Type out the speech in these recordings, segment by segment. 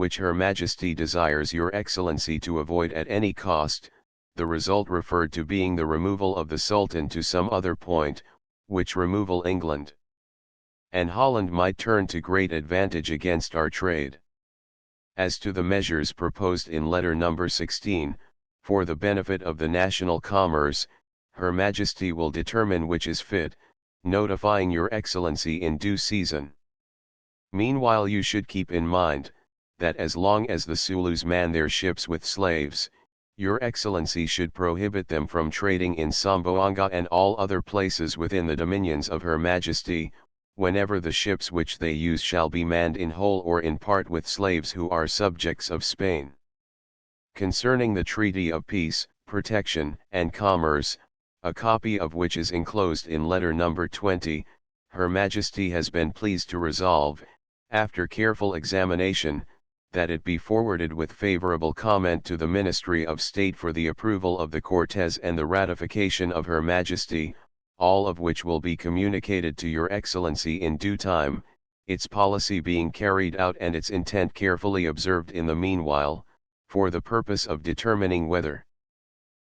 which Her Majesty desires Your Excellency to avoid at any cost, the result referred to being the removal of the Sultan to some other point, which removal England and Holland might turn to great advantage against our trade. As to the measures proposed in letter number 16, for the benefit of the national commerce, Her Majesty will determine which is fit, notifying Your Excellency in due season. Meanwhile you should keep in mind, that as long as the Sulus man their ships with slaves, Your Excellency should prohibit them from trading in Zamboanga and all other places within the dominions of Her Majesty, whenever the ships which they use shall be manned in whole or in part with slaves who are subjects of Spain. Concerning the Treaty of Peace, Protection, and Commerce, a copy of which is enclosed in letter number 20, Her Majesty has been pleased to resolve, after careful examination, that it be forwarded with favorable comment to the Ministry of State for the approval of the Cortes and the ratification of Her Majesty, all of which will be communicated to Your Excellency in due time, its policy being carried out and its intent carefully observed in the meanwhile, for the purpose of determining whether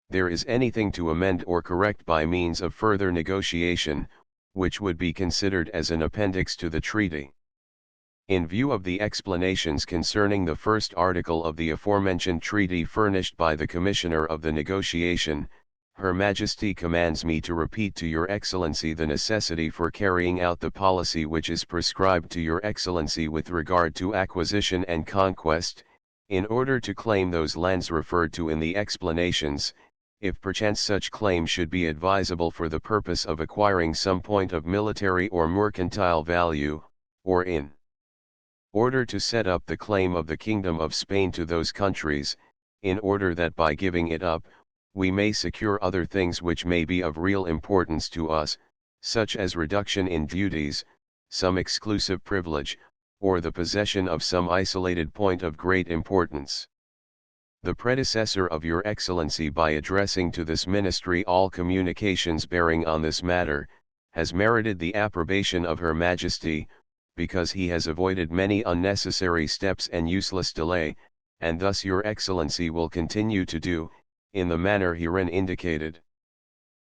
there is anything to amend or correct by means of further negotiation, which would be considered as an appendix to the treaty. In view of the explanations concerning the first article of the aforementioned treaty furnished by the Commissioner of the Negotiation, Her Majesty commands me to repeat to Your Excellency the necessity for carrying out the policy which is prescribed to Your Excellency with regard to acquisition and conquest, in order to claim those lands referred to in the explanations, if perchance such claim should be advisable for the purpose of acquiring some point of military or mercantile value, or in order to set up the claim of the Kingdom of Spain to those countries, in order that by giving it up, we may secure other things which may be of real importance to us, such as reduction in duties, some exclusive privilege, or the possession of some isolated point of great importance. The predecessor of Your Excellency, by addressing to this ministry all communications bearing on this matter, has merited the approbation of Her Majesty, because he has avoided many unnecessary steps and useless delay, and thus Your Excellency will continue to do, in the manner herein indicated.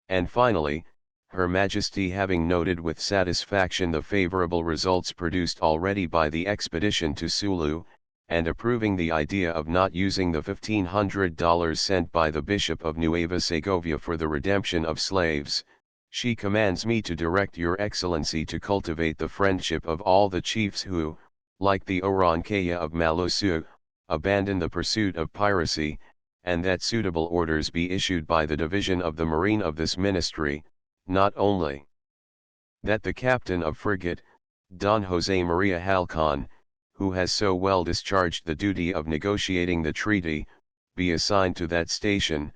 And finally, Her Majesty having noted with satisfaction the favorable results produced already by the expedition to Sulu, and approving the idea of not using the $1,500 sent by the Bishop of Nueva Segovia for the redemption of slaves, she commands me to direct Your Excellency to cultivate the friendship of all the chiefs who, like the Orankaya of Malosu, abandon the pursuit of piracy, and that suitable orders be issued by the Division of the Marine of this Ministry, not only that the captain of frigate, Don Jose Maria Halcon, who has so well discharged the duty of negotiating the treaty, be assigned to that station,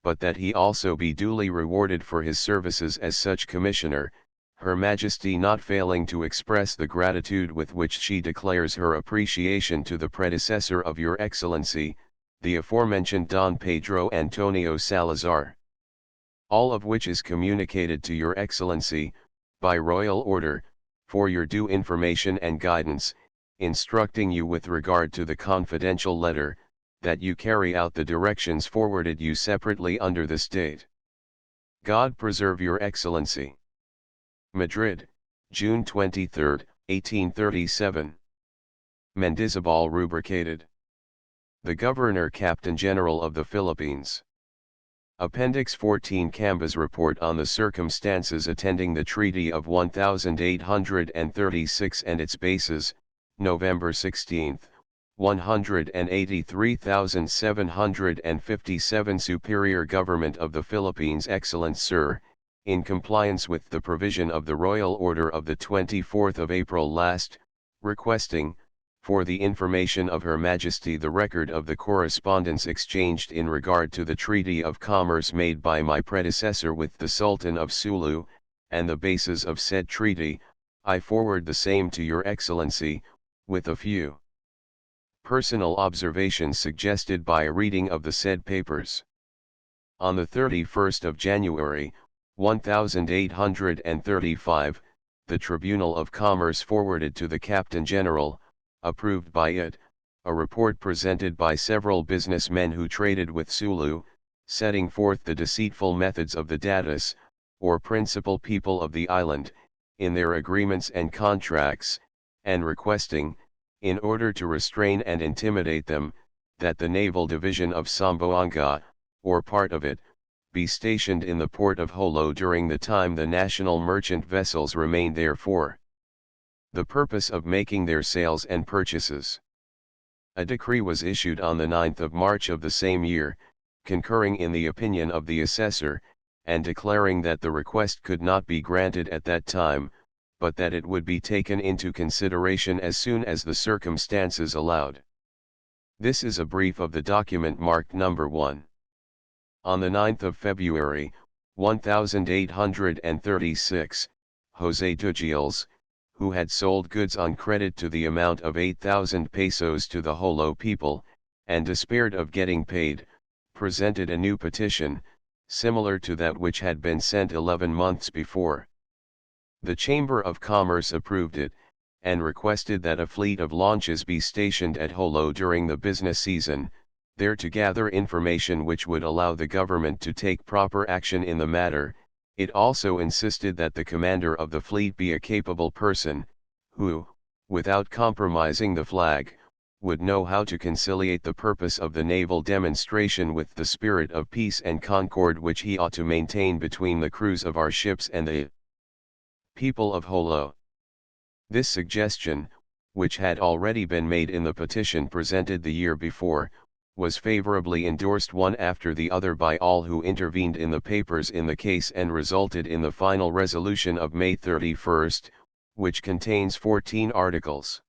but that he also be duly rewarded for his services as such commissioner, Her Majesty not failing to express the gratitude with which she declares her appreciation to the predecessor of Your Excellency, the aforementioned Don Pedro Antonio Salazar. All of which is communicated to Your Excellency, by royal order, for your due information and guidance, instructing you with regard to the confidential letter, that you carry out the directions forwarded you separately under this date. God preserve Your Excellency. Madrid, June 23, 1837. Mendizabal rubricated. The Governor Captain General of the Philippines. Appendix 14 Camba's report on the circumstances attending the Treaty of 1836 and its bases, November 16, 183,757 Superior Government of the Philippines. Excellent Sir, in compliance with the provision of the Royal Order of the 24th of April last, requesting, for the information of Her Majesty, the record of the correspondence exchanged in regard to the Treaty of Commerce made by my predecessor with the Sultan of Sulu, and the basis of said treaty, I forward the same to Your Excellency, with a few personal observations suggested by a reading of the said papers. On the 31st of January, 1835, the Tribunal of Commerce forwarded to the Captain General, approved by it, a report presented by several businessmen who traded with Sulu, setting forth the deceitful methods of the Datus, or principal people of the island, in their agreements and contracts, and requesting, in order to restrain and intimidate them, that the naval division of Samboanga, or part of it, be stationed in the port of Holo during the time the national merchant vessels remained there for the purpose of making their sales and purchases. A decree was issued on the 9th of March of the same year, concurring in the opinion of the assessor, and declaring that the request could not be granted at that time, but that it would be taken into consideration as soon as the circumstances allowed. This is a brief of the document marked number 1. On the 9th of February, 1836, José Dugiles, who had sold goods on credit to the amount of 8,000 pesos to the Holo people, and despaired of getting paid, presented a new petition, similar to that which had been sent 11 months before. The Chamber of Commerce approved it, and requested that a fleet of launches be stationed at Holo during the business season, there to gather information which would allow the government to take proper action in the matter. It also insisted that the commander of the fleet be a capable person, who, without compromising the flag, would know how to conciliate the purpose of the naval demonstration with the spirit of peace and concord which he ought to maintain between the crews of our ships and the people of Holo. This suggestion, which had already been made in the petition presented the year before, was favorably endorsed one after the other by all who intervened in the papers in the case and resulted in the final resolution of May 31, which contains 14 articles.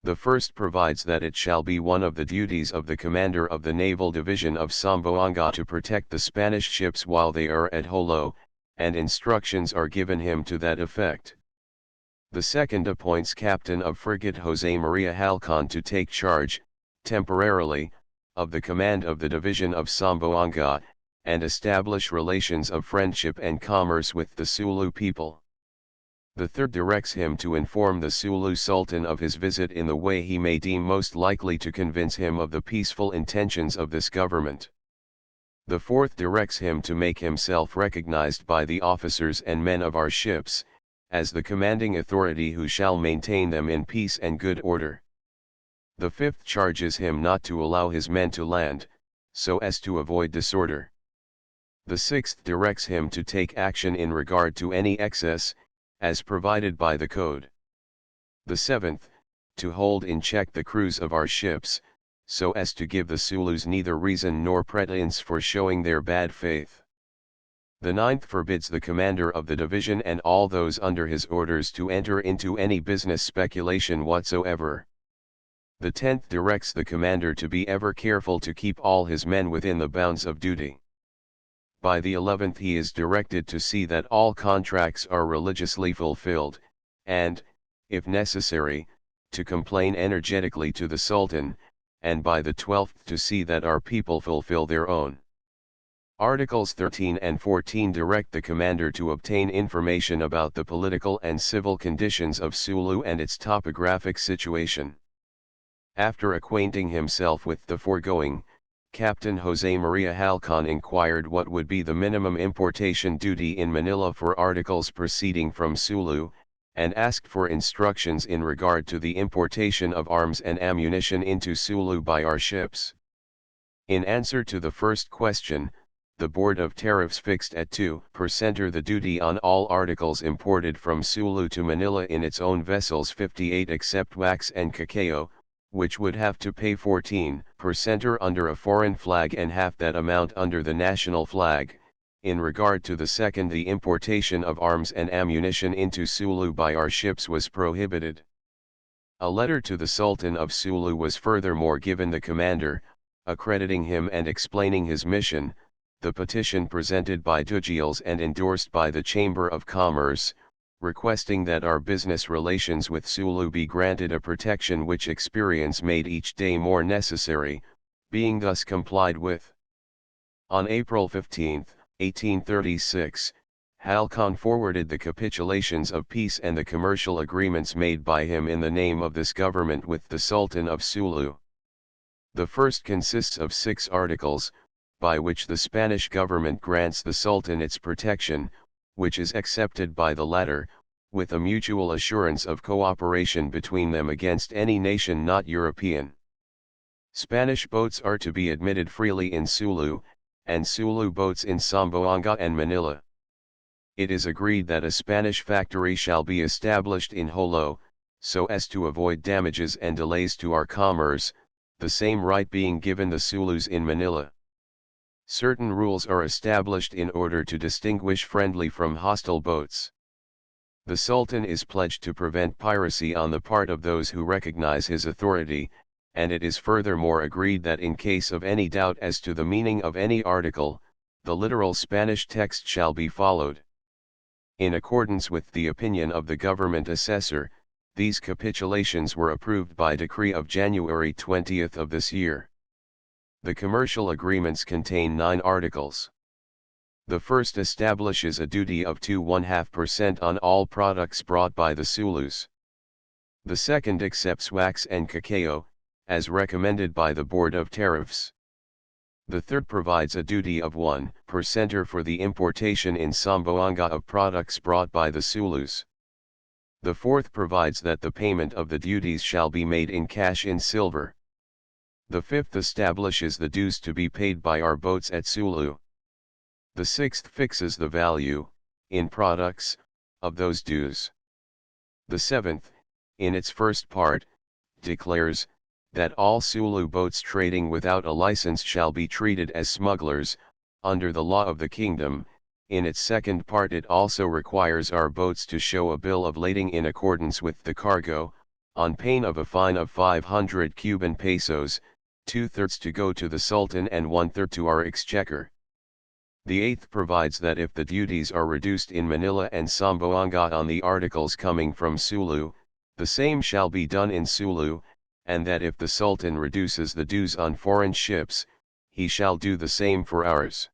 The first provides that it shall be one of the duties of the commander of the naval division of Samboanga to protect the Spanish ships while they are at Holo, and instructions are given him to that effect. The second appoints Captain of Frigate José Maria Halcon to take charge, temporarily, of the command of the division of Samboanga, and establish relations of friendship and commerce with the Sulu people. The third directs him to inform the Sulu Sultan of his visit in the way he may deem most likely to convince him of the peaceful intentions of this government. The fourth directs him to make himself recognized by the officers and men of our ships, as the commanding authority who shall maintain them in peace and good order. The fifth charges him not to allow his men to land, so as to avoid disorder. The sixth directs him to take action in regard to any excess, as provided by the code. The seventh, to hold in check the crews of our ships, so as to give the Zulus neither reason nor pretence for showing their bad faith. The ninth forbids the commander of the division and all those under his orders to enter into any business speculation whatsoever. The 10th directs the commander to be ever careful to keep all his men within the bounds of duty. By the 11th he is directed to see that all contracts are religiously fulfilled, and, if necessary, to complain energetically to the Sultan, and by the 12th to see that our people fulfill their own. Articles 13 and 14 direct the commander to obtain information about the political and civil conditions of Sulu and its topographic situation. After acquainting himself with the foregoing, Captain José Maria Halcon inquired what would be the minimum importation duty in Manila for articles proceeding from Sulu, and asked for instructions in regard to the importation of arms and ammunition into Sulu by our ships. In answer to the first question, the Board of Tariffs fixed at 2% the duty on all articles imported from Sulu to Manila in its own vessels 58 except wax and cacao, which would have to pay 14% under a foreign flag and half that amount under the national flag. In regard to the second, the importation of arms and ammunition into Sulu by our ships was prohibited. A letter to the Sultan of Sulu was furthermore given the commander, accrediting him and explaining his mission. The petition presented by Dugiles and endorsed by the Chamber of Commerce, requesting that our business relations with Sulu be granted a protection which experience made each day more necessary, being thus complied with. On April 15, 1836, Halcon forwarded the capitulations of peace and the commercial agreements made by him in the name of this government with the Sultan of Sulu. The first consists of 6 articles, by which the Spanish government grants the Sultan its protection, which is accepted by the latter, with a mutual assurance of cooperation between them against any nation not European. Spanish boats are to be admitted freely in Sulu, and Sulu boats in Zamboanga and Manila. It is agreed that a Spanish factory shall be established in Jolo, so as to avoid damages and delays to our commerce, the same right being given the Zulus in Manila. Certain rules are established in order to distinguish friendly from hostile boats. The Sultan is pledged to prevent piracy on the part of those who recognize his authority, and it is furthermore agreed that in case of any doubt as to the meaning of any article, the literal Spanish text shall be followed. In accordance with the opinion of the government assessor, these capitulations were approved by decree of January 20 of this year. The commercial agreements contain 9 articles. The first establishes a duty of 2.5% on all products brought by the Zulus. The second accepts wax and cacao, as recommended by the Board of Tariffs. The third provides a duty of 1% for the importation in Zamboanga of products brought by the Zulus. The fourth provides that the payment of the duties shall be made in cash in silver. The fifth establishes the dues to be paid by our boats at Sulu. The sixth fixes the value, in products, of those dues. The seventh, in its first part, declares, that all Sulu boats trading without a license shall be treated as smugglers, under the law of the kingdom. In its second part it also requires our boats to show a bill of lading in accordance with the cargo, on pain of a fine of 500 Cuban pesos, 2/3 to go to the Sultan and 1/3 to our exchequer. The eighth provides that if the duties are reduced in Manila and Zamboanga on the articles coming from Sulu, the same shall be done in Sulu, and that if the Sultan reduces the dues on foreign ships, he shall do the same for ours.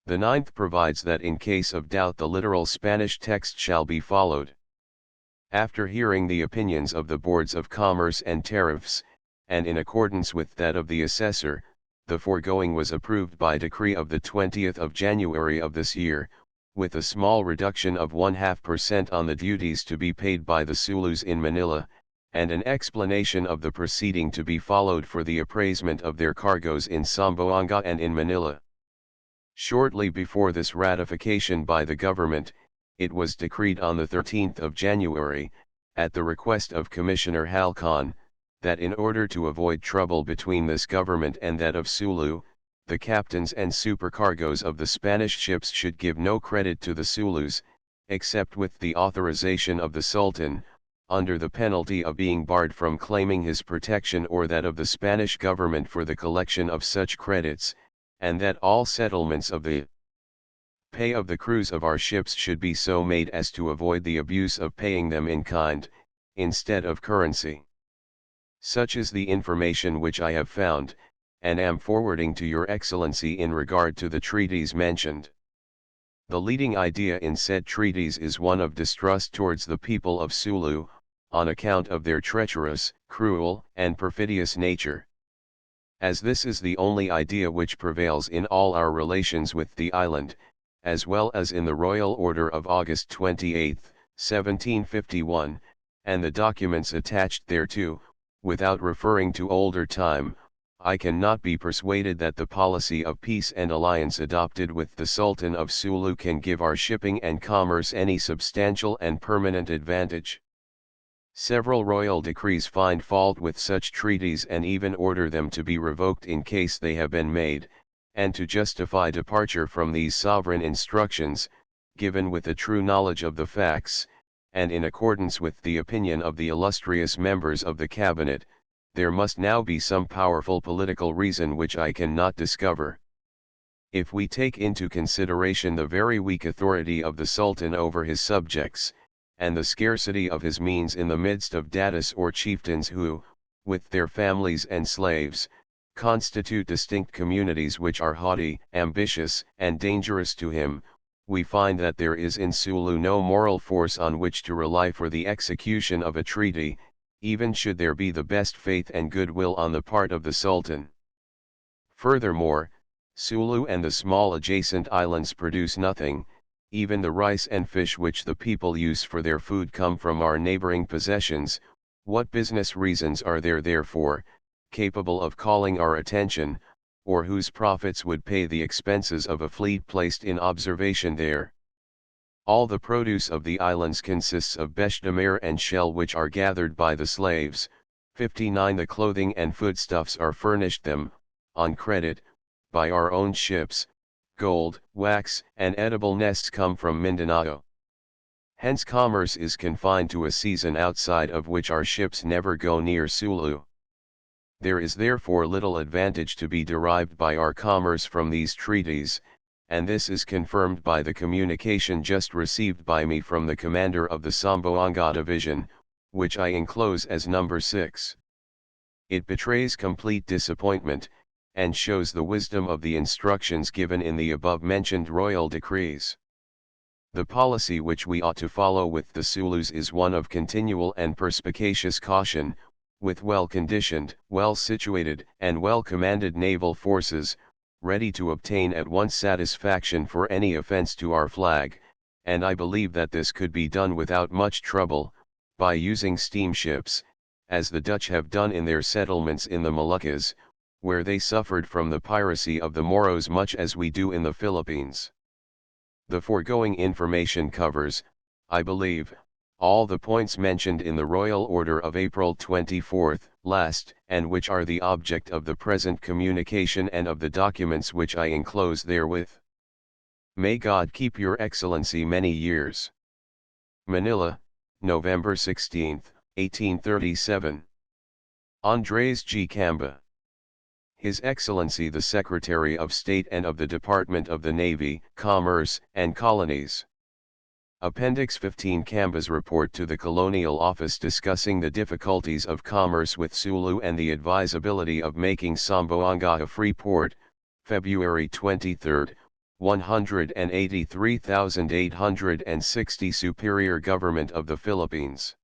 The ninth provides that in case of doubt the literal Spanish text shall be followed. After hearing the opinions of the Boards of Commerce and Tariffs, and in accordance with that of the assessor, the foregoing was approved by decree of the 20th of January of this year, with a small reduction of 0.5% on the duties to be paid by the Zulus in Manila, and an explanation of the proceeding to be followed for the appraisement of their cargoes in Zamboanga and in Manila. Shortly before this ratification by the government, it was decreed on the 13th of January, at the request of Commissioner Halcon, that in order to avoid trouble between this government and that of Sulu, the captains and supercargoes of the Spanish ships should give no credit to the Zulus, except with the authorization of the Sultan, under the penalty of being barred from claiming his protection or that of the Spanish government for the collection of such credits, and that all settlements of the pay of the crews of our ships should be so made as to avoid the abuse of paying them in kind, instead of currency. Such is the information which I have found, and am forwarding to Your Excellency in regard to the treaties mentioned. The leading idea in said treaties is one of distrust towards the people of Sulu, on account of their treacherous, cruel, and perfidious nature. As this is the only idea which prevails in all our relations with the island, as well as in the Royal Order of August 28, 1751, and the documents attached thereto, without referring to older time, I cannot be persuaded that the policy of peace and alliance adopted with the Sultan of Sulu can give our shipping and commerce any substantial and permanent advantage. Several royal decrees find fault with such treaties and even order them to be revoked in case they have been made, and to justify departure from these sovereign instructions, given with a true knowledge of the facts, and in accordance with the opinion of the illustrious members of the Cabinet, there must now be some powerful political reason which I cannot discover. If we take into consideration the very weak authority of the Sultan over his subjects, and the scarcity of his means in the midst of datus or chieftains who, with their families and slaves, constitute distinct communities which are haughty, ambitious, and dangerous to him, we find that there is in Sulu no moral force on which to rely for the execution of a treaty, even should there be the best faith and goodwill on the part of the Sultan. Furthermore, Sulu and the small adjacent islands produce nothing, even the rice and fish which the people use for their food come from our neighboring possessions. What business reasons are there therefore, capable of calling our attention, or whose profits would pay the expenses of a fleet placed in observation there? All the produce of the islands consists of bêche de mer and shell which are gathered by the slaves. 59 The clothing and foodstuffs are furnished them, on credit, by our own ships. Gold, wax, and edible nests come from Mindanao. Hence commerce is confined to a season outside of which our ships never go near Sulu. There is therefore little advantage to be derived by our commerce from these treaties, and this is confirmed by the communication just received by me from the commander of the Samboanga division, which I enclose as number 6. It betrays complete disappointment, and shows the wisdom of the instructions given in the above-mentioned royal decrees. The policy which we ought to follow with the Sulus is one of continual and perspicacious caution, with well-conditioned, well-situated, and well-commanded naval forces, ready to obtain at once satisfaction for any offense to our flag, and I believe that this could be done without much trouble, by using steamships, as the Dutch have done in their settlements in the Moluccas, where they suffered from the piracy of the Moros much as we do in the Philippines. The foregoing information covers, I believe, all the points mentioned in the Royal Order of April 24 last, and which are the object of the present communication and of the documents which I enclose therewith. May God keep Your Excellency many years. Manila, November 16, 1837. Andrés G. Camba. His Excellency the Secretary of State and of the Department of the Navy, Commerce, and Colonies. Appendix 15 Camba's report to the Colonial Office discussing the difficulties of commerce with Sulu and the advisability of making Samboanga a free port, February 23, 183,860 Superior Government of the Philippines.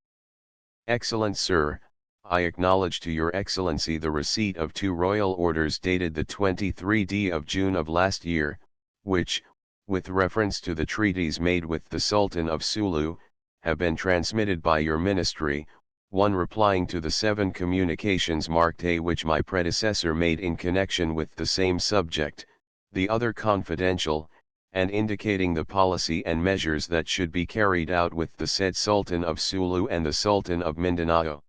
Excellent Sir, I acknowledge to Your Excellency the receipt of 2 royal orders dated the 23d of June of last year, which, with reference to the treaties made with the Sultan of Sulu, have been transmitted by your ministry, one replying to the 7 communications marked A which my predecessor made in connection with the same subject, the other confidential, and indicating the policy and measures that should be carried out with the said Sultan of Sulu and the Sultan of Mindanao.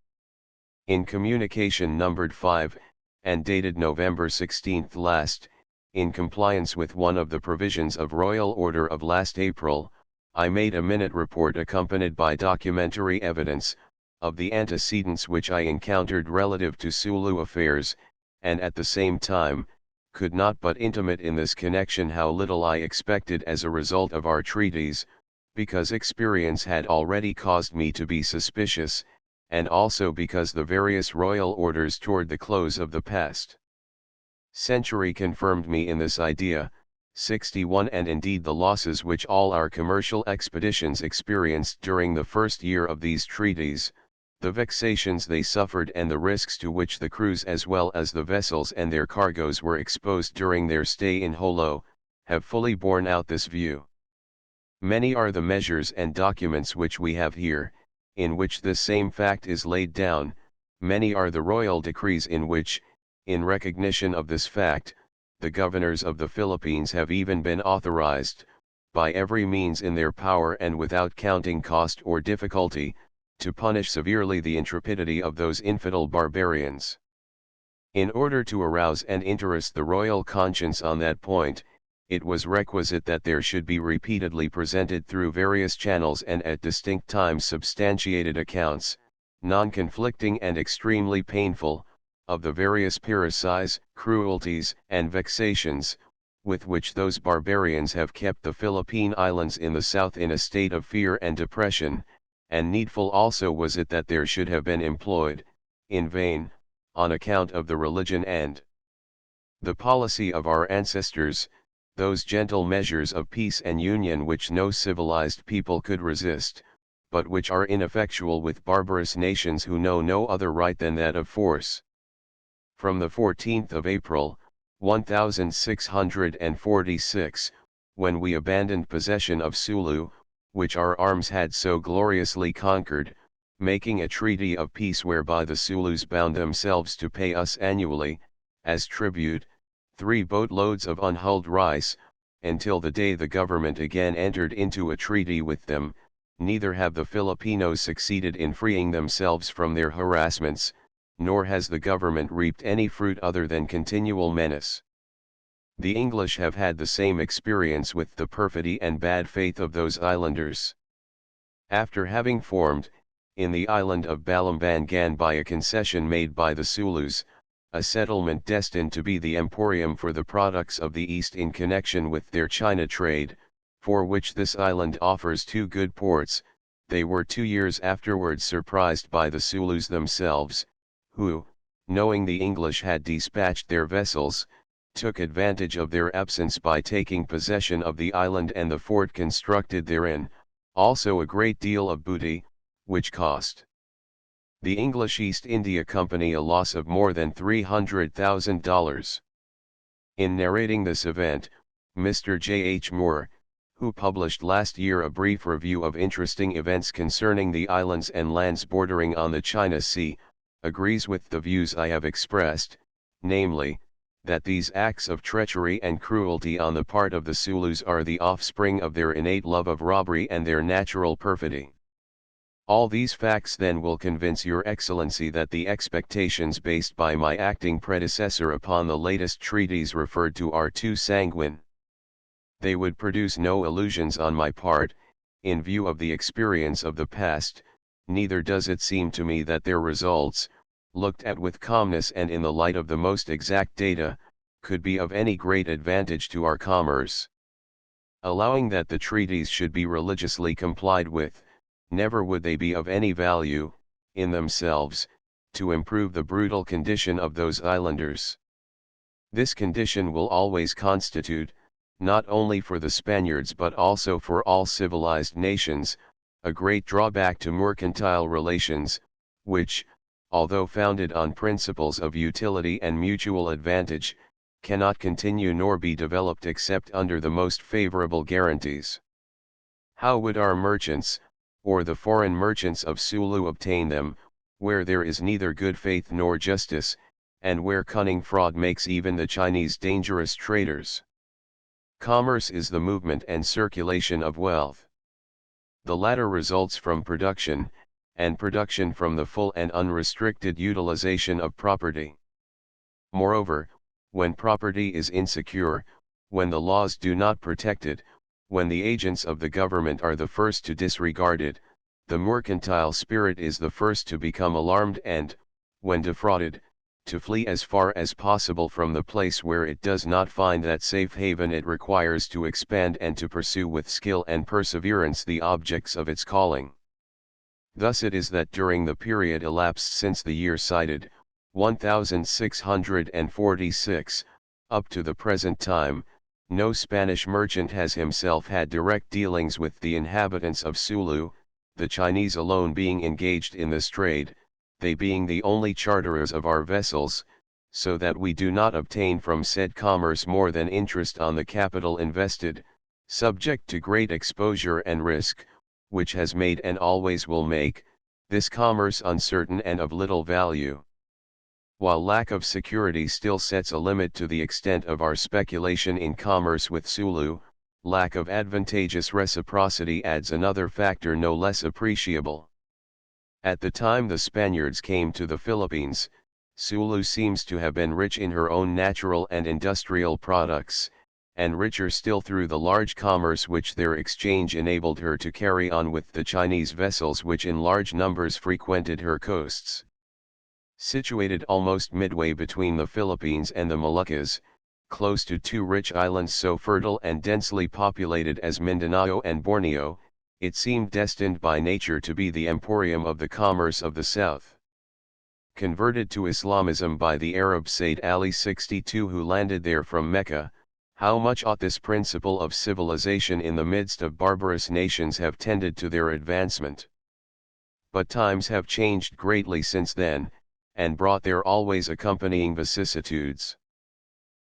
In communication numbered 5, and dated November 16 last, in compliance with one of the provisions of Royal Order of last April, I made a minute report accompanied by documentary evidence, of the antecedents which I encountered relative to Sulu affairs, and at the same time, could not but intimate in this connection how little I expected as a result of our treaties, because experience had already caused me to be suspicious, and also because the various royal orders toward the close of the past century confirmed me in this idea. 61 And indeed the losses which all our commercial expeditions experienced during the first year of these treaties, the vexations they suffered and the risks to which the crews as well as the vessels and their cargoes were exposed during their stay in Holo, have fully borne out this view. Many are the measures and documents which we have here, in which this same fact is laid down, many are the royal decrees in which, in recognition of this fact, the governors of the Philippines have even been authorized, by every means in their power and without counting cost or difficulty, to punish severely the intrepidity of those infidel barbarians. In order to arouse and interest the royal conscience on that point, it was requisite that there should be repeatedly presented through various channels and at distinct times substantiated accounts, non-conflicting and extremely painful, of the various parricides, cruelties, and vexations, with which those barbarians have kept the Philippine Islands in the south in a state of fear and depression, and needful also was it that there should have been employed, in vain, on account of the religion and the policy of our ancestors, those gentle measures of peace and union which no civilized people could resist, but which are ineffectual with barbarous nations who know no other right than that of force. From the 14th of April, 1646, when we abandoned possession of Sulu, which our arms had so gloriously conquered, making a treaty of peace whereby the Sulus bound themselves to pay us annually, as tribute, 3 boatloads of unhulled rice, until the day the government again entered into a treaty with them, neither have the Filipinos succeeded in freeing themselves from their harassments, nor has the government reaped any fruit other than continual menace. The English have had the same experience with the perfidy and bad faith of those islanders. After having formed, in the island of Balambangan by a concession made by the Sulus, a settlement destined to be the emporium for the products of the East in connection with their China trade, for which this island offers 2 good ports, they were 2 years afterwards surprised by the Sulus themselves, who, knowing the English had dispatched their vessels, took advantage of their absence by taking possession of the island and the fort constructed therein, also a great deal of booty, which cost the English East India Company a loss of more than $300,000. In narrating this event, Mr. J. H. Moore, who published last year a brief review of interesting events concerning the islands and lands bordering on the China Sea, agrees with the views I have expressed, namely, that these acts of treachery and cruelty on the part of the Sulus are the offspring of their innate love of robbery and their natural perfidy. All these facts then will convince Your Excellency that the expectations based by my acting predecessor upon the latest treaties referred to are too sanguine. They would produce no illusions on my part, in view of the experience of the past, neither does it seem to me that their results, looked at with calmness and in the light of the most exact data, could be of any great advantage to our commerce. Allowing that the treaties should be religiously complied with, never would they be of any value, in themselves, to improve the brutal condition of those islanders. This condition will always constitute, not only for the Spaniards but also for all civilized nations, a great drawback to mercantile relations, which, although founded on principles of utility and mutual advantage, cannot continue nor be developed except under the most favorable guarantees. How would our merchants, or the foreign merchants of Sulu obtain them, where there is neither good faith nor justice, and where cunning fraud makes even the Chinese dangerous traders? Commerce is the movement and circulation of wealth. The latter results from production, and production from the full and unrestricted utilization of property. Moreover, when property is insecure, when the laws do not protect it, when the agents of the government are the first to disregard it, the mercantile spirit is the first to become alarmed and, when defrauded, to flee as far as possible from the place where it does not find that safe haven it requires to expand and to pursue with skill and perseverance the objects of its calling. Thus it is that during the period elapsed since the year cited, 1646, up to the present time, no Spanish merchant has himself had direct dealings with the inhabitants of Sulu, the Chinese alone being engaged in this trade, they being the only charterers of our vessels, so that we do not obtain from said commerce more than interest on the capital invested, subject to great exposure and risk, which has made and always will make, this commerce uncertain and of little value. While lack of security still sets a limit to the extent of our speculation in commerce with Sulu, lack of advantageous reciprocity adds another factor no less appreciable. At the time the Spaniards came to the Philippines, Sulu seems to have been rich in her own natural and industrial products, and richer still through the large commerce which their exchange enabled her to carry on with the Chinese vessels which in large numbers frequented her coasts. Situated almost midway between the Philippines and the Moluccas, close to 2 rich islands so fertile and densely populated as Mindanao and Borneo, it seemed destined by nature to be the emporium of the commerce of the south. Converted to Islamism by the Arab Sayyid Ali 62 who landed there from Mecca, How much ought this principle of civilization in the midst of barbarous nations have tended to their advancement? But times have changed greatly since then, and brought their always accompanying vicissitudes.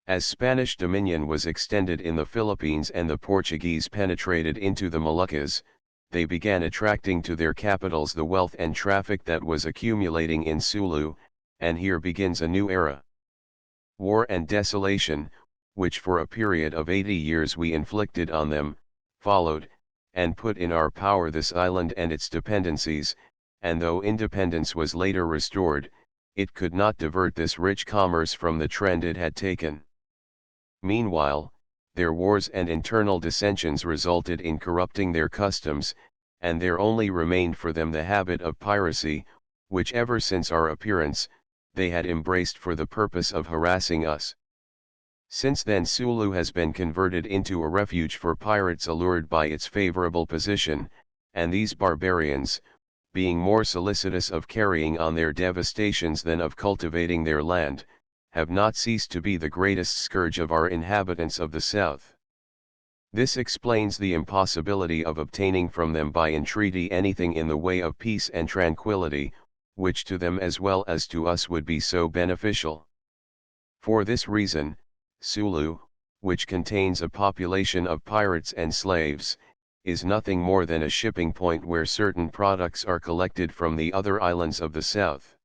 As Spanish dominion was extended in the Philippines and the Portuguese penetrated into the Moluccas, they began attracting to their capitals the wealth and traffic that was accumulating in Sulu, and here begins a new era. War and desolation, which for a period of 80 years we inflicted on them, followed, and put in our power this island and its dependencies, and though independence was later restored, it could not divert this rich commerce from the trend it had taken. Meanwhile, their wars and internal dissensions resulted in corrupting their customs, and there only remained for them the habit of piracy, which ever since our appearance, they had embraced for the purpose of harassing us. Since then Sulu has been converted into a refuge for pirates allured by its favorable position, and these barbarians, being more solicitous of carrying on their devastations than of cultivating their land, have not ceased to be the greatest scourge of our inhabitants of the south. This explains the impossibility of obtaining from them by entreaty anything in the way of peace and tranquility, which to them as well as to us would be so beneficial. For this reason, Sulu, which contains a population of pirates and slaves, is nothing more than a shipping point where certain products are collected from the other islands of the south.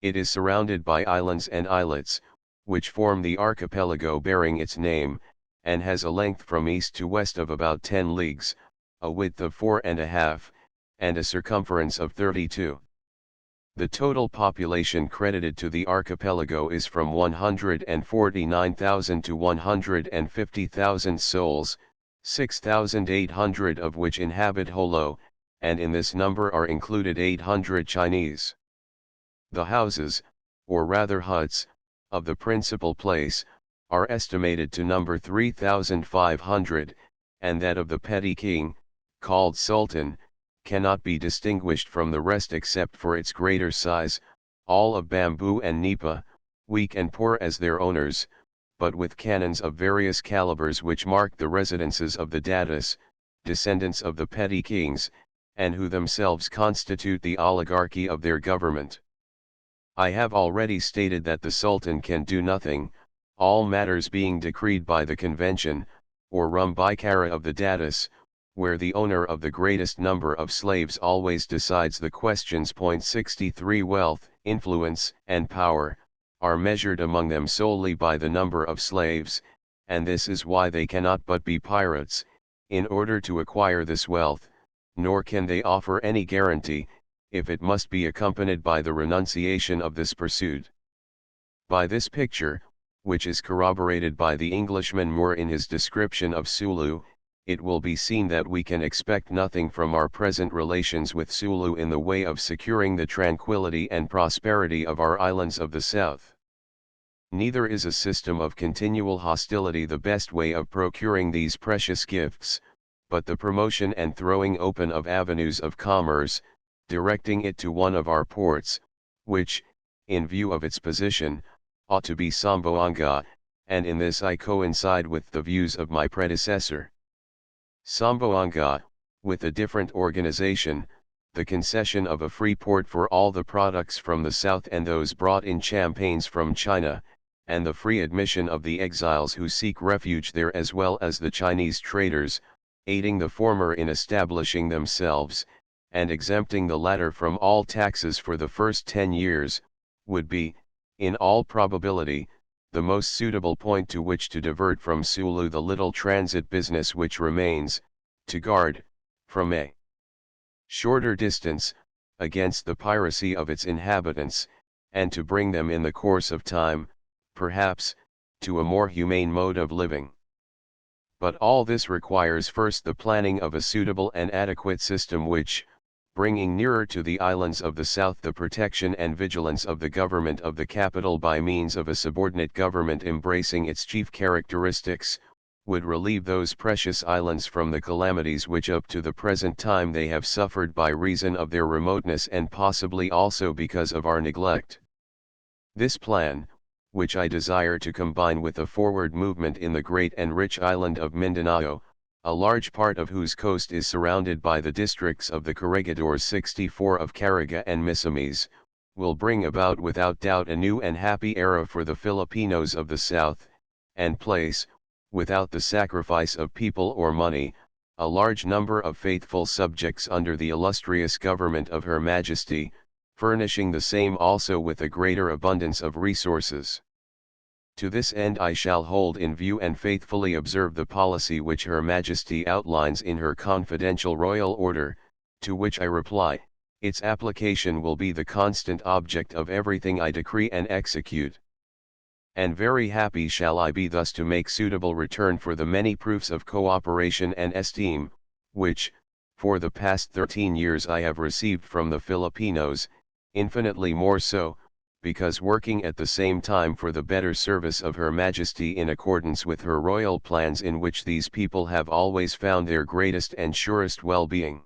It is surrounded by islands and islets, which form the archipelago bearing its name, and has a length from east to west of about 10 leagues, a width of 4.5, and a circumference of 32. The total population credited to the archipelago is from 149,000 to 150,000 souls, 6,800 of which inhabit Holo, and in this number are included 800 Chinese. The houses, or rather huts, of the principal place, are estimated to number 3,500, and that of the petty king, called Sultan, cannot be distinguished from the rest except for its greater size, all of bamboo and nipa, weak and poor as their owners, but with cannons of various calibers which mark the residences of the datus, descendants of the petty kings, and who themselves constitute the oligarchy of their government. I have already stated that the Sultan can do nothing, all matters being decreed by the convention, or rum bicara of the datus, where the owner of the greatest number of slaves always decides the questions. 63 Wealth, influence, and power, are measured among them solely by the number of slaves, and this is why they cannot but be pirates, in order to acquire this wealth, nor can they offer any guarantee, if it must be accompanied by the renunciation of this pursuit. By this picture, which is corroborated by the Englishman Moore in his description of Sulu, it will be seen that we can expect nothing from our present relations with Sulu in the way of securing the tranquility and prosperity of our islands of the south. Neither is a system of continual hostility the best way of procuring these precious gifts, but the promotion and throwing open of avenues of commerce, directing it to one of our ports, which, in view of its position, ought to be Zamboanga, and in this I coincide with the views of my predecessor. Zamboanga, with a different organization, the concession of a free port for all the products from the south and those brought in champagnes from China, and the free admission of the exiles who seek refuge there as well as the Chinese traders, aiding the former in establishing themselves, and exempting the latter from all taxes for the first 10 years, would be, in all probability, the most suitable point to which to divert from Sulu the little transit business which remains, to guard, from a shorter distance, against the piracy of its inhabitants, and to bring them in the course of time, perhaps, to a more humane mode of living. But all this requires first the planning of a suitable and adequate system which, bringing nearer to the islands of the south the protection and vigilance of the government of the capital by means of a subordinate government embracing its chief characteristics, would relieve those precious islands from the calamities which up to the present time they have suffered by reason of their remoteness and possibly also because of our neglect. This plan, which I desire to combine with a forward movement in the great and rich island of Mindanao, a large part of whose coast is surrounded by the districts of the Corregidors 64 of Caraga and Misamis, will bring about without doubt a new and happy era for the Filipinos of the South, and place, without the sacrifice of people or money, a large number of faithful subjects under the illustrious government of Her Majesty, furnishing the same also with a greater abundance of resources. To this end I shall hold in view and faithfully observe the policy which Her Majesty outlines in her confidential royal order, to which I reply, its application will be the constant object of everything I decree and execute. And very happy shall I be thus to make suitable return for the many proofs of cooperation and esteem, which, for the past 13 years I have received from the Filipinos, infinitely more so, because working at the same time for the better service of Her Majesty in accordance with her royal plans in which these people have always found their greatest and surest well-being.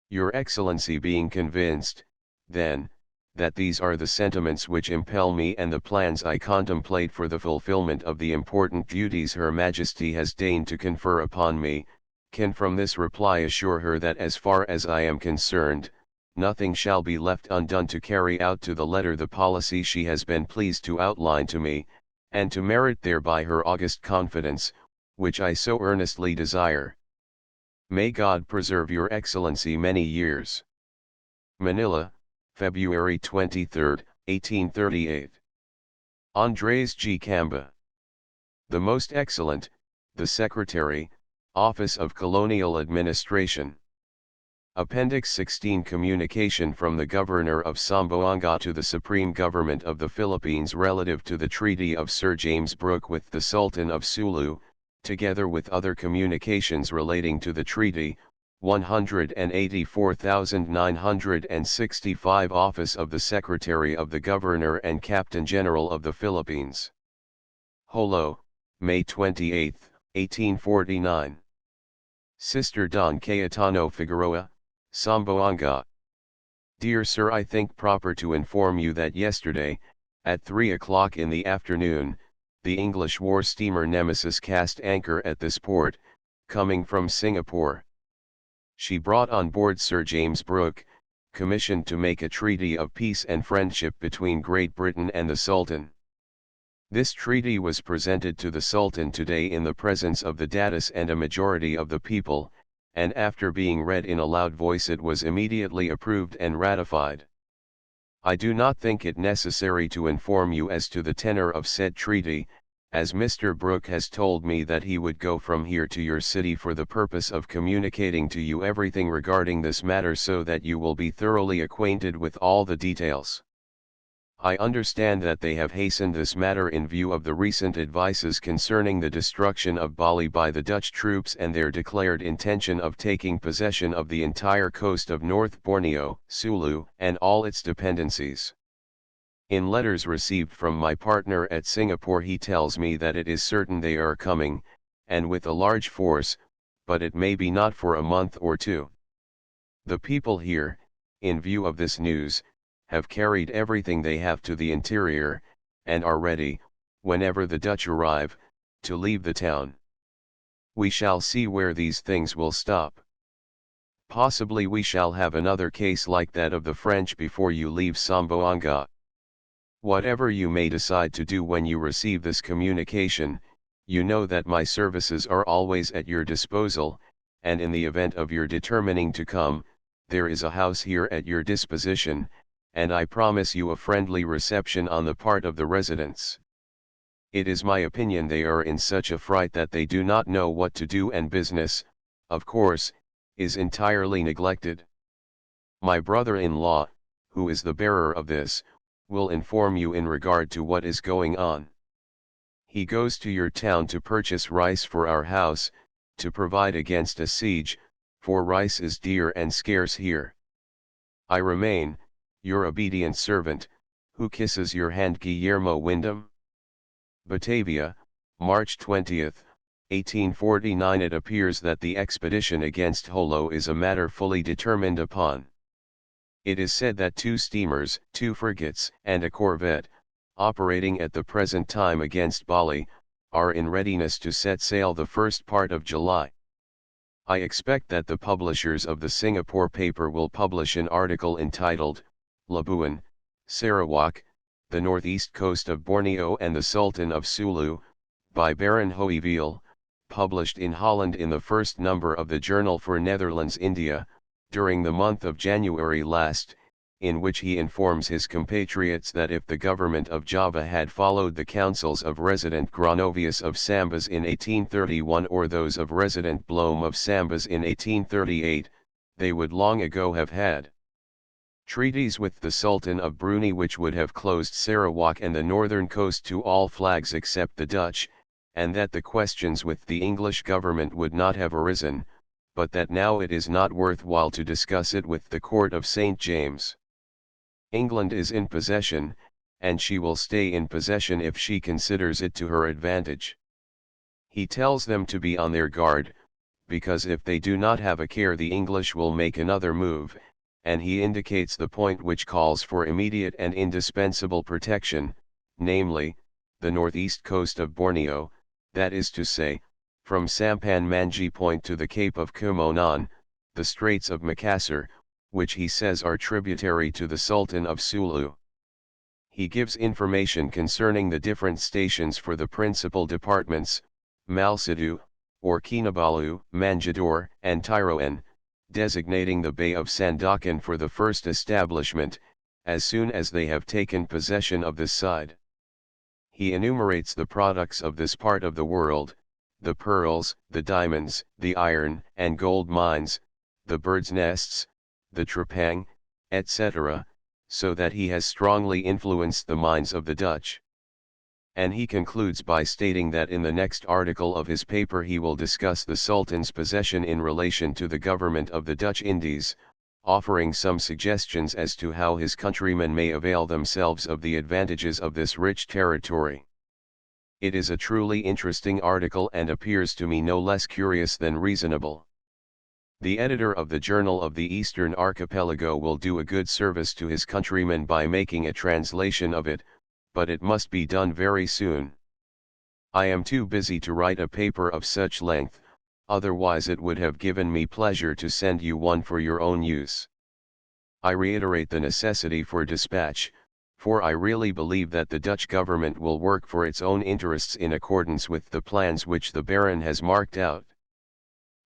Your Excellency being convinced, then, that these are the sentiments which impel me and the plans I contemplate for the fulfillment of the important duties Her Majesty has deigned to confer upon me, can from this reply assure her that as far as I am concerned, nothing shall be left undone to carry out to the letter the policy she has been pleased to outline to me, and to merit thereby her august confidence, which I so earnestly desire. May God preserve Your Excellency many years. Manila, February 23, 1838. Andres G. Camba. The Most Excellent, the Secretary, Office of Colonial Administration. Appendix 16 Communication from the Governor of Zamboanga to the Supreme Government of the Philippines relative to the Treaty of Sir James Brooke with the Sultan of Sulu, together with other communications relating to the treaty, 184,965 Office of the Secretary of the Governor and Captain General of the Philippines. Jolo, May 28, 1849. Sister Don Cayetano Figueroa, Zamboanga. Dear Sir, I think proper to inform you that yesterday, at 3 o'clock in the afternoon, the English war steamer Nemesis cast anchor at this port, coming from Singapore. She brought on board Sir James Brooke, commissioned to make a treaty of peace and friendship between Great Britain and the Sultan. This treaty was presented to the Sultan today in the presence of the Datus and a majority of the people, and after being read in a loud voice it was immediately approved and ratified. I do not think it necessary to inform you as to the tenor of said treaty, as Mr. Brooke has told me that he would go from here to your city for the purpose of communicating to you everything regarding this matter so that you will be thoroughly acquainted with all the details. I understand that they have hastened this matter in view of the recent advices concerning the destruction of Bali by the Dutch troops and their declared intention of taking possession of the entire coast of North Borneo, Sulu, and all its dependencies. In letters received from my partner at Singapore he tells me that it is certain they are coming, and with a large force, but it may be not for a month or two. The people here, in view of this news, have carried everything they have to the interior, and are ready, whenever the Dutch arrive, to leave the town. We shall see where these things will stop. Possibly we shall have another case like that of the French before you leave Zamboanga. Whatever you may decide to do when you receive this communication, you know that my services are always at your disposal, and in the event of your determining to come, there is a house here at your disposition, and I promise you a friendly reception on the part of the residents. It is my opinion they are in such a fright that they do not know what to do, and business, of course, is entirely neglected. My brother-in-law, who is the bearer of this, will inform you in regard to what is going on. He goes to your town to purchase rice for our house, to provide against a siege, for rice is dear and scarce here. I remain, your obedient servant, who kisses your hand, Guillermo Wyndham. Batavia, March 20, 1849. It appears that the expedition against Jolo is a matter fully determined upon. It is said that 2 steamers, 2 frigates, and a corvette, operating at the present time against Bali, are in readiness to set sail the first part of July. I expect that the publishers of the Singapore paper will publish an article entitled, Labuan, Sarawak, the Northeast Coast of Borneo and the Sultan of Sulu, by Baron Hoeveel, published in Holland in the first number of the Journal for Netherlands India, during the month of January last, in which he informs his compatriots that if the government of Java had followed the counsels of resident Gronovius of Sambas in 1831 or those of resident Bloem of Sambas in 1838, they would long ago have had treaties with the Sultan of Brunei which would have closed Sarawak and the northern coast to all flags except the Dutch, and that the questions with the English government would not have arisen, but that now it is not worth while to discuss it with the court of St. James. England is in possession, and she will stay in possession if she considers it to her advantage. He tells them to be on their guard, because if they do not have a care the English will make another move, and he indicates the point which calls for immediate and indispensable protection, namely, the northeast coast of Borneo, that is to say, from Sampan Manji Point to the Cape of Kumonan, the Straits of Makassar, which he says are tributary to the Sultan of Sulu. He gives information concerning the different stations for the principal departments, Malsidu, or Kinabalu, Manjador, and Tyroen, designating the Bay of Sandakan for the first establishment, as soon as they have taken possession of this side. He enumerates the products of this part of the world, the pearls, the diamonds, the iron and gold mines, the birds' nests, the trepang, etc., so that he has strongly influenced the minds of the Dutch. And he concludes by stating that in the next article of his paper he will discuss the Sultan's possession in relation to the government of the Dutch Indies, offering some suggestions as to how his countrymen may avail themselves of the advantages of this rich territory. It is a truly interesting article and appears to me no less curious than reasonable. The editor of the Journal of the Eastern Archipelago will do a good service to his countrymen by making a translation of it, but it must be done very soon. I am too busy to write a paper of such length, otherwise it would have given me pleasure to send you one for your own use. I reiterate the necessity for dispatch, for I really believe that the Dutch government will work for its own interests in accordance with the plans which the Baron has marked out.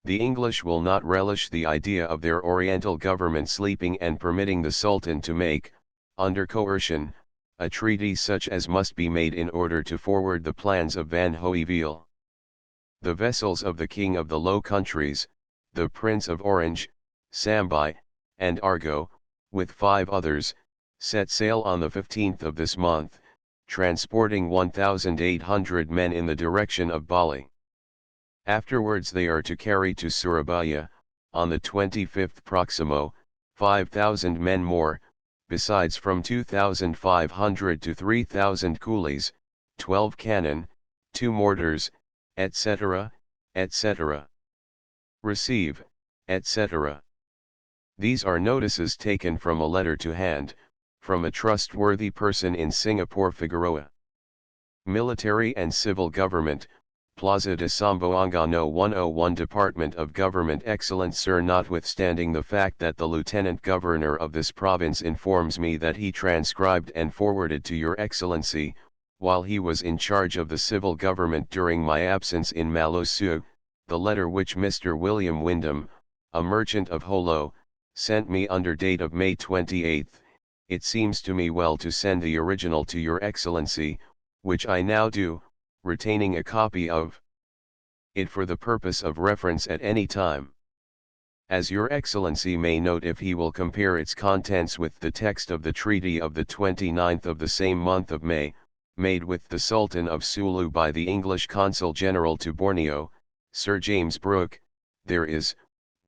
The English will not relish the idea of their Oriental government sleeping and permitting the Sultan to make, under coercion, a treaty such as must be made in order to forward the plans of Van Hoeveel. The vessels of the King of the Low Countries, the Prince of Orange, Sambai, and Argo, with 5 others, set sail on the 15th of this month, transporting 1,800 men in the direction of Bali. Afterwards they are to carry to Surabaya, on the 25th Proximo, 5,000 men more, besides from 2,500 to 3,000 coolies, 12 cannon, 2 mortars, etc., etc. Receive, etc. These are notices taken from a letter to hand, from a trustworthy person in Singapore Figueroa. Military and Civil Government, Plaza de Samboanga No. 101 Department of Government. Excellent Sir, notwithstanding the fact that the Lieutenant Governor of this province informs me that he transcribed and forwarded to Your Excellency, while he was in charge of the civil government during my absence in Malusu, the letter which Mr. William Wyndham, a merchant of Holo, sent me under date of May 28, it seems to me well to send the original to Your Excellency, which I now do, retaining a copy of it for the purpose of reference at any time. As Your Excellency may note if he will compare its contents with the text of the treaty of the 29th of the same month of May, made with the Sultan of Sulu by the English Consul General to Borneo, Sir James Brooke, there is,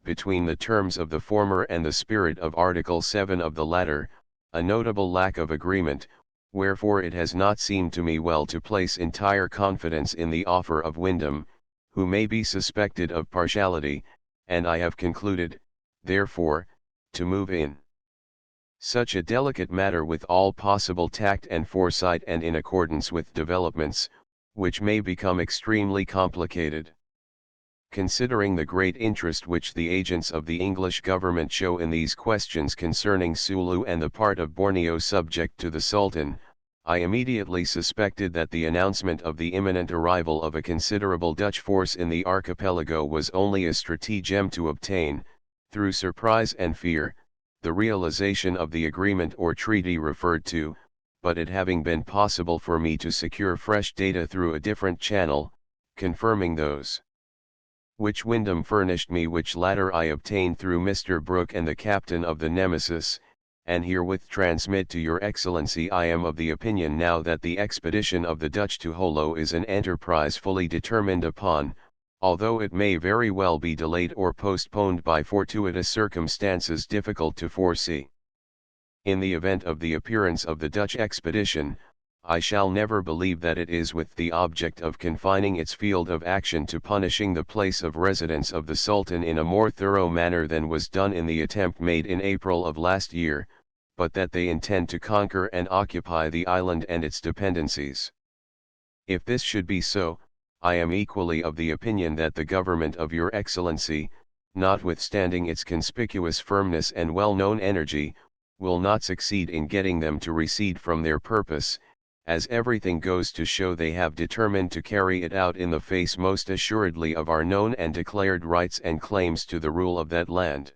between the terms of the former and the spirit of Article 7 of the latter, a notable lack of agreement, wherefore it has not seemed to me well to place entire confidence in the offer of Wyndham, who may be suspected of partiality, and I have concluded, therefore, to move in Such a delicate matter with all possible tact and foresight and in accordance with developments, which may become extremely complicated. Considering the great interest which the agents of the English government show in these questions concerning Sulu and the part of Borneo subject to the Sultan, I immediately suspected that the announcement of the imminent arrival of a considerable Dutch force in the archipelago was only a stratagem to obtain, through surprise and fear, the realization of the agreement or treaty referred to, but it having been possible for me to secure fresh data through a different channel, confirming those which Wyndham furnished me, which latter I obtained through Mr. Brooke and the captain of the Nemesis, and herewith transmit to your Excellency. I am of the opinion now that the expedition of the Dutch to Jolo is an enterprise fully determined upon, although it may very well be delayed or postponed by fortuitous circumstances difficult to foresee. In the event of the appearance of the Dutch expedition, I shall never believe that it is with the object of confining its field of action to punishing the place of residence of the Sultan in a more thorough manner than was done in the attempt made in April of last year, but that they intend to conquer and occupy the island and its dependencies. If this should be so, I am equally of the opinion that the government of your Excellency, notwithstanding its conspicuous firmness and well-known energy, will not succeed in getting them to recede from their purpose, as everything goes to show they have determined to carry it out in the face most assuredly of our known and declared rights and claims to the rule of that land.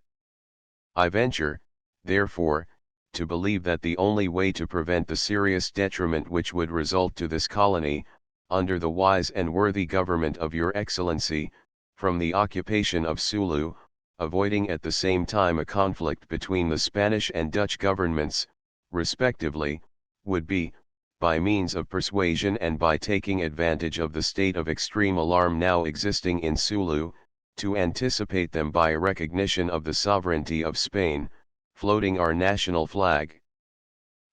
I venture, therefore, to believe that the only way to prevent the serious detriment which would result to this colony, under the wise and worthy government of your Excellency, from the occupation of Sulu, avoiding at the same time a conflict between the Spanish and Dutch governments, respectively, would be, by means of persuasion and by taking advantage of the state of extreme alarm now existing in Sulu, to anticipate them by a recognition of the sovereignty of Spain, floating our national flag,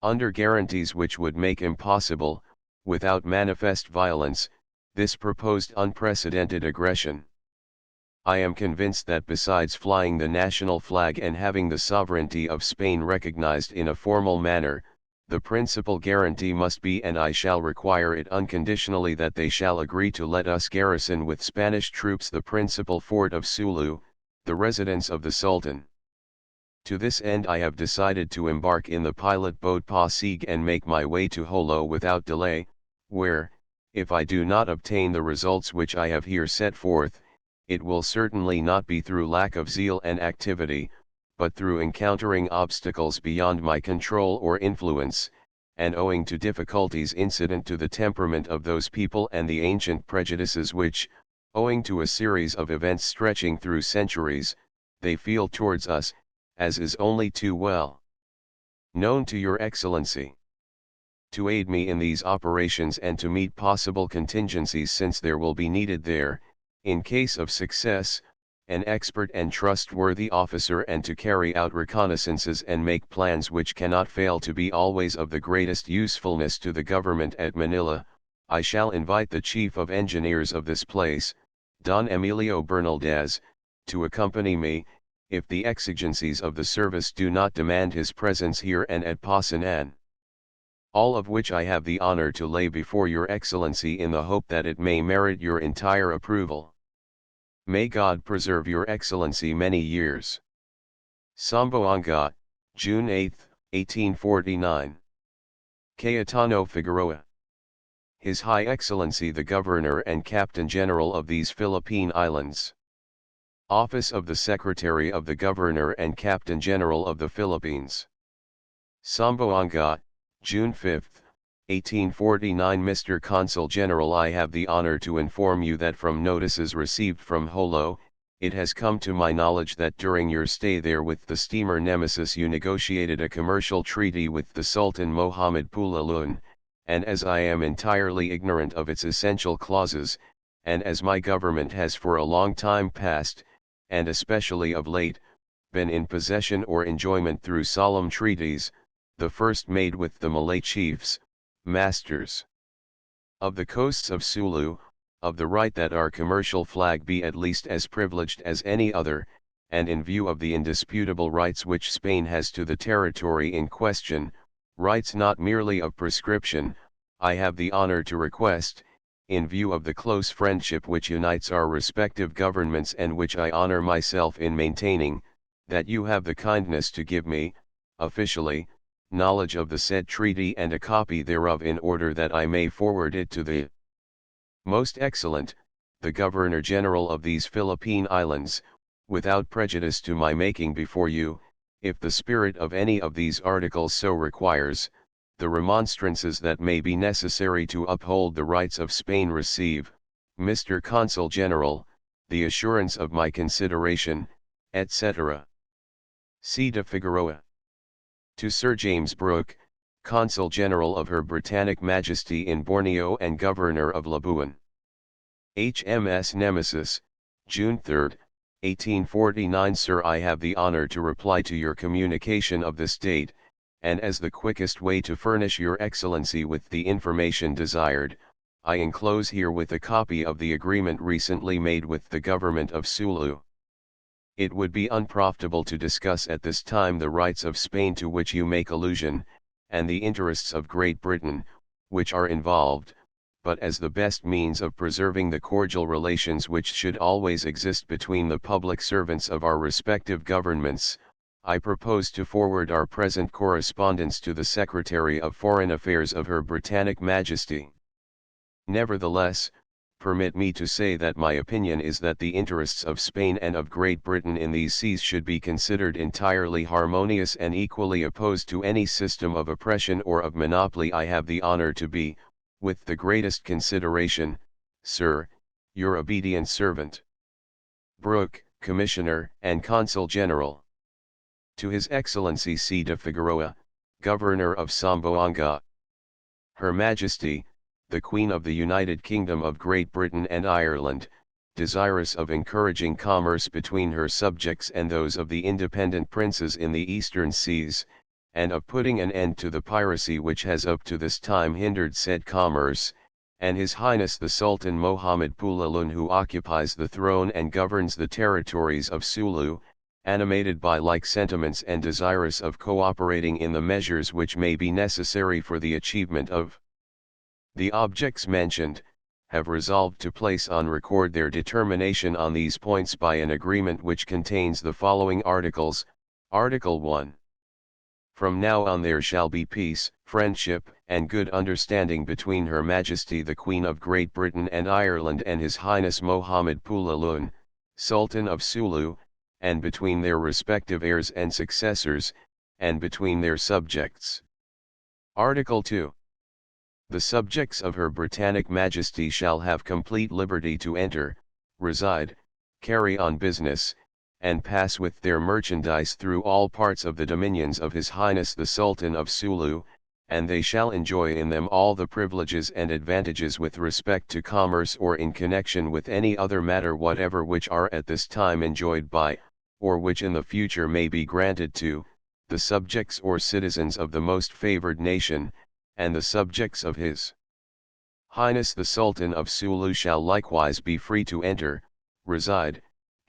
under guarantees which would make impossible, without manifest violence, this proposed unprecedented aggression. I am convinced that besides flying the national flag and having the sovereignty of Spain recognized in a formal manner, the principal guarantee must be, and I shall require it unconditionally, that they shall agree to let us garrison with Spanish troops the principal fort of Sulu, the residence of the Sultan. To this end I have decided to embark in the pilot boat Pasig and make my way to Jolo without delay, where, if I do not obtain the results which I have here set forth, it will certainly not be through lack of zeal and activity, but through encountering obstacles beyond my control or influence, and owing to difficulties incident to the temperament of those people and the ancient prejudices which, owing to a series of events stretching through centuries, they feel towards us, as is only too well known to your Excellency. To aid me in these operations and to meet possible contingencies, since there will be needed there, in case of success, an expert and trustworthy officer, and to carry out reconnaissances and make plans which cannot fail to be always of the greatest usefulness to the government at Manila, I shall invite the chief of engineers of this place, Don Emilio Bernaldez, to accompany me, if the exigencies of the service do not demand his presence here and at Pasinan. All of which I have the honor to lay before your Excellency in the hope that it may merit your entire approval. May God preserve your Excellency many years. Samboanga, June 8, 1849. Cayetano Figueroa. His High Excellency the Governor and Captain General of these Philippine Islands. Office of the Secretary of the Governor and Captain General of the Philippines. Samboanga, June 5, 1849. Mr. Consul General, I have the honor to inform you that from notices received from Jolo, it has come to my knowledge that during your stay there with the steamer Nemesis you negotiated a commercial treaty with the Sultan Mohammed Pulalun, and as I am entirely ignorant of its essential clauses, and as my government has for a long time past, and especially of late, been in possession or enjoyment through solemn treaties, the first made with the Malay chiefs, masters of the coasts of Sulu, of the right that our commercial flag be at least as privileged as any other, and in view of the indisputable rights which Spain has to the territory in question, rights not merely of prescription, I have the honor to request, in view of the close friendship which unites our respective governments and which I honor myself in maintaining, that you have the kindness to give me, officially, knowledge of the said treaty and a copy thereof in order that I may forward it to the Most Excellent, the Governor-General of these Philippine Islands, without prejudice to my making before you, if the spirit of any of these articles so requires, the remonstrances that may be necessary to uphold the rights of Spain. Receive, Mr. Consul General, the assurance of my consideration, etc. C. de Figueroa. To Sir James Brooke, Consul General of Her Britannic Majesty in Borneo and Governor of Labuan. HMS Nemesis, June 3, 1849. Sir, I have the honor to reply to your communication of this date, and as the quickest way to furnish your Excellency with the information desired, I enclose herewith a copy of the agreement recently made with the government of Sulu. It would be unprofitable to discuss at this time the rights of Spain to which you make allusion, and the interests of Great Britain, which are involved, but as the best means of preserving the cordial relations which should always exist between the public servants of our respective governments, I propose to forward our present correspondence to the Secretary of Foreign Affairs of Her Britannic Majesty. Nevertheless, permit me to say that my opinion is that the interests of Spain and of Great Britain in these seas should be considered entirely harmonious and equally opposed to any system of oppression or of monopoly. I have the honor to be, with the greatest consideration, Sir, your obedient servant, Brooke, Commissioner and Consul General. To His Excellency C. de Figueroa, Governor of Zamboanga. Her Majesty, the Queen of the United Kingdom of Great Britain and Ireland, desirous of encouraging commerce between her subjects and those of the independent princes in the eastern seas, and of putting an end to the piracy which has up to this time hindered said commerce, and His Highness the Sultan Mohammed Pulalun, who occupies the throne and governs the territories of Sulu, animated by like sentiments and desirous of cooperating in the measures which may be necessary for the achievement of the objects mentioned, have resolved to place on record their determination on these points by an agreement which contains the following articles. Article 1. From now on there shall be peace, friendship, and good understanding between Her Majesty the Queen of Great Britain and Ireland and His Highness Mohammed Pulalun, Sultan of Sulu, and between their respective heirs and successors, and between their subjects. Article 2. The subjects of Her Britannic Majesty shall have complete liberty to enter, reside, carry on business, and pass with their merchandise through all parts of the dominions of His Highness the Sultan of Sulu, and they shall enjoy in them all the privileges and advantages with respect to commerce or in connection with any other matter whatever which are at this time enjoyed by, or which in the future may be granted to, the subjects or citizens of the most favored nation, and the subjects of His Highness the Sultan of Sulu shall likewise be free to enter, reside,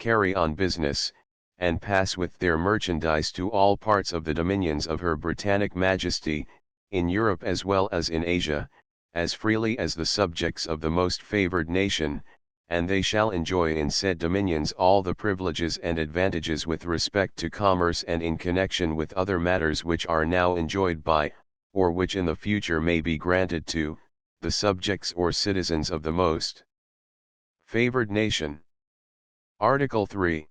carry on business, and pass with their merchandise to all parts of the dominions of Her Britannic Majesty, in Europe as well as in Asia, as freely as the subjects of the most favored nation, and they shall enjoy in said dominions all the privileges and advantages with respect to commerce and in connection with other matters which are now enjoyed by, or which in the future may be granted to, the subjects or citizens of the most favored nation. Article 3.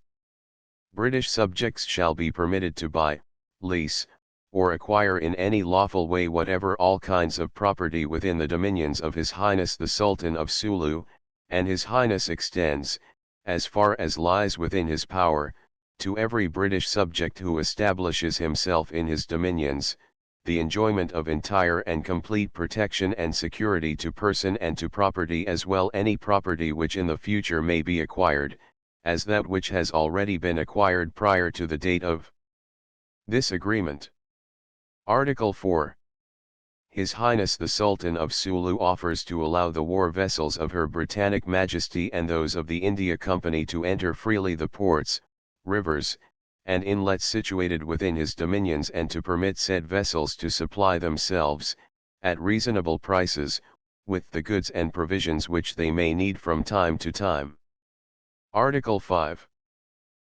British subjects shall be permitted to buy, lease, or acquire in any lawful way whatever all kinds of property within the dominions of His Highness the Sultan of Sulu, and His Highness extends, as far as lies within his power, to every British subject who establishes himself in his dominions, the enjoyment of entire and complete protection and security to person and to property, as well any property which in the future may be acquired, as that which has already been acquired prior to the date of this agreement. Article 4. His Highness the Sultan of Sulu offers to allow the war vessels of Her Britannic Majesty and those of the India Company to enter freely the ports, rivers, and inlets situated within his dominions, and to permit said vessels to supply themselves, at reasonable prices, with the goods and provisions which they may need from time to time. Article 5.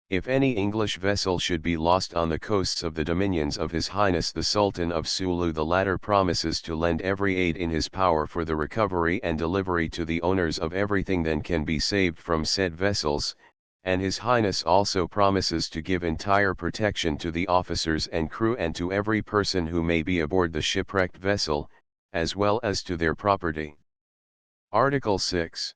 If any English vessel should be lost on the coasts of the dominions of His Highness the Sultan of Sulu, the latter promises to lend every aid in his power for the recovery and delivery to the owners of everything that can be saved from said vessels, and His Highness also promises to give entire protection to the officers and crew and to every person who may be aboard the shipwrecked vessel, as well as to their property. Article 6.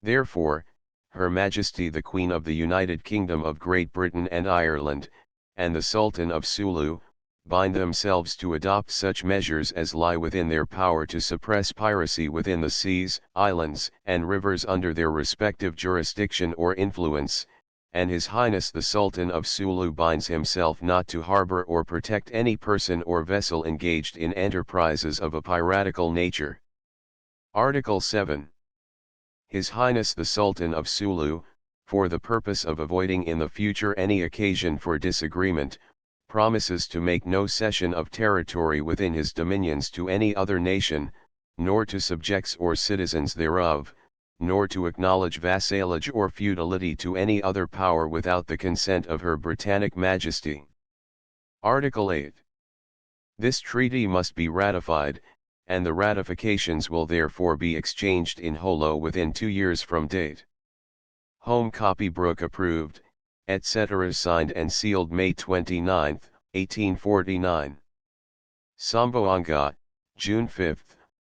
Therefore, Her Majesty the Queen of the United Kingdom of Great Britain and Ireland, and the Sultan of Sulu, bind themselves to adopt such measures as lie within their power to suppress piracy within the seas, islands, and rivers under their respective jurisdiction or influence, and His Highness the Sultan of Sulu binds himself not to harbor or protect any person or vessel engaged in enterprises of a piratical nature. Article 7. His Highness the Sultan of Sulu, for the purpose of avoiding in the future any occasion for disagreement, promises to make no cession of territory within his dominions to any other nation, nor to subjects or citizens thereof, nor to acknowledge vassalage or feudality to any other power without the consent of Her Britannic Majesty. Article 8. This treaty must be ratified, and the ratifications will therefore be exchanged in holo within 2 years from date. Home copy Brooke approved, etc. Signed and sealed May 29, 1849. Samboanga, June 5,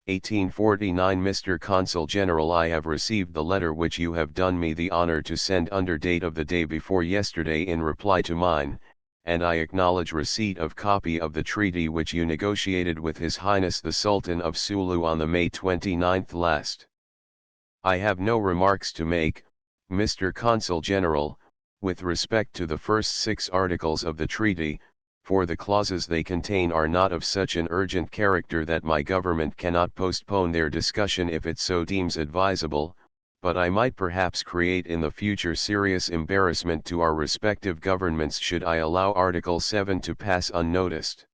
1849. Mr. Consul General, I have received the letter which you have done me the honor to send under date of the day before yesterday in reply to mine, and I acknowledge receipt of copy of the treaty which you negotiated with His Highness the Sultan of Sulu on the May 29th last. I have no remarks to make, Mr. Consul General, with respect to the first 6 articles of the treaty, for the clauses they contain are not of such an urgent character that my government cannot postpone their discussion if it so deems advisable, but I might perhaps create in the future serious embarrassment to our respective governments should I allow Article 7 to pass unnoticed.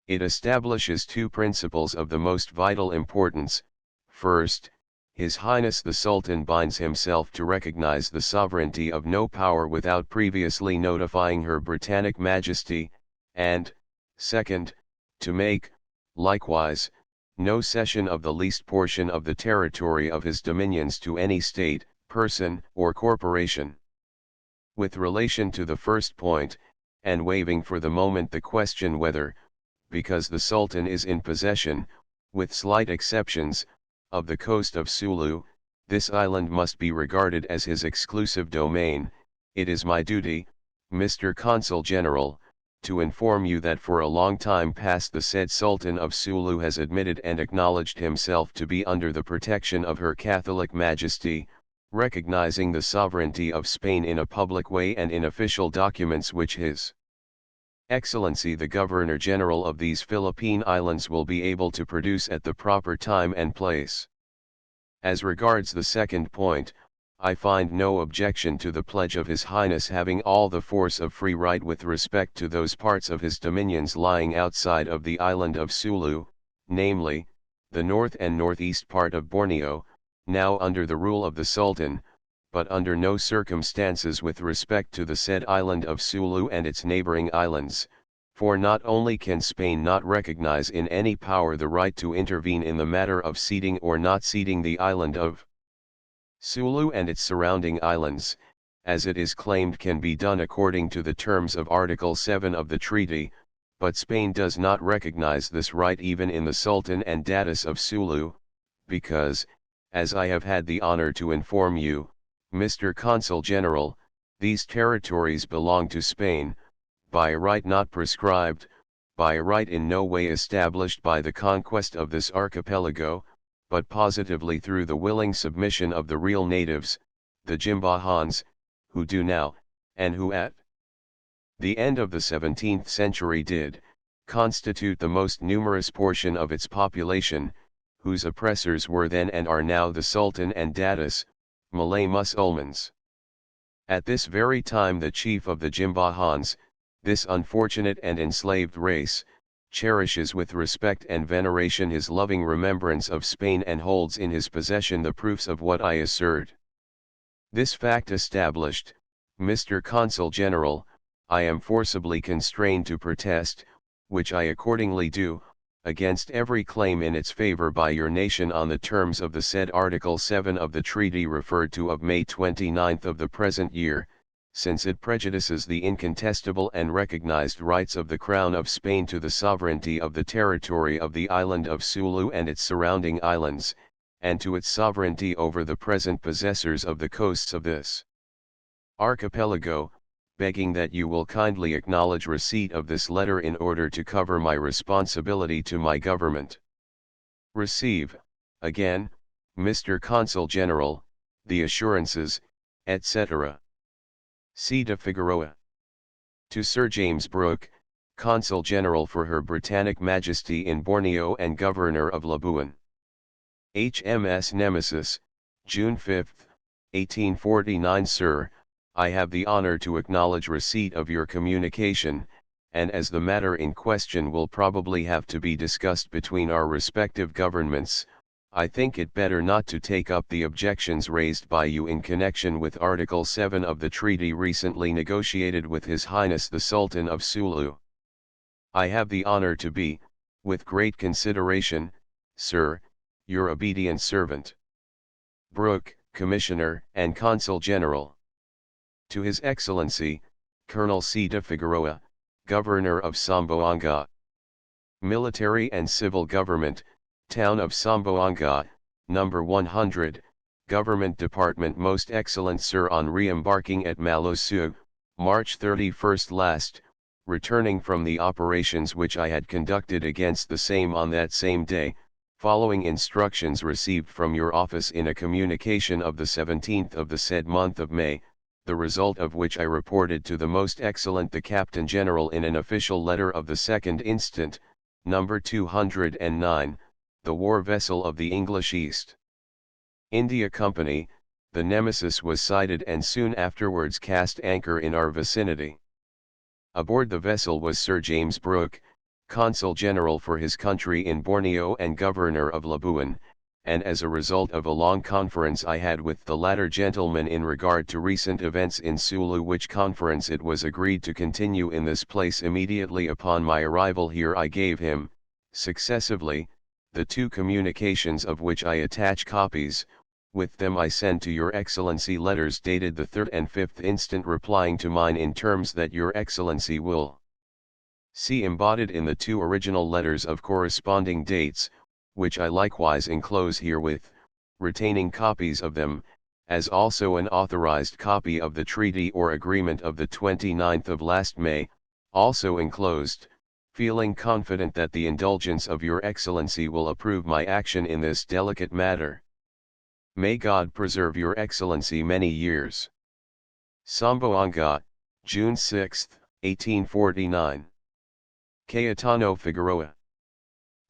It establishes 2 principles of the most vital importance. First, His Highness the Sultan binds himself to recognize the sovereignty of no power without previously notifying Her Britannic Majesty, and, second, to make, likewise, no cession of the least portion of the territory of his dominions to any state, person, or corporation. With relation to the first point, and waiving for the moment the question whether, because the Sultan is in possession, with slight exceptions, of the coast of Sulu, this island must be regarded as his exclusive domain, it is my duty, Mr. Consul General, to inform you that for a long time past the said Sultan of Sulu has admitted and acknowledged himself to be under the protection of Her Catholic Majesty, recognizing the sovereignty of Spain in a public way and in official documents which His Excellency the Governor-General of these Philippine Islands will be able to produce at the proper time and place. As regards the second point, I find no objection to the pledge of His Highness having all the force of free right with respect to those parts of his dominions lying outside of the island of Sulu, namely, the north and northeast part of Borneo, now under the rule of the Sultan, but under no circumstances with respect to the said island of Sulu and its neighboring islands, for not only can Spain not recognize in any power the right to intervene in the matter of ceding or not ceding the island of Sulu and its surrounding islands, as it is claimed can be done according to the terms of Article 7 of the treaty, but Spain does not recognize this right even in the Sultan and Datus of Sulu, because, as I have had the honor to inform you, Mr. Consul General, these territories belong to Spain, by a right not prescribed, by a right in no way established by the conquest of this archipelago, but positively through the willing submission of the real natives, the Jimbahans, who do now, and who at the end of the 17th century did, constitute the most numerous portion of its population, whose oppressors were then and are now the Sultan and Datus, Malay Mussulmans. At this very time the chief of the Jimbahans, this unfortunate and enslaved race, cherishes with respect and veneration his loving remembrance of Spain and holds in his possession the proofs of what I assert. This fact established, Mr. Consul General, I am forcibly constrained to protest, which I accordingly do, against every claim in its favor by your nation on the terms of the said Article 7 of the treaty referred to of May 29 of the present year, since it prejudices the incontestable and recognized rights of the Crown of Spain to the sovereignty of the territory of the island of Sulu and its surrounding islands, and to its sovereignty over the present possessors of the coasts of this archipelago, begging that you will kindly acknowledge receipt of this letter in order to cover my responsibility to my government. Receive, again, Mr. Consul General, the assurances, etc. C. de Figueroa. To Sir James Brooke, Consul General for Her Britannic Majesty in Borneo and Governor of Labuan. HMS Nemesis, June 5, 1849. Sir, I have the honor to acknowledge receipt of your communication, and as the matter in question will probably have to be discussed between our respective governments, I think it better not to take up the objections raised by you in connection with Article 7 of the treaty recently negotiated with His Highness the Sultan of Sulu. I have the honor to be, with great consideration, Sir, your obedient servant, Brooke, Commissioner and Consul General. To His Excellency, Colonel C. de Figueroa, Governor of Zamboanga. Military and Civil Government, Town of Zamboanga, Number 100, Government Department. Most Excellent Sir, on re-embarking at Malosu, March 31 last, returning from the operations which I had conducted against the same on that same day, following instructions received from your office in a communication of the 17th of the said month of May, the result of which I reported to the Most Excellent the Captain General in an official letter of the 2nd instant, number 209, the war vessel of the English East India Company, the Nemesis, was sighted and soon afterwards cast anchor in our vicinity. Aboard the vessel was Sir James Brooke, Consul General for his country in Borneo and Governor of Labuan, and as a result of a long conference I had with the latter gentleman in regard to recent events in Sulu, which conference it was agreed to continue in this place immediately upon my arrival here, I gave him, successively, the two communications of which I attach copies. With them I send to your Excellency letters dated the 3rd and 5th instant, replying to mine in terms that your Excellency will see embodied in the two original letters of corresponding dates, which I likewise enclose herewith, retaining copies of them, as also an authorized copy of the treaty or agreement of the 29th of last May, also enclosed, feeling confident that the indulgence of your Excellency will approve my action in this delicate matter. May God preserve your Excellency many years. Zamboanga, June 6, 1849. Cayetano Figueroa.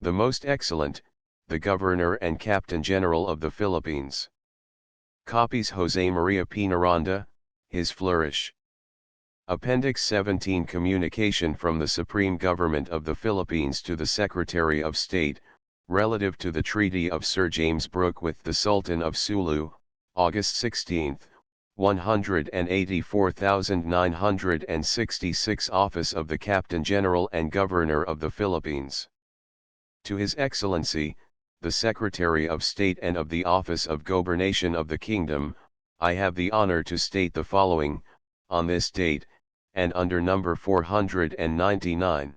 The Most Excellent, the Governor and Captain General of the Philippines. Copies Jose Maria P. Naranda, His Flourish. Appendix 17, Communication from the Supreme Government of the Philippines to the Secretary of State, relative to the Treaty of Sir James Brooke with the Sultan of Sulu, August 16, 184,966. Office of the Captain General and Governor of the Philippines. To His Excellency, the Secretary of State and of the Office of Gobernation of the Kingdom, I have the honor to state the following, on this date, and under number 499.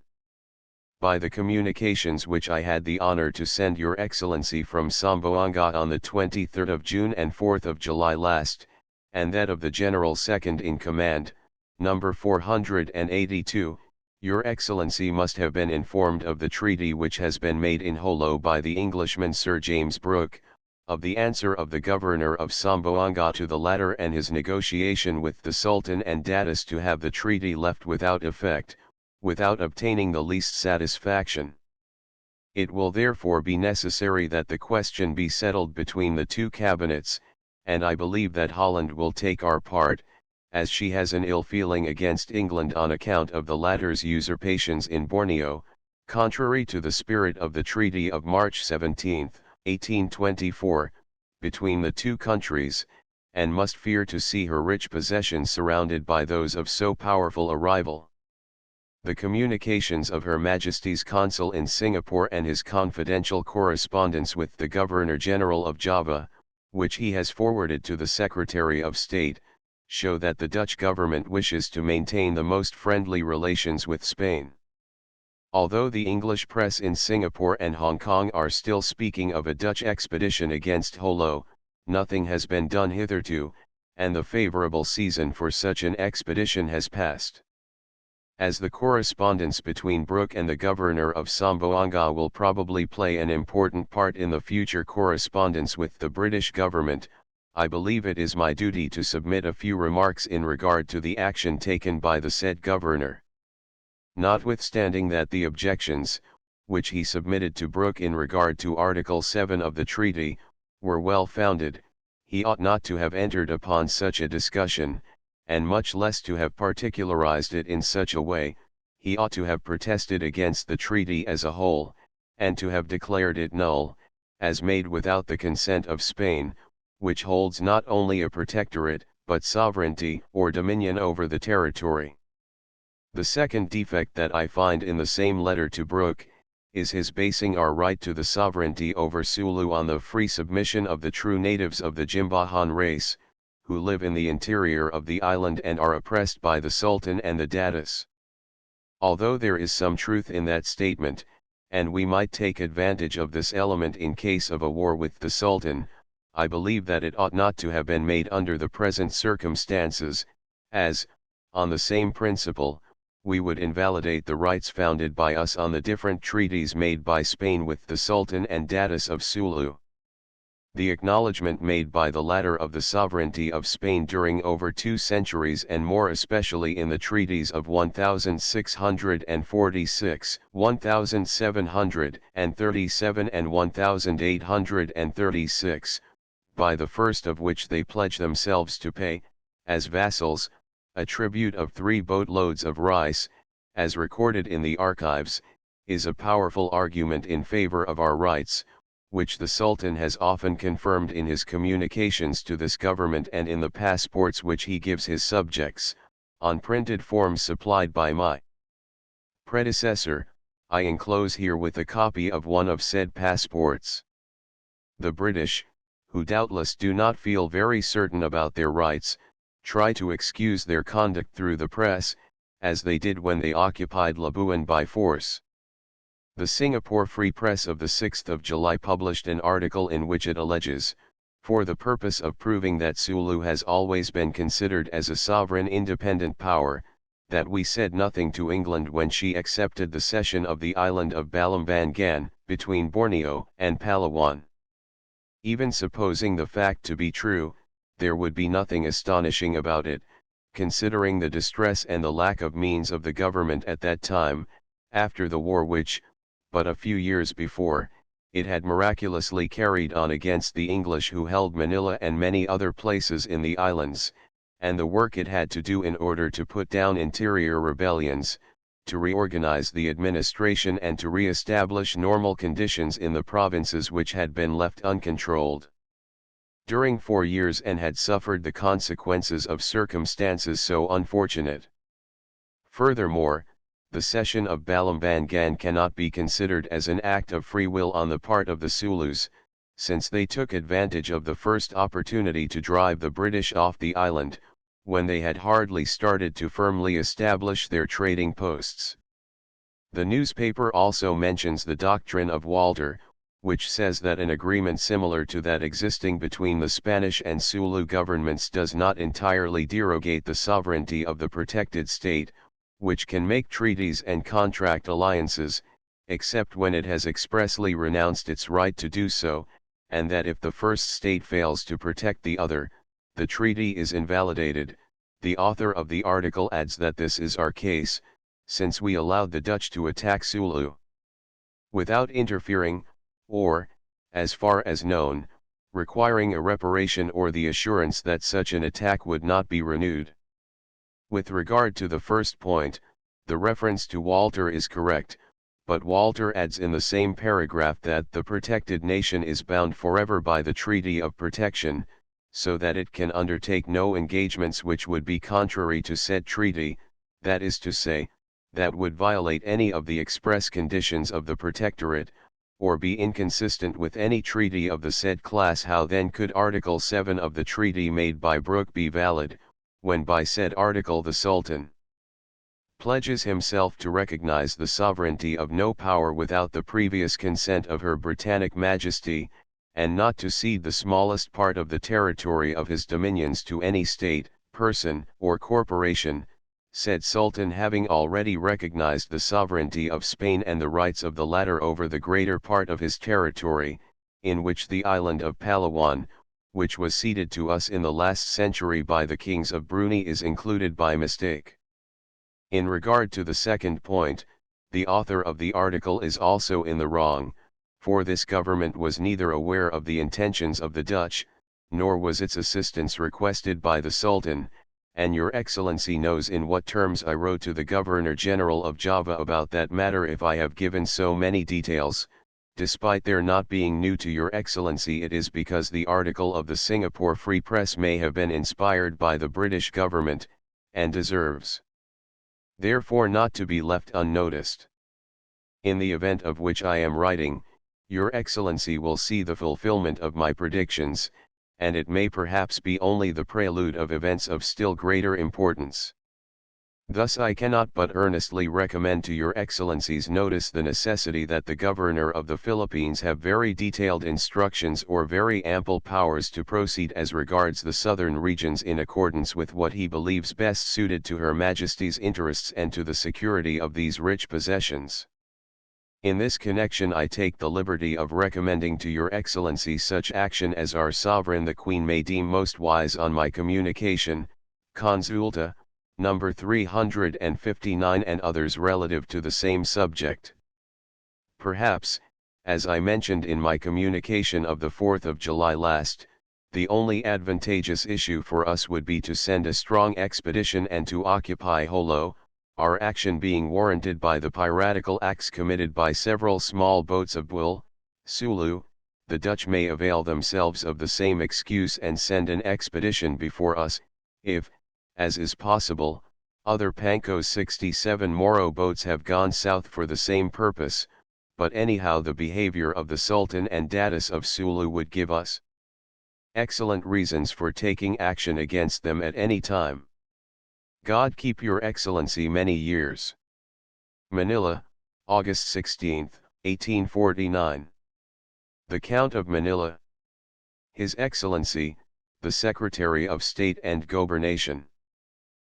By the communications which I had the honor to send your Excellency from Zamboanga on the 23rd of June and 4th of July last, and that of the General Second in Command, number 482, your Excellency must have been informed of the treaty which has been made in Holo by the Englishman Sir James Brooke, of the answer of the Governor of Zamboanga to the latter and his negotiation with the Sultan and Datus to have the treaty left without effect, without obtaining the least satisfaction. It will therefore be necessary that the question be settled between the two cabinets, and I believe that Holland will take our part, as she has an ill feeling against England on account of the latter's usurpations in Borneo, contrary to the spirit of the Treaty of March 17, 1824, between the two countries, and must fear to see her rich possessions surrounded by those of so powerful a rival. The communications of Her Majesty's Consul in Singapore and his confidential correspondence with the Governor-General of Java, which he has forwarded to the Secretary of State, show that the Dutch government wishes to maintain the most friendly relations with Spain. Although the English press in Singapore and Hong Kong are still speaking of a Dutch expedition against Jolo, nothing has been done hitherto, and the favorable season for such an expedition has passed. As the correspondence between Brooke and the governor of Zamboanga will probably play an important part in the future correspondence with the British government, I believe it is my duty to submit a few remarks in regard to the action taken by the said governor. Notwithstanding that the objections, which he submitted to Brooke in regard to Article 7 of the treaty, were well founded, he ought not to have entered upon such a discussion, and much less to have particularized it in such a way. He ought to have protested against the treaty as a whole, and to have declared it null, as made without the consent of Spain, which holds not only a protectorate, but sovereignty or dominion over the territory. The second defect that I find in the same letter to Brooke, is his basing our right to the sovereignty over Sulu on the free submission of the true natives of the Jimbahan race, who live in the interior of the island and are oppressed by the Sultan and the Datus. Although there is some truth in that statement, and we might take advantage of this element in case of a war with the Sultan, I believe that it ought not to have been made under the present circumstances, as, on the same principle, we would invalidate the rights founded by us on the different treaties made by Spain with the Sultan and Datus of Sulu. The acknowledgement made by the latter of the sovereignty of Spain during over 2 centuries and more especially in the treaties of 1646, 1737 and 1836, by the first of which they pledge themselves to pay, as vassals, a tribute of 3 boatloads of rice, as recorded in the archives, is a powerful argument in favor of our rights, which the Sultan has often confirmed in his communications to this government and in the passports which he gives his subjects, on printed forms supplied by my predecessor. I enclose herewith a copy of one of said passports. The British, who doubtless do not feel very certain about their rights, try to excuse their conduct through the press, as they did when they occupied Labuan by force. The Singapore Free Press of the 6th of July published an article in which it alleges, for the purpose of proving that Sulu has always been considered as a sovereign independent power, that we said nothing to England when she accepted the cession of the island of Balambangan, between Borneo and Palawan. Even supposing the fact to be true, there would be nothing astonishing about it, considering the distress and the lack of means of the government at that time, after the war which, but a few years before, it had miraculously carried on against the English who held Manila and many other places in the islands, and the work it had to do in order to put down interior rebellions, to reorganize the administration and to re-establish normal conditions in the provinces which had been left uncontrolled during 4 years and had suffered the consequences of circumstances so unfortunate. Furthermore, the cession of Balambangan cannot be considered as an act of free will on the part of the Zulus, since they took advantage of the first opportunity to drive the British off the island, when they had hardly started to firmly establish their trading posts. The newspaper also mentions the doctrine of Walter, which says that an agreement similar to that existing between the Spanish and Sulu governments does not entirely derogate the sovereignty of the protected state, which can make treaties and contract alliances, except when it has expressly renounced its right to do so, and that if the first state fails to protect the other, the treaty is invalidated. The author of the article adds that this is our case, since we allowed the Dutch to attack Sulu without interfering, or, as far as known, requiring a reparation or the assurance that such an attack would not be renewed. With regard to the first point, the reference to Walter is correct, but Walter adds in the same paragraph that the protected nation is bound forever by the Treaty of Protection, so that it can undertake no engagements which would be contrary to said treaty, that is to say, that would violate any of the express conditions of the protectorate, or be inconsistent with any treaty of the said class. How then could Article 7 of the treaty made by Brooke be valid, when by said article the Sultan pledges himself to recognize the sovereignty of no power without the previous consent of Her Britannic Majesty, and not to cede the smallest part of the territory of his dominions to any state, person, or corporation, said Sultan having already recognized the sovereignty of Spain and the rights of the latter over the greater part of his territory, in which the island of Palawan, which was ceded to us in the last century by the kings of Brunei, is included by mistake. In regard to the second point, the author of the article is also in the wrong, for this government was neither aware of the intentions of the Dutch, nor was its assistance requested by the Sultan, and Your Excellency knows in what terms I wrote to the Governor-General of Java about that matter. If I have given so many details, despite their not being new to Your Excellency, it is because the article of the Singapore Free Press may have been inspired by the British government, and deserves, therefore, not to be left unnoticed. In the event of which I am writing, Your Excellency will see the fulfillment of my predictions, and it may perhaps be only the prelude of events of still greater importance. Thus I cannot but earnestly recommend to Your Excellency's notice the necessity that the Governor of the Philippines have very detailed instructions or very ample powers to proceed as regards the southern regions in accordance with what he believes best suited to Her Majesty's interests and to the security of these rich possessions. In this connection I take the liberty of recommending to Your Excellency such action as our Sovereign the Queen may deem most wise on my communication, Consulta, number 359, and others relative to the same subject. Perhaps, as I mentioned in my communication of the 4th of July last, the only advantageous issue for us would be to send a strong expedition and to occupy Jolo, our action being warranted by the piratical acts committed by several small boats of Buil, Sulu. The Dutch may avail themselves of the same excuse and send an expedition before us, if, as is possible, other Panko's 67 Moro boats have gone south for the same purpose, but anyhow the behavior of the Sultan and Datus of Sulu would give us excellent reasons for taking action against them at any time. God keep Your Excellency many years. Manila, August 16, 1849. The Count of Manila. His Excellency, the Secretary of State and Gobernation.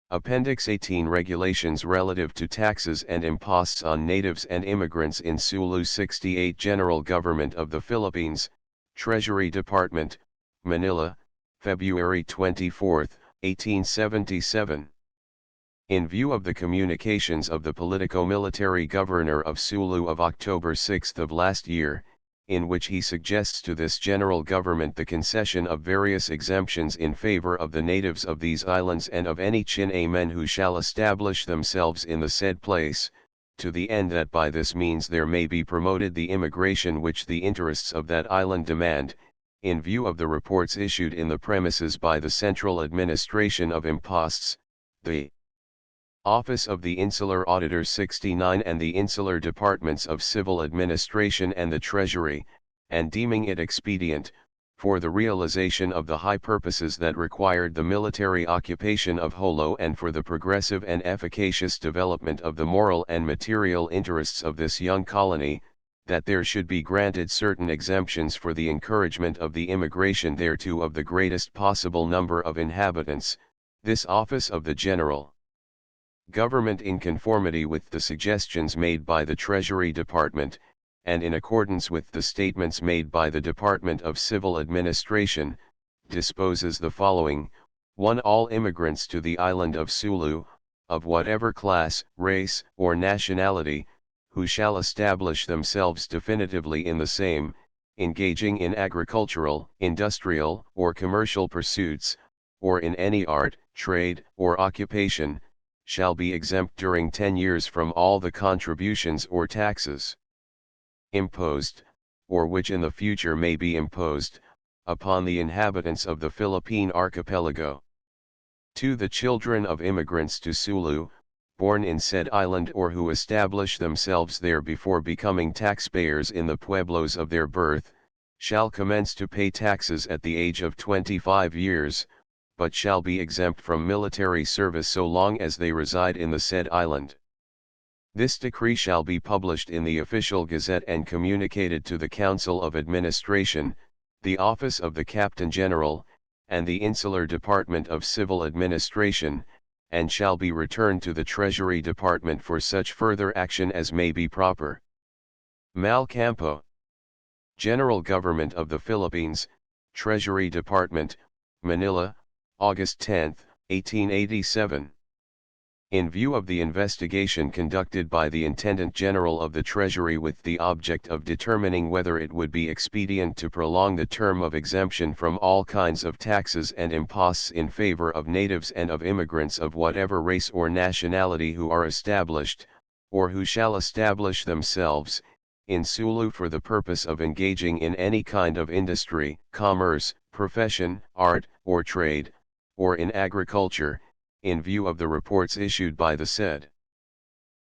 Appendix 18 Regulations relative to taxes and imposts on natives and immigrants in Sulu 68 General Government of the Philippines, Treasury Department, Manila, February 24, 1877. In view of the communications of the politico-military governor of Sulu of October 6 of last year, in which he suggests to this general government the concession of various exemptions in favor of the natives of these islands and of any Chin-A men who shall establish themselves in the said place, to the end that by this means there may be promoted the immigration which the interests of that island demand, in view of the reports issued in the premises by the Central Administration of Imposts, the Office of the Insular Auditor 69 and the Insular Departments of Civil Administration and the Treasury, and deeming it expedient, for the realization of the high purposes that required the military occupation of Jolo and for the progressive and efficacious development of the moral and material interests of this young colony, that there should be granted certain exemptions for the encouragement of the immigration thereto of the greatest possible number of inhabitants, this office of the General Government, in conformity with the suggestions made by the Treasury Department, and in accordance with the statements made by the Department of Civil Administration, disposes the following: 1. All immigrants to the island of Sulu, of whatever class, race, or nationality, who shall establish themselves definitively in the same, engaging in agricultural, industrial, or commercial pursuits, or in any art, trade, or occupation, shall be exempt during 10 years from all the contributions or taxes imposed, or which in the future may be imposed, upon the inhabitants of the Philippine archipelago. To the children of immigrants to Sulu, born in said island or who establish themselves there before becoming taxpayers in the pueblos of their birth, shall commence to pay taxes at the age of 25 years, but shall be exempt from military service so long as they reside in the said island. This decree shall be published in the official gazette and communicated to the Council of Administration, the Office of the Captain General, and the Insular Department of Civil Administration, and shall be returned to the Treasury Department for such further action as may be proper. Malcampo. General Government of the Philippines, Treasury Department, Manila, August 10, 1887. In view of the investigation conducted by the Intendant General of the Treasury with the object of determining whether it would be expedient to prolong the term of exemption from all kinds of taxes and imposts in favor of natives and of immigrants of whatever race or nationality who are established, or who shall establish themselves, in Sulu for the purpose of engaging in any kind of industry, commerce, profession, art, or trade, or in agriculture, in view of the reports issued by the said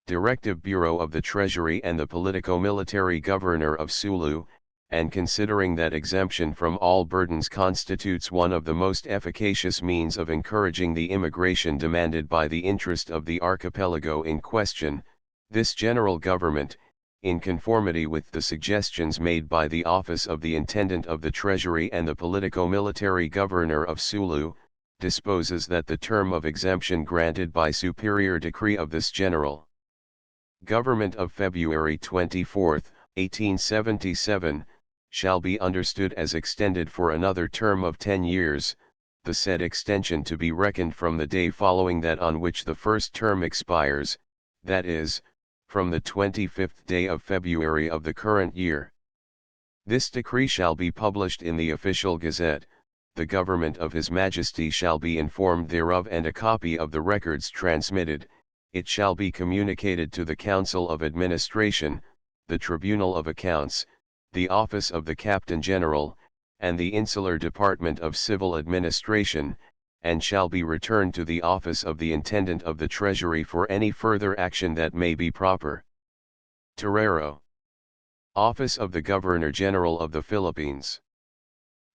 Directive Bureau of the Treasury and the Politico-Military Governor of Sulu, and considering that exemption from all burdens constitutes one of the most efficacious means of encouraging the immigration demanded by the interest of the archipelago in question, this general government, in conformity with the suggestions made by the Office of the Intendant of the Treasury and the Politico-Military Governor of Sulu, disposes that the term of exemption granted by superior decree of this General Government of February 24, 1877, shall be understood as extended for another term of 10 years, the said extension to be reckoned from the day following that on which the first term expires, that is, from the 25th day of February of the current year. This decree shall be published in the official gazette. The government of His Majesty shall be informed thereof, and a copy of the records transmitted, it shall be communicated to the Council of Administration, the Tribunal of Accounts, the Office of the Captain General, and the Insular Department of Civil Administration, and shall be returned to the Office of the Intendant of the Treasury for any further action that may be proper. Terrero. Office of the Governor General of the Philippines.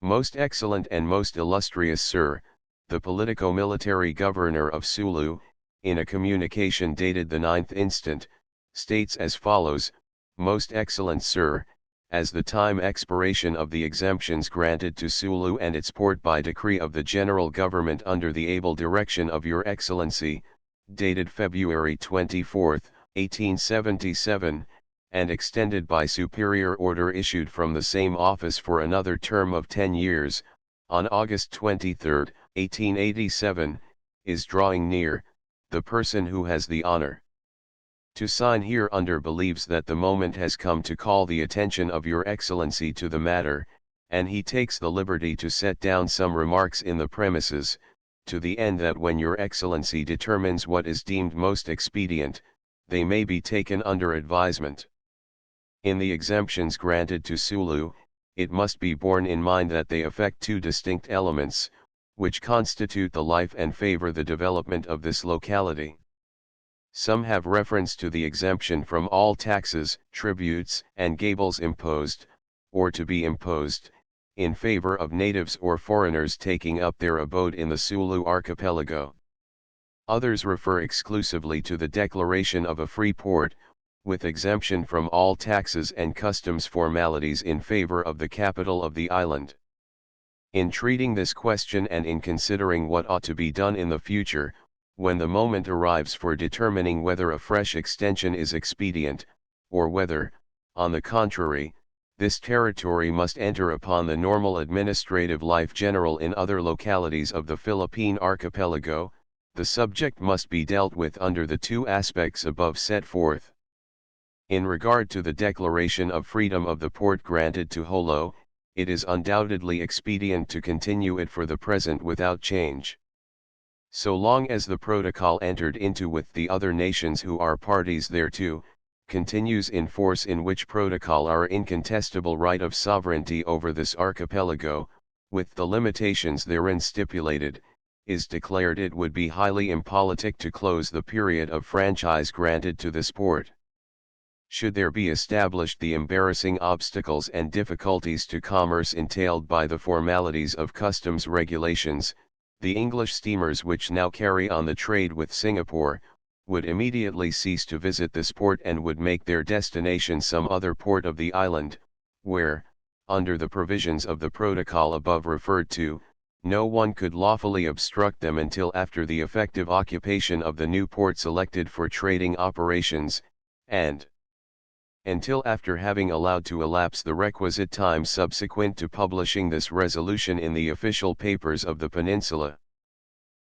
Most excellent and most illustrious Sir, the Politico-Military Governor of Sulu, in a communication dated the 9th instant, states as follows: Most excellent Sir, as the time expiration of the exemptions granted to Sulu and its port by decree of the General Government under the able direction of Your Excellency, dated February 24, 1877, and extended by superior order issued from the same office for another term of 10 years, on August 23, 1887, is drawing near, the person who has the honor to sign hereunder believes that the moment has come to call the attention of Your Excellency to the matter, and he takes the liberty to set down some remarks in the premises, to the end that when Your Excellency determines what is deemed most expedient, they may be taken under advisement. In the exemptions granted to Sulu, it must be borne in mind that they affect two distinct elements, which constitute the life and favor the development of this locality. Some have reference to the exemption from all taxes, tributes, and gables imposed, or to be imposed, in favor of natives or foreigners taking up their abode in the Sulu archipelago. Others refer exclusively to the declaration of a free port, with exemption from all taxes and customs formalities in favor of the capital of the island. In treating this question and in considering what ought to be done in the future, when the moment arrives for determining whether a fresh extension is expedient, or whether, on the contrary, this territory must enter upon the normal administrative life general in other localities of the Philippine archipelago, the subject must be dealt with under the two aspects above set forth. In regard to the declaration of freedom of the port granted to Jolo, it is undoubtedly expedient to continue it for the present without change. So long as the protocol entered into with the other nations who are parties thereto, continues in force, in which protocol our incontestable right of sovereignty over this archipelago, with the limitations therein stipulated, is declared, it would be highly impolitic to close the period of franchise granted to this port. Should there be established the embarrassing obstacles and difficulties to commerce entailed by the formalities of customs regulations, the English steamers which now carry on the trade with Singapore, would immediately cease to visit this port and would make their destination some other port of the island, where, under the provisions of the protocol above referred to, no one could lawfully obstruct them until after the effective occupation of the new port selected for trading operations, and until after having allowed to elapse the requisite time subsequent to publishing this resolution in the official papers of the peninsula.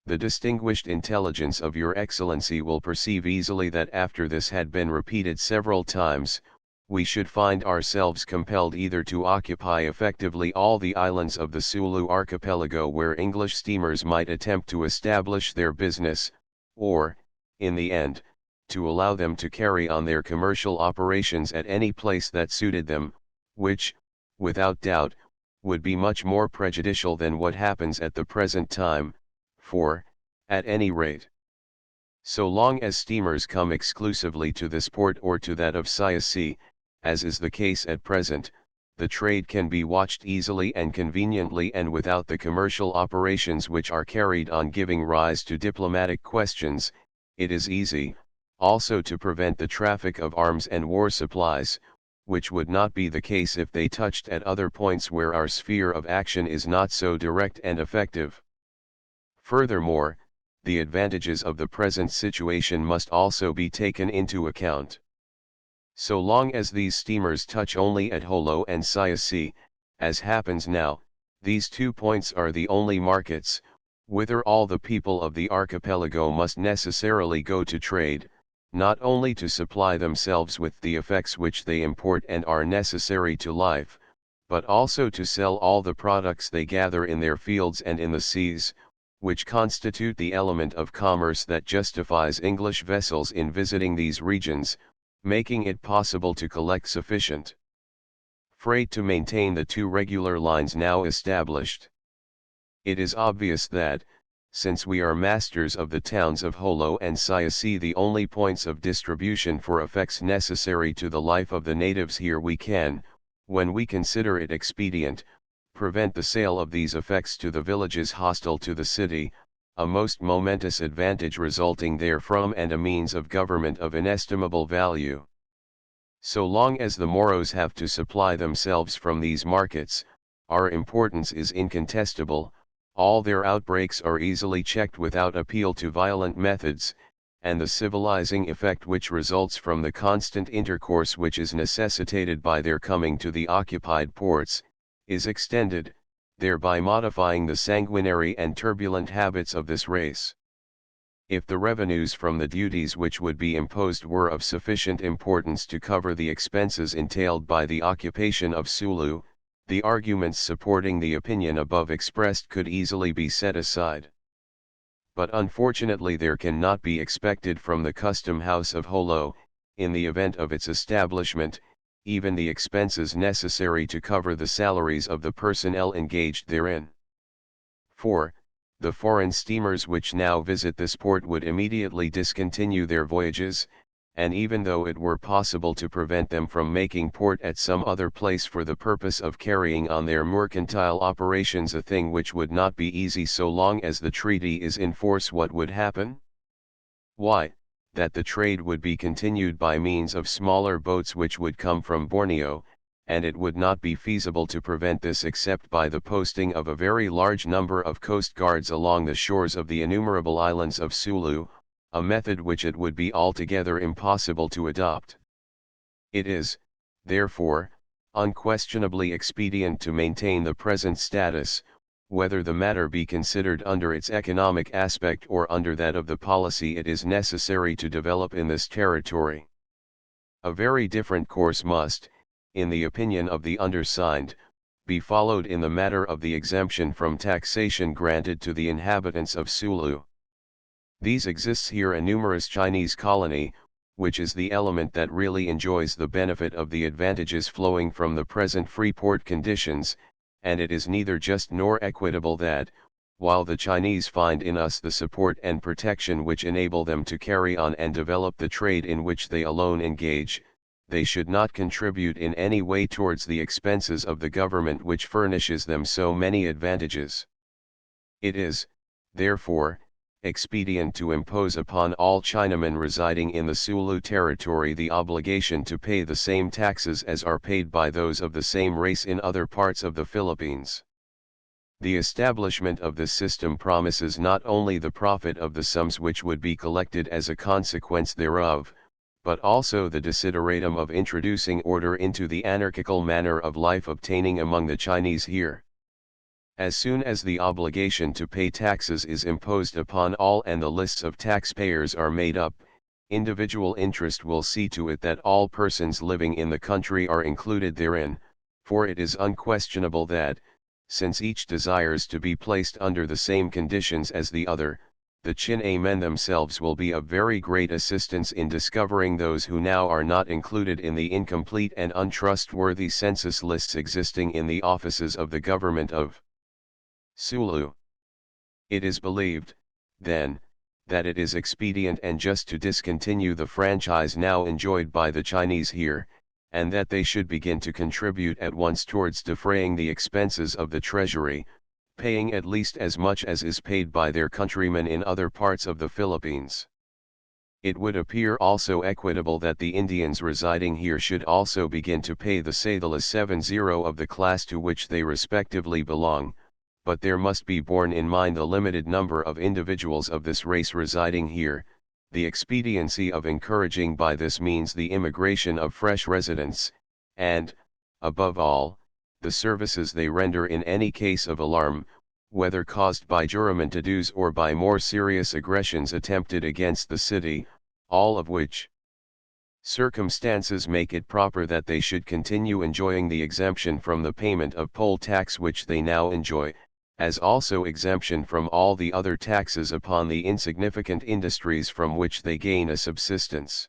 The distinguished intelligence of Your Excellency will perceive easily that after this had been repeated several times, we should find ourselves compelled either to occupy effectively all the islands of the Sulu archipelago where English steamers might attempt to establish their business, or, in the end, to allow them to carry on their commercial operations at any place that suited them, which, without doubt, would be much more prejudicial than what happens at the present time, for, at any rate, so long as steamers come exclusively to this port or to that of Siasi, as is the case at present, the trade can be watched easily and conveniently, and without the commercial operations which are carried on giving rise to diplomatic questions, it is easy, also to prevent the traffic of arms and war supplies, which would not be the case if they touched at other points where our sphere of action is not so direct and effective. Furthermore, the advantages of the present situation must also be taken into account. So long as these steamers touch only at Holo and Siasi, as happens now, these 2 points are the only markets, whither all the people of the archipelago must necessarily go to trade, not only to supply themselves with the effects which they import and are necessary to life, but also to sell all the products they gather in their fields and in the seas, which constitute the element of commerce that justifies English vessels in visiting these regions, making it possible to collect sufficient freight to maintain the 2 regular lines now established. It is obvious that, since we are masters of the towns of Holo and Siasi, the only points of distribution for effects necessary to the life of the natives here, we can, when we consider it expedient, prevent the sale of these effects to the villages hostile to the city, a most momentous advantage resulting therefrom and a means of government of inestimable value. So long as the Moros have to supply themselves from these markets, our importance is incontestable. All their outbreaks are easily checked without appeal to violent methods, and the civilizing effect which results from the constant intercourse which is necessitated by their coming to the occupied ports, is extended, thereby modifying the sanguinary and turbulent habits of this race. If the revenues from the duties which would be imposed were of sufficient importance to cover the expenses entailed by the occupation of Sulu, the arguments supporting the opinion above expressed could easily be set aside. But unfortunately there cannot be expected from the custom house of Holo, in the event of its establishment, even the expenses necessary to cover the salaries of the personnel engaged therein. For, the foreign steamers which now visit this port would immediately discontinue their voyages, and even though it were possible to prevent them from making port at some other place for the purpose of carrying on their mercantile operations, a thing which would not be easy so long as the treaty is in force, what would happen? Why, that the trade would be continued by means of smaller boats which would come from Borneo, and it would not be feasible to prevent this except by the posting of a very large number of coast guards along the shores of the innumerable islands of Sulu, a method which it would be altogether impossible to adopt. It is, therefore, unquestionably expedient to maintain the present status, whether the matter be considered under its economic aspect or under that of the policy it is necessary to develop in this territory. A very different course must, in the opinion of the undersigned, be followed in the matter of the exemption from taxation granted to the inhabitants of Sulu. These exists here a numerous Chinese colony, which is the element that really enjoys the benefit of the advantages flowing from the present free port conditions, and it is neither just nor equitable that, while the Chinese find in us the support and protection which enable them to carry on and develop the trade in which they alone engage, they should not contribute in any way towards the expenses of the government which furnishes them so many advantages. It is, therefore, expedient to impose upon all Chinamen residing in the Sulu territory the obligation to pay the same taxes as are paid by those of the same race in other parts of the Philippines. The establishment of this system promises not only the profit of the sums which would be collected as a consequence thereof, but also the desideratum of introducing order into the anarchical manner of life obtaining among the Chinese here. As soon as the obligation to pay taxes is imposed upon all and the lists of taxpayers are made up, individual interest will see to it that all persons living in the country are included therein, for it is unquestionable that, since each desires to be placed under the same conditions as the other, the Chinamen themselves will be of very great assistance in discovering those who now are not included in the incomplete and untrustworthy census lists existing in the offices of the government of Sulu. It is believed, then, that it is expedient and just to discontinue the franchise now enjoyed by the Chinese here, and that they should begin to contribute at once towards defraying the expenses of the treasury, paying at least as much as is paid by their countrymen in other parts of the Philippines. It would appear also equitable that the Indians residing here should also begin to pay the Sathalas 70 of the class to which they respectively belong, but there must be borne in mind the limited number of individuals of this race residing here, the expediency of encouraging by this means the immigration of fresh residents, and, above all, the services they render in any case of alarm, whether caused by juramentadoes or by more serious aggressions attempted against the city, all of which circumstances make it proper that they should continue enjoying the exemption from the payment of poll tax which they now enjoy, as also exemption from all the other taxes upon the insignificant industries from which they gain a subsistence.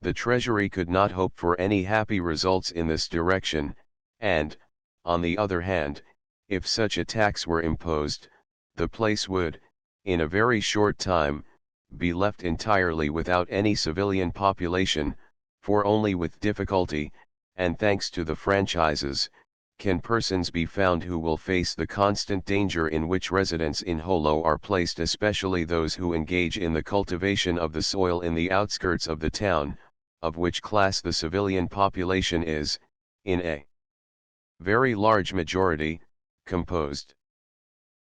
The Treasury could not hope for any happy results in this direction, and, on the other hand, if such a tax were imposed, the place would, in a very short time, be left entirely without any civilian population, for only with difficulty, and thanks to the franchises, can persons be found who will face the constant danger in which residents in Jolo are placed, especially those who engage in the cultivation of the soil in the outskirts of the town, of which class the civilian population is, in a very large majority, composed.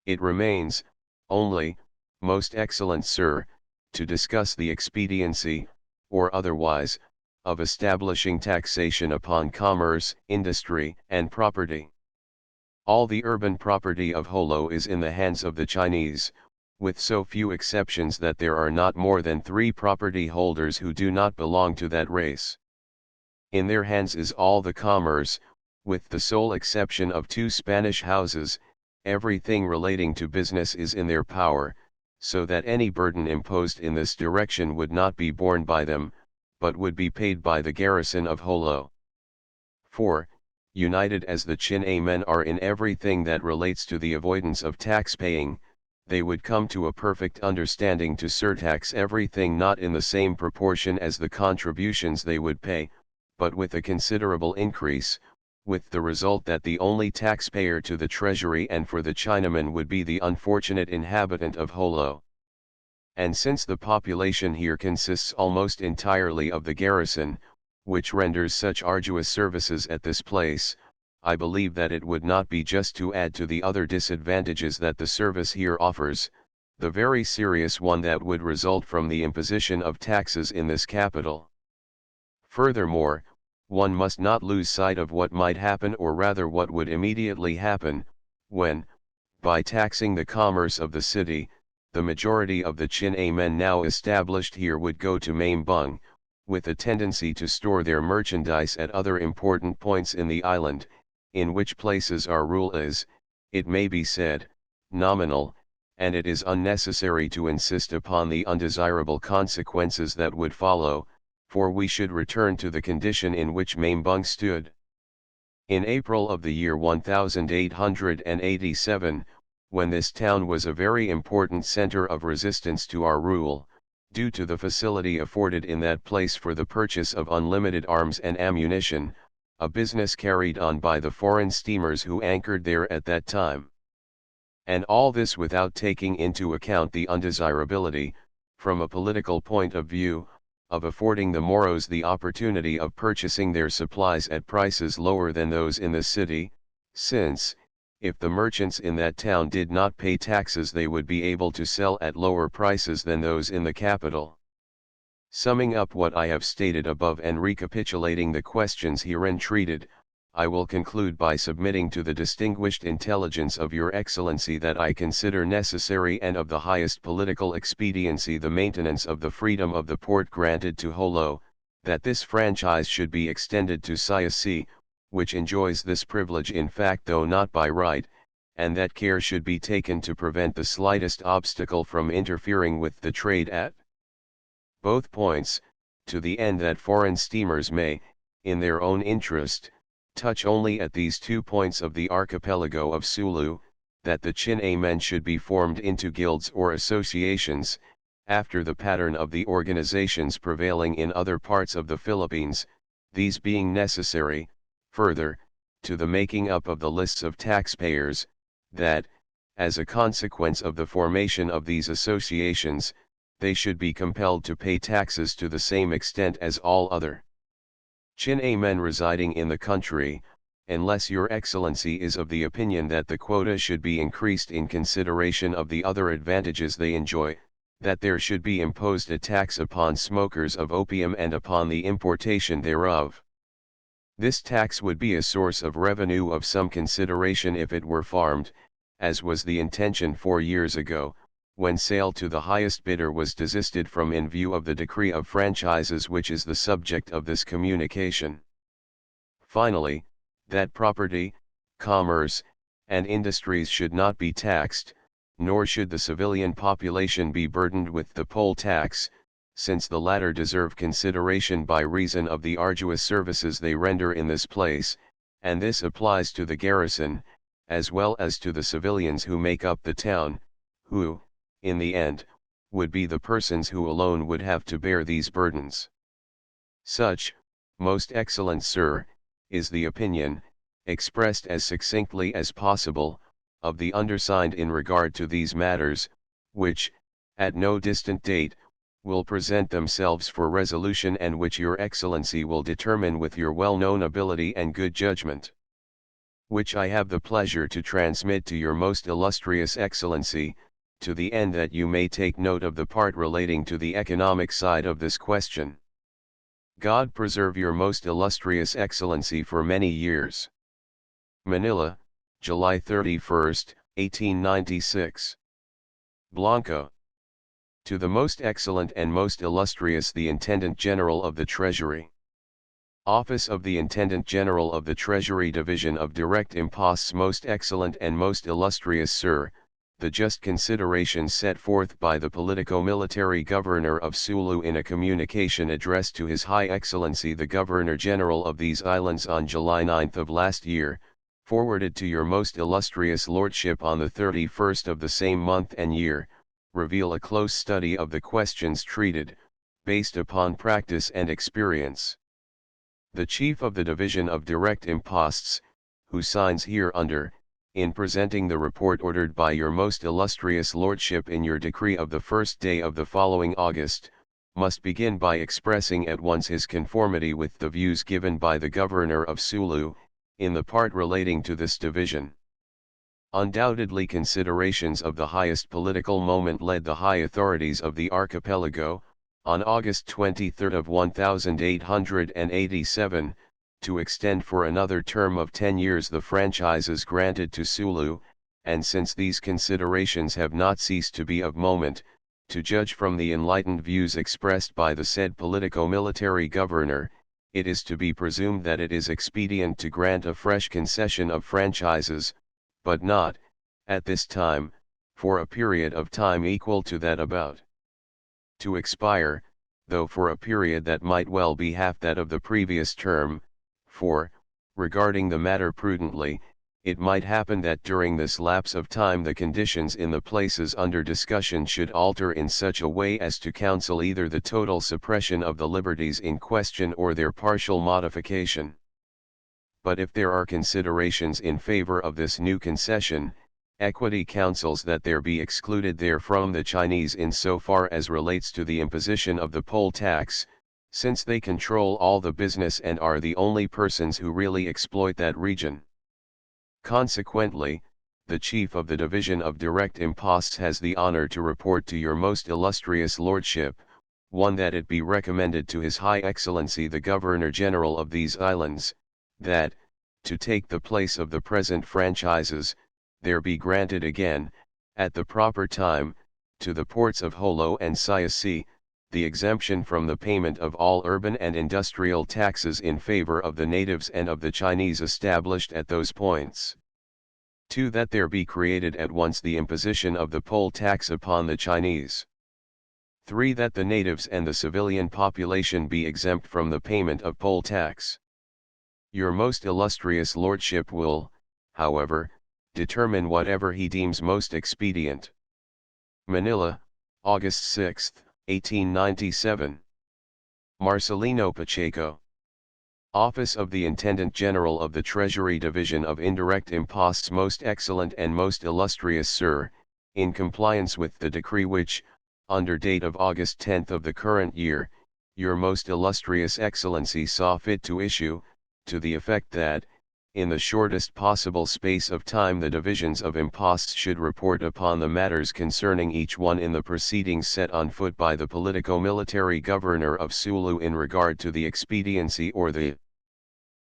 It remains, only, most excellent sir, to discuss the expediency, or otherwise, of establishing taxation upon commerce, industry, and property. All the urban property of Jolo is in the hands of the Chinese, with so few exceptions that there are not more than 3 property holders who do not belong to that race. In their hands is all the commerce, with the sole exception of 2 Spanish houses. Everything relating to business is in their power, so that any burden imposed in this direction would not be borne by them, but would be paid by the garrison of Jolo. For, united as the Chinamen are in everything that relates to the avoidance of tax paying, they would come to a perfect understanding to surtax everything not in the same proportion as the contributions they would pay, but with a considerable increase, with the result that the only taxpayer to the treasury and for the Chinaman would be the unfortunate inhabitant of Jolo. And since the population here consists almost entirely of the garrison, which renders such arduous services at this place, I believe that it would not be just to add to the other disadvantages that the service here offers, the very serious one that would result from the imposition of taxes in this capital. Furthermore, one must not lose sight of what might happen, or rather what would immediately happen, when, by taxing the commerce of the city, the majority of the Chinamen now established here would go to Mambung, with a tendency to store their merchandise at other important points in the island, in which places our rule is, it may be said, nominal, and it is unnecessary to insist upon the undesirable consequences that would follow, for we should return to the condition in which Mambung stood. In April of the year 1887, when this town was a very important center of resistance to our rule, due to the facility afforded in that place for the purchase of unlimited arms and ammunition, a business carried on by the foreign steamers who anchored there at that time. And all this without taking into account the undesirability, from a political point of view, of affording the Moros the opportunity of purchasing their supplies at prices lower than those in the city, since, if the merchants in that town did not pay taxes, they would be able to sell at lower prices than those in the capital. Summing up what I have stated above and recapitulating the questions herein treated, I will conclude by submitting to the distinguished intelligence of Your Excellency that I consider necessary and of the highest political expediency the maintenance of the freedom of the port granted to Holo, that this franchise should be extended to Siasi, which enjoys this privilege in fact though not by right, and that care should be taken to prevent the slightest obstacle from interfering with the trade at both points, to the end that foreign steamers may, in their own interest, touch only at these 2 points of the archipelago of Sulu, that the Chin-A men should be formed into guilds or associations, after the pattern of the organizations prevailing in other parts of the Philippines, these being necessary, further, to the making up of the lists of taxpayers, that, as a consequence of the formation of these associations, they should be compelled to pay taxes to the same extent as all other Chin-A men residing in the country, unless Your Excellency is of the opinion that the quota should be increased in consideration of the other advantages they enjoy, that there should be imposed a tax upon smokers of opium and upon the importation thereof. This tax would be a source of revenue of some consideration if it were farmed, as was the intention 4 years ago, when sale to the highest bidder was desisted from in view of the decree of franchises which is the subject of this communication. Finally, that property, commerce, and industries should not be taxed, nor should the civilian population be burdened with the poll tax, since the latter deserve consideration by reason of the arduous services they render in this place, and this applies to the garrison, as well as to the civilians who make up the town, who, in the end, would be the persons who alone would have to bear these burdens. Such, most excellent sir, is the opinion, expressed as succinctly as possible, of the undersigned in regard to these matters, which, at no distant date, will present themselves for resolution and which Your Excellency will determine with your well-known ability and good judgment. Which I have the pleasure to transmit to Your most illustrious Excellency, to the end that you may take note of the part relating to the economic side of this question. God preserve Your most illustrious Excellency for many years. Manila, July 31, 1896. Blanco. To the most excellent and most illustrious the Intendant General of the Treasury. Office of the Intendant General of the Treasury Division of Direct Imposts. Most excellent and most illustrious Sir, the just considerations set forth by the politico-military Governor of Sulu in a communication addressed to His High Excellency the Governor-General of these islands on July 9 of last year, forwarded to Your most illustrious Lordship on the 31st of the same month and year, reveal a close study of the questions treated, based upon practice and experience. The Chief of the Division of Direct Imposts, who signs hereunder, in presenting the report ordered by Your most illustrious Lordship in your decree of the first day of the following August, must begin by expressing at once his conformity with the views given by the Governor of Sulu, in the part relating to this division. Undoubtedly considerations of the highest political moment led the high authorities of the archipelago, on August 23 of 1887, to extend for another term of 10 years the franchises granted to Sulu, and since these considerations have not ceased to be of moment, to judge from the enlightened views expressed by the said politico-military governor, it is to be presumed that it is expedient to grant a fresh concession of franchises, but not, at this time, for a period of time equal to that about to expire, though for a period that might well be half that of the previous term, for, regarding the matter prudently, it might happen that during this lapse of time the conditions in the places under discussion should alter in such a way as to counsel either the total suppression of the liberties in question or their partial modification. But if there are considerations in favor of this new concession, equity counsels that there be excluded therefrom the Chinese in so far as relates to the imposition of the poll tax, since they control all the business and are the only persons who really exploit that region. Consequently, the Chief of the Division of Direct Imposts has the honor to report to your most illustrious Lordship, 1. That it be recommended to His High Excellency the Governor-General of these islands, that, to take the place of the present franchises, there be granted again, at the proper time, to the ports of Holo and Siasi, the exemption from the payment of all urban and industrial taxes in favor of the natives and of the Chinese established at those points. 2. That there be created at once the imposition of the poll tax upon the Chinese. 3. That the natives and the civilian population be exempt from the payment of poll tax. Your most illustrious Lordship will, however, determine whatever he deems most expedient. Manila, August 6, 1897. Marcelino Pacheco. Office of the Intendant General of the Treasury Division of Indirect Imposts. Most excellent and most illustrious Sir, in compliance with the decree which, under date of August 10 of the current year, your most illustrious Excellency saw fit to issue, to the effect that, in the shortest possible space of time the divisions of imposts should report upon the matters concerning each one in the proceedings set on foot by the politico-military governor of Sulu in regard to the expediency or the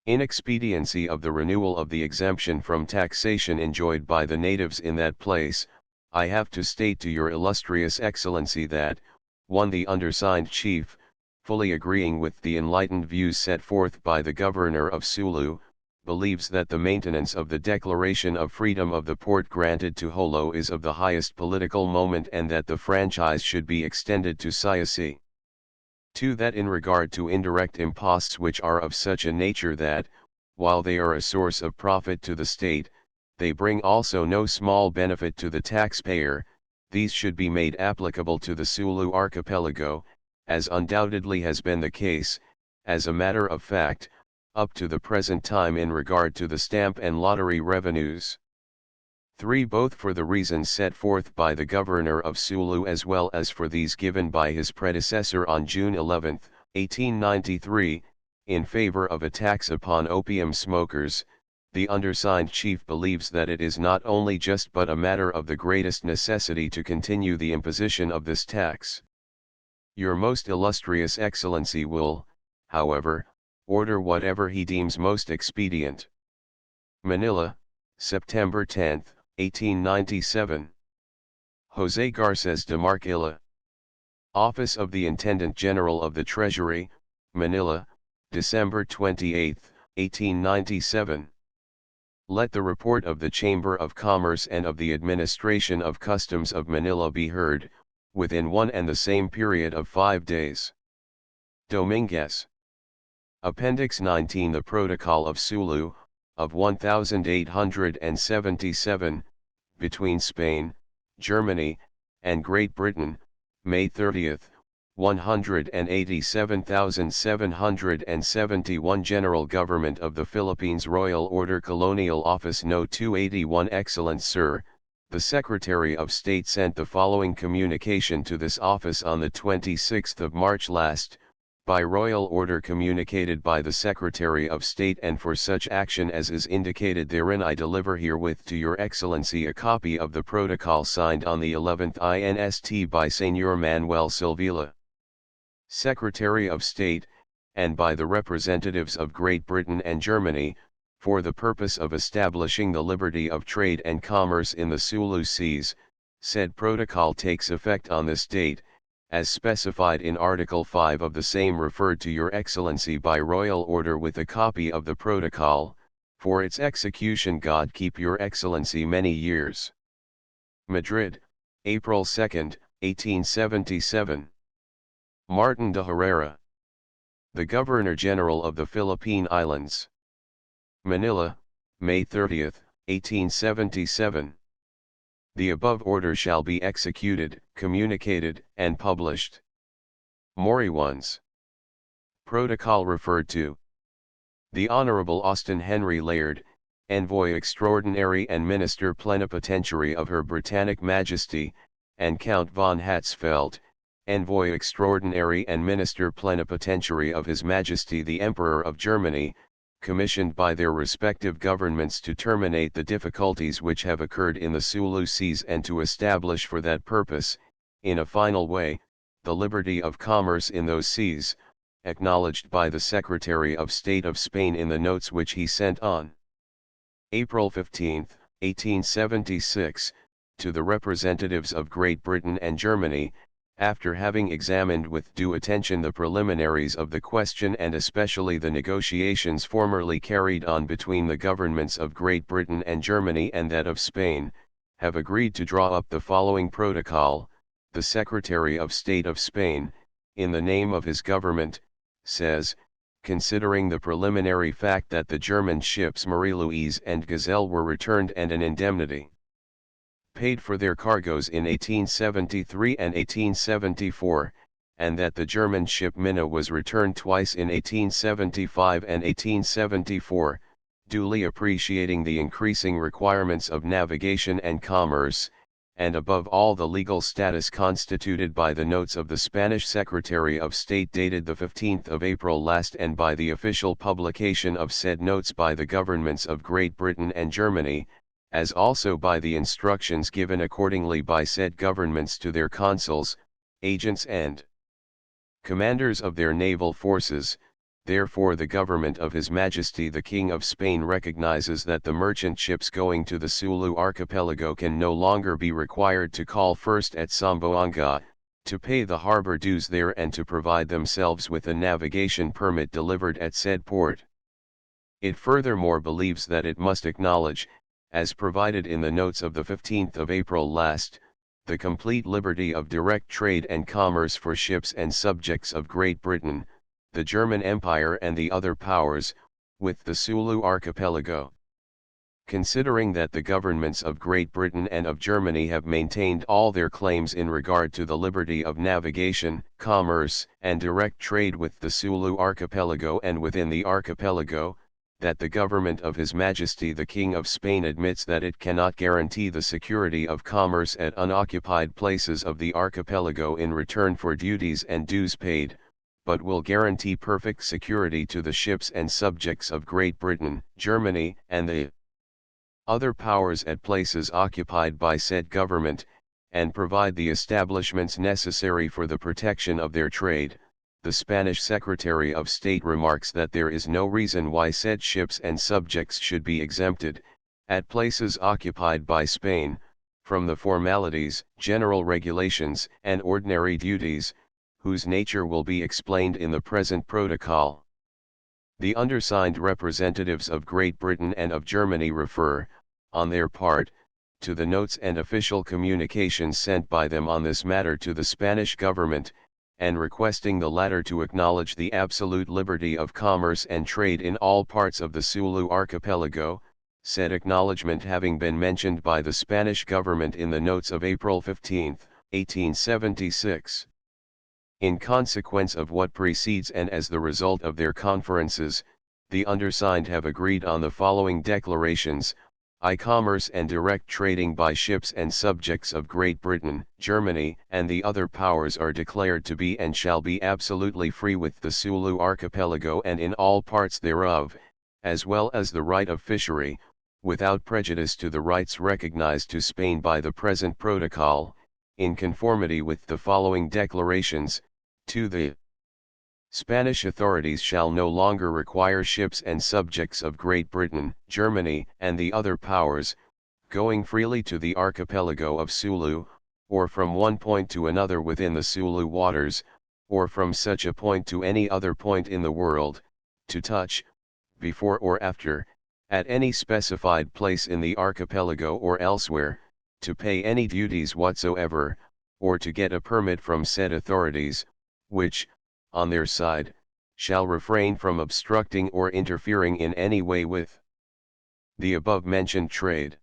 inexpediency of the renewal of the exemption from taxation enjoyed by the natives in that place, I have to state to your illustrious Excellency that, 1. The undersigned chief, fully agreeing with the enlightened views set forth by the governor of Sulu, believes that the maintenance of the declaration of freedom of the port granted to Holo is of the highest political moment and that the franchise should be extended to Siasi. 2. That in regard to indirect imposts which are of such a nature that, while they are a source of profit to the state, they bring also no small benefit to the taxpayer, these should be made applicable to the Sulu archipelago, as undoubtedly has been the case, as a matter of fact, up to the present time in regard to the stamp and lottery revenues. 3. Both for the reasons set forth by the Governor of Sulu as well as for these given by his predecessor on June 11, 1893, in favor of a tax upon opium smokers, the undersigned chief believes that it is not only just but a matter of the greatest necessity to continue the imposition of this tax. Your most illustrious Excellency will, however, order whatever he deems most expedient. Manila, September 10, 1897. José Garces de Marquilla. Office of the Intendant General of the Treasury, Manila, December 28, 1897. Let the report of the Chamber of Commerce and of the Administration of Customs of Manila be heard, within one and the same period of 5 days. Dominguez. Appendix 19. The Protocol of Sulu, of 1877, between Spain, Germany, and Great Britain, May 30, 187,771. General Government of the Philippines. Royal Order. Colonial Office No. 281. Excellent Sir, the Secretary of State sent the following communication to this office on the 26th of March last, by royal order communicated by the Secretary of State, and for such action as is indicated therein I deliver herewith to your Excellency a copy of the protocol signed on the 11th inst by Señor Manuel Silvila, Secretary of State, and by the representatives of Great Britain and Germany, for the purpose of establishing the liberty of trade and commerce in the Sulu Seas. Said protocol takes effect on this date, as specified in Article 5 of the same, referred to your Excellency by royal order with a copy of the protocol, for its execution. God keep your Excellency many years. Madrid, April 2, 1877. Martin de Herrera, the Governor-General of the Philippine Islands. Manila, May 30, 1877. The above order shall be executed, communicated, and published. Mori 1's. Protocol referred to. The Honorable Austen Henry Layard, Envoy Extraordinary and Minister Plenipotentiary of Her Britannic Majesty, and Count von Hatzfeldt, Envoy Extraordinary and Minister Plenipotentiary of His Majesty the Emperor of Germany, commissioned by their respective governments to terminate the difficulties which have occurred in the Sulu seas and to establish for that purpose, in a final way, the liberty of commerce in those seas, acknowledged by the Secretary of State of Spain in the notes which he sent on April 15, 1876, to the representatives of Great Britain and Germany, after having examined with due attention the preliminaries of the question and especially the negotiations formerly carried on between the governments of Great Britain and Germany and that of Spain, have agreed to draw up the following protocol. The Secretary of State of Spain, in the name of his government, says, considering the preliminary fact that the German ships Marie Louise and Gazelle were returned and an indemnity paid for their cargoes in 1873 and 1874, and that the German ship Minna was returned twice in 1875 and 1874, duly appreciating the increasing requirements of navigation and commerce, and above all the legal status constituted by the notes of the Spanish Secretary of State dated the 15th of April last and by the official publication of said notes by the governments of Great Britain and Germany, as also by the instructions given accordingly by said governments to their consuls, agents and commanders of their naval forces. Therefore the government of His Majesty the King of Spain recognizes that the merchant ships going to the Sulu archipelago can no longer be required to call first at Zamboanga, to pay the harbor dues there and to provide themselves with a navigation permit delivered at said port. It furthermore believes that it must acknowledge, as provided in the notes of the 15th of April last, the complete liberty of direct trade and commerce for ships and subjects of Great Britain, the German Empire and the other powers, with the Sulu archipelago. Considering that the governments of Great Britain and of Germany have maintained all their claims in regard to the liberty of navigation, commerce, and direct trade with the Sulu archipelago and within the archipelago, that the government of His Majesty the King of Spain admits that it cannot guarantee the security of commerce at unoccupied places of the archipelago in return for duties and dues paid, but will guarantee perfect security to the ships and subjects of Great Britain, Germany, and the other powers at places occupied by said government, and provide the establishments necessary for the protection of their trade. The Spanish Secretary of State remarks that there is no reason why said ships and subjects should be exempted, at places occupied by Spain, from the formalities, general regulations, and ordinary duties, whose nature will be explained in the present protocol. The undersigned representatives of Great Britain and of Germany refer, on their part, to the notes and official communications sent by them on this matter to the Spanish government, and requesting the latter to acknowledge the absolute liberty of commerce and trade in all parts of the Sulu archipelago, said acknowledgement having been mentioned by the Spanish government in the notes of April 15, 1876. In consequence of what precedes and as the result of their conferences, the undersigned have agreed on the following declarations. Commerce and direct trading by ships and subjects of Great Britain, Germany, and the other powers are declared to be and shall be absolutely free with the Sulu archipelago and in all parts thereof, as well as the right of fishery, without prejudice to the rights recognized to Spain by the present protocol, in conformity with the following declarations. To the Spanish authorities shall no longer require ships and subjects of Great Britain, Germany, and the other powers, going freely to the archipelago of Sulu, or from one point to another within the Sulu waters, or from such a point to any other point in the world, to touch, before or after, at any specified place in the archipelago or elsewhere, to pay any duties whatsoever, or to get a permit from said authorities, which, on their side, shall refrain from obstructing or interfering in any way with the above-mentioned trade.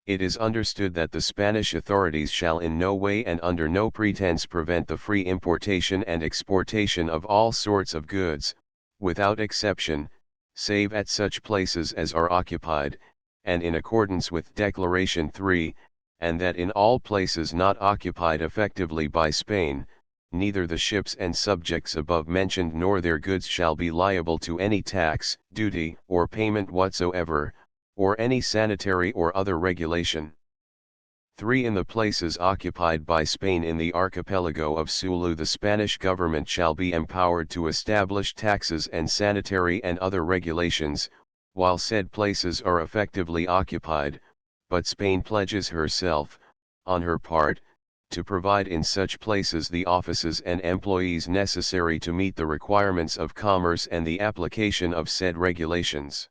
It is understood that the Spanish authorities shall in no way and under no pretense prevent the free importation and exportation of all sorts of goods, without exception, save at such places as are occupied, and in accordance with Declaration 3, and that in all places not occupied effectively by Spain, neither the ships and subjects above mentioned nor their goods shall be liable to any tax, duty, or payment whatsoever, or any sanitary or other regulation. 3. In the places occupied by Spain in the archipelago of Sulu, the Spanish government shall be empowered to establish taxes and sanitary and other regulations, while said places are effectively occupied, but Spain pledges herself, on her part, to provide in such places the offices and employees necessary to meet the requirements of commerce and the application of said regulations.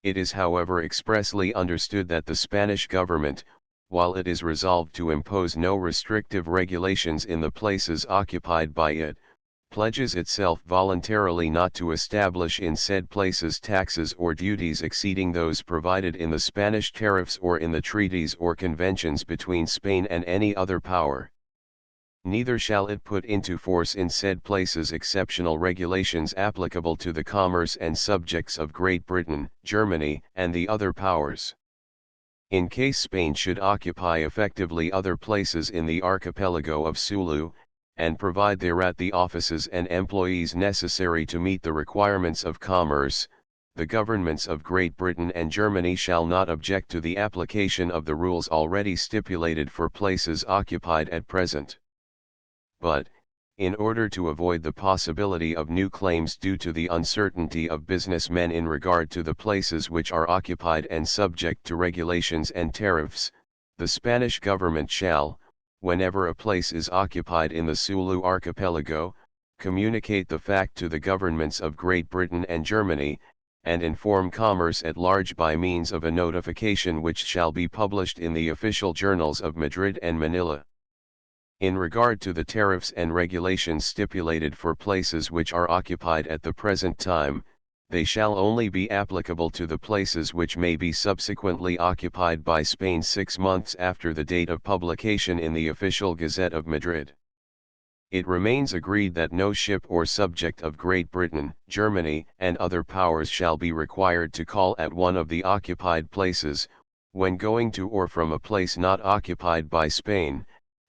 It is however expressly understood that the Spanish government, while it is resolved to impose no restrictive regulations in the places occupied by it, pledges itself voluntarily not to establish in said places taxes or duties exceeding those provided in the Spanish tariffs or in the treaties or conventions between Spain and any other power. Neither shall it put into force in said places exceptional regulations applicable to the commerce and subjects of Great Britain, Germany, and the other powers. In case Spain should occupy effectively other places in the archipelago of Sulu, and provide thereat the offices and employees necessary to meet the requirements of commerce, the governments of Great Britain and Germany shall not object to the application of the rules already stipulated for places occupied at present. But, in order to avoid the possibility of new claims due to the uncertainty of businessmen in regard to the places which are occupied and subject to regulations and tariffs, the Spanish government shall, whenever a place is occupied in the Sulu archipelago, communicate the fact to the governments of Great Britain and Germany, and inform commerce at large by means of a notification which shall be published in the official journals of Madrid and Manila. In regard to the tariffs and regulations stipulated for places which are occupied at the present time, they shall only be applicable to the places which may be subsequently occupied by Spain 6 months after the date of publication in the official Gazette of Madrid. It remains agreed that no ship or subject of Great Britain, Germany, and other powers shall be required to call at one of the occupied places, when going to or from a place not occupied by Spain,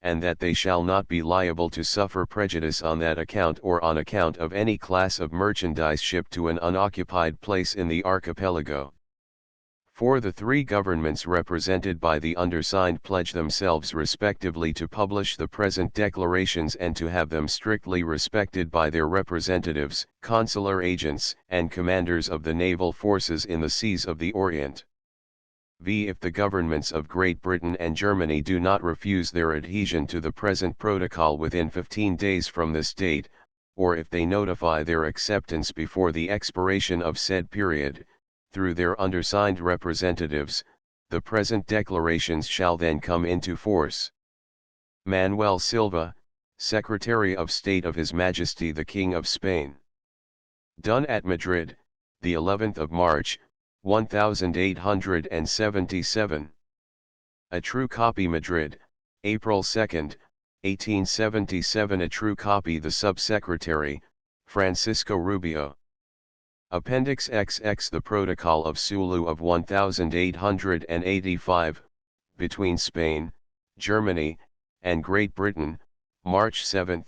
and that they shall not be liable to suffer prejudice on that account or on account of any class of merchandise shipped to an unoccupied place in the archipelago. 4. The 3 governments represented by the undersigned pledge themselves respectively to publish the present declarations and to have them strictly respected by their representatives, consular agents, and commanders of the naval forces in the seas of the Orient. V. If the governments of Great Britain and Germany do not refuse their adhesion to the present protocol within 15 days from this date, or if they notify their acceptance before the expiration of said period, through their undersigned representatives, the present declarations shall then come into force. Manuel Silva, Secretary of State of His Majesty the King of Spain. Done at Madrid, the 11th of March, 1877. A true copy Madrid, April 2, 1877. A true copy the Subsecretary, Francisco Rubio. Appendix XX. The Protocol of Sulu of 1885, between Spain, Germany, and Great Britain, March 7,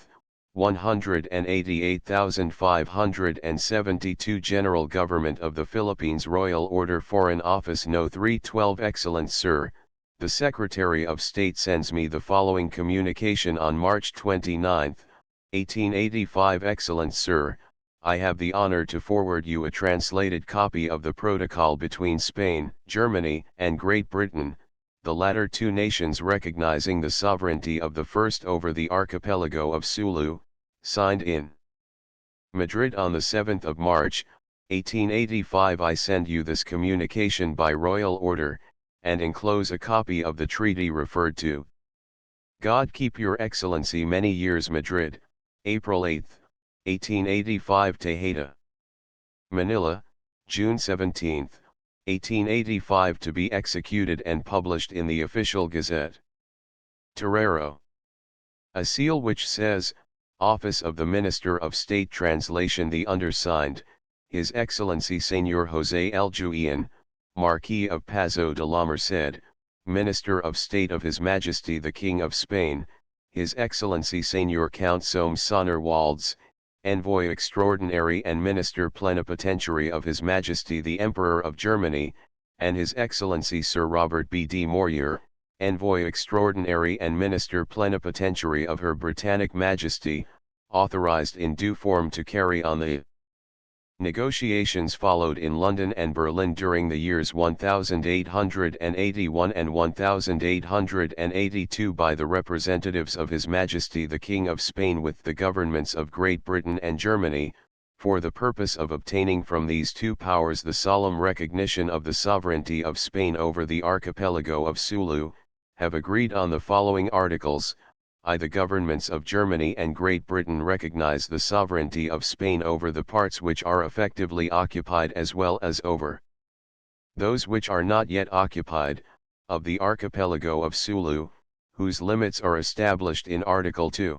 188,572. General Government of the Philippines. Royal Order, Foreign Office No. 312. Excellent Sir, the Secretary of State sends me the following communication on March 29, 1885. Excellent Sir, I have the honor to forward you a translated copy of the protocol between Spain, Germany, and Great Britain, the latter two nations recognizing the sovereignty of the first over the archipelago of Sulu, signed in Madrid on the 7th of March, 1885. I send you this communication by royal order, and enclose a copy of the treaty referred to. God keep your Excellency many years. Madrid, April 8, 1885. Tejeda, Manila, June 17, 1885. To be executed and published in the official Gazette. Torero. A seal which says, Office of the Minister of State. Translation. The undersigned, His Excellency Señor José L. Julián, Marquis of Pazo de la Merced, Minister of State of His Majesty the King of Spain, His Excellency Señor Count Somes Sonnerwalds, Envoy Extraordinary and Minister Plenipotentiary of His Majesty the Emperor of Germany, and His Excellency Sir Robert B. de Mourier, Envoy Extraordinary and Minister Plenipotentiary of Her Britannic Majesty, authorized in due form to carry on the negotiations followed in London and Berlin during the years 1881 and 1882 by the representatives of His Majesty the King of Spain with the governments of Great Britain and Germany, for the purpose of obtaining from these two powers the solemn recognition of the sovereignty of Spain over the archipelago of Sulu, have agreed on the following articles. The governments of Germany and Great Britain recognize the sovereignty of Spain over the parts which are effectively occupied as well as over those which are not yet occupied, of the archipelago of Sulu, whose limits are established in Article 2.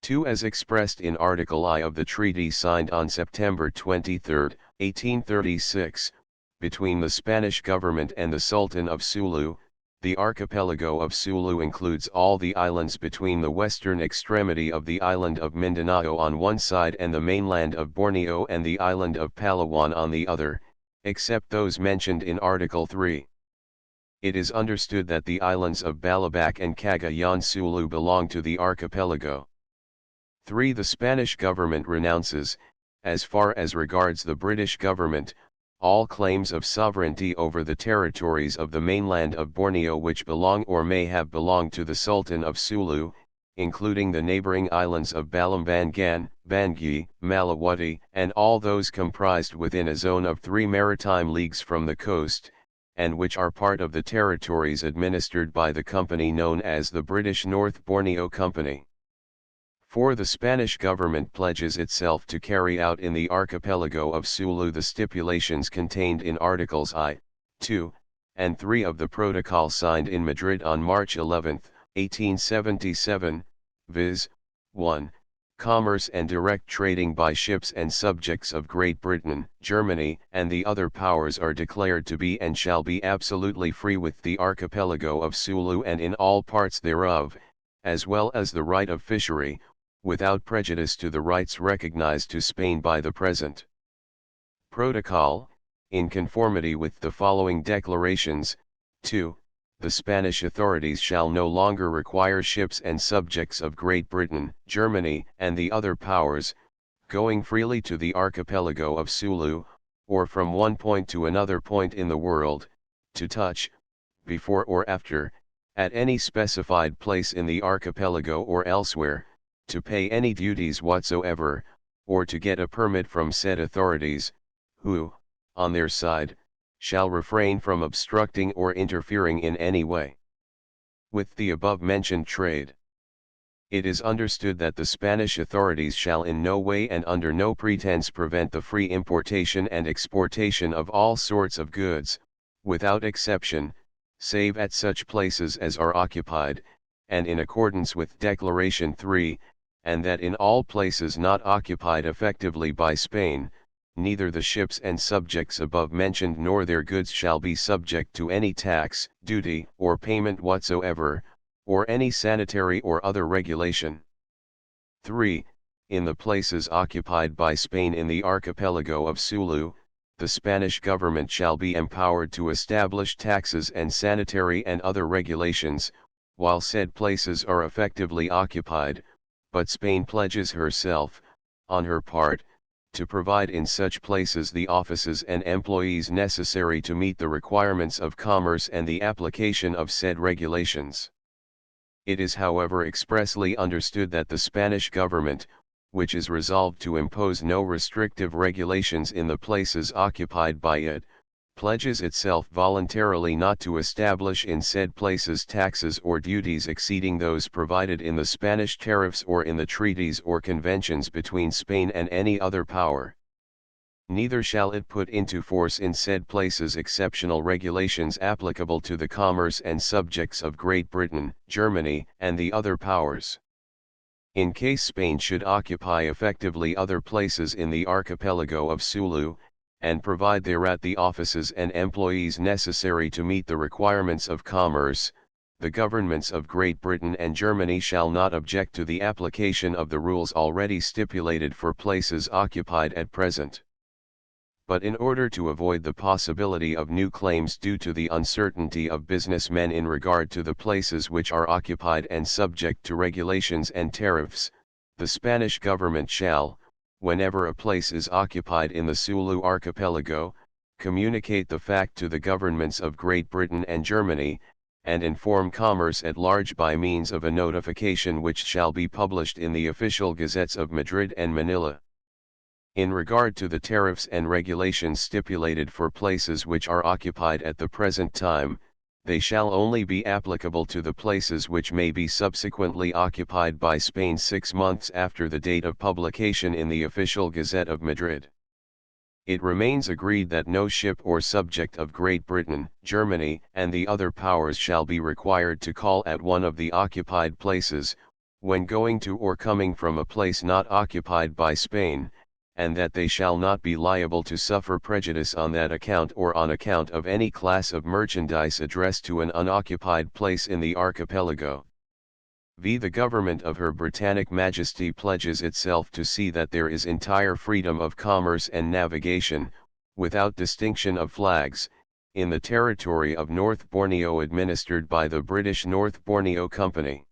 2 as expressed in Article I of the treaty signed on September 23, 1836, between the Spanish government and the Sultan of Sulu. The archipelago of Sulu includes all the islands between the western extremity of the island of Mindanao on one side and the mainland of Borneo and the island of Palawan on the other, except those mentioned in Article 3. It is understood that the islands of Balabac and Cagayan Sulu belong to the archipelago. 3. The Spanish government renounces, as far as regards the British government, all claims of sovereignty over the territories of the mainland of Borneo which belong or may have belonged to the Sultan of Sulu, including the neighboring islands of Balambangan, Bangui, Malawati, and all those comprised within a zone of 3 maritime leagues from the coast, and which are part of the territories administered by the company known as the British North Borneo Company. 4. The Spanish government pledges itself to carry out in the archipelago of Sulu the stipulations contained in Articles I, 2, and 3 of the protocol signed in Madrid on March 11, 1877, viz. 1. Commerce and direct trading by ships and subjects of Great Britain, Germany, and the other powers are declared to be and shall be absolutely free with the archipelago of Sulu and in all parts thereof, as well as the right of fishery, without prejudice to the rights recognized to Spain by the present protocol, in conformity with the following declarations. 2. The Spanish authorities shall no longer require ships and subjects of Great Britain, Germany, and the other powers, going freely to the archipelago of Sulu, or from one point to another point in the world, to touch, before or after, at any specified place in the archipelago or elsewhere, to pay any duties whatsoever, or to get a permit from said authorities, who, on their side, shall refrain from obstructing or interfering in any way with the above-mentioned trade. It is understood that the Spanish authorities shall in no way and under no pretense prevent the free importation and exportation of all sorts of goods, without exception, save at such places as are occupied, and in accordance with Declaration 3, and that in all places not occupied effectively by Spain, neither the ships and subjects above mentioned nor their goods shall be subject to any tax, duty, or payment whatsoever, or any sanitary or other regulation. 3. In the places occupied by Spain in the archipelago of Sulu, the Spanish government shall be empowered to establish taxes and sanitary and other regulations, while said places are effectively occupied, but Spain pledges herself, on her part, to provide in such places the offices and employees necessary to meet the requirements of commerce and the application of said regulations. It is however expressly understood that the Spanish government, which is resolved to impose no restrictive regulations in the places occupied by it, pledges itself voluntarily not to establish in said places taxes or duties exceeding those provided in the Spanish tariffs or in the treaties or conventions between Spain and any other power. Neither shall it put into force in said places exceptional regulations applicable to the commerce and subjects of Great Britain, Germany, and the other powers. In case Spain should occupy effectively other places in the archipelago of Sulu, and provide thereat the offices and employees necessary to meet the requirements of commerce, the governments of Great Britain and Germany shall not object to the application of the rules already stipulated for places occupied at present. But in order to avoid the possibility of new claims due to the uncertainty of businessmen in regard to the places which are occupied and subject to regulations and tariffs, the Spanish government shall, whenever a place is occupied in the Sulu archipelago, communicate the fact to the governments of Great Britain and Germany, and inform commerce at large by means of a notification which shall be published in the official gazettes of Madrid and Manila. In regard to the tariffs and regulations stipulated for places which are occupied at the present time, they shall only be applicable to the places which may be subsequently occupied by Spain 6 months after the date of publication in the official Gazette of Madrid. It remains agreed that no ship or subject of Great Britain, Germany, and the other powers shall be required to call at one of the occupied places, when going to or coming from a place not occupied by Spain, and that they shall not be liable to suffer prejudice on that account or on account of any class of merchandise addressed to an unoccupied place in the archipelago. The government of Her Britannic Majesty pledges itself to see that there is entire freedom of commerce and navigation, without distinction of flags, in the territory of North Borneo administered by the British North Borneo Company.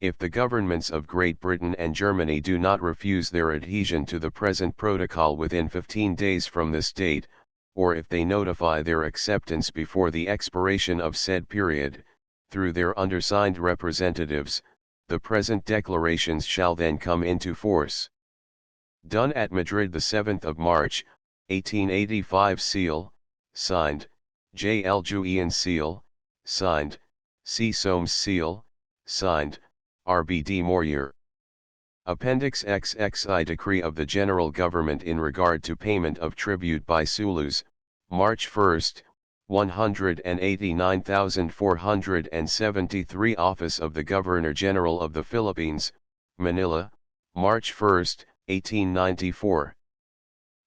If the governments of Great Britain and Germany do not refuse their adhesion to the present protocol within 15 days from this date, or if they notify their acceptance before the expiration of said period, through their undersigned representatives, the present declarations shall then come into force. Done at Madrid the 7th of March, 1885. Seal, signed, J. L. Julian. Seal, signed, C. Soames. Seal, signed, R.B.D. Moyer. Appendix XXI Decree of the General Government in regard to payment of tribute by Sulus, March 1, 189,473. Office of the Governor-General of the Philippines, Manila, March 1, 1894.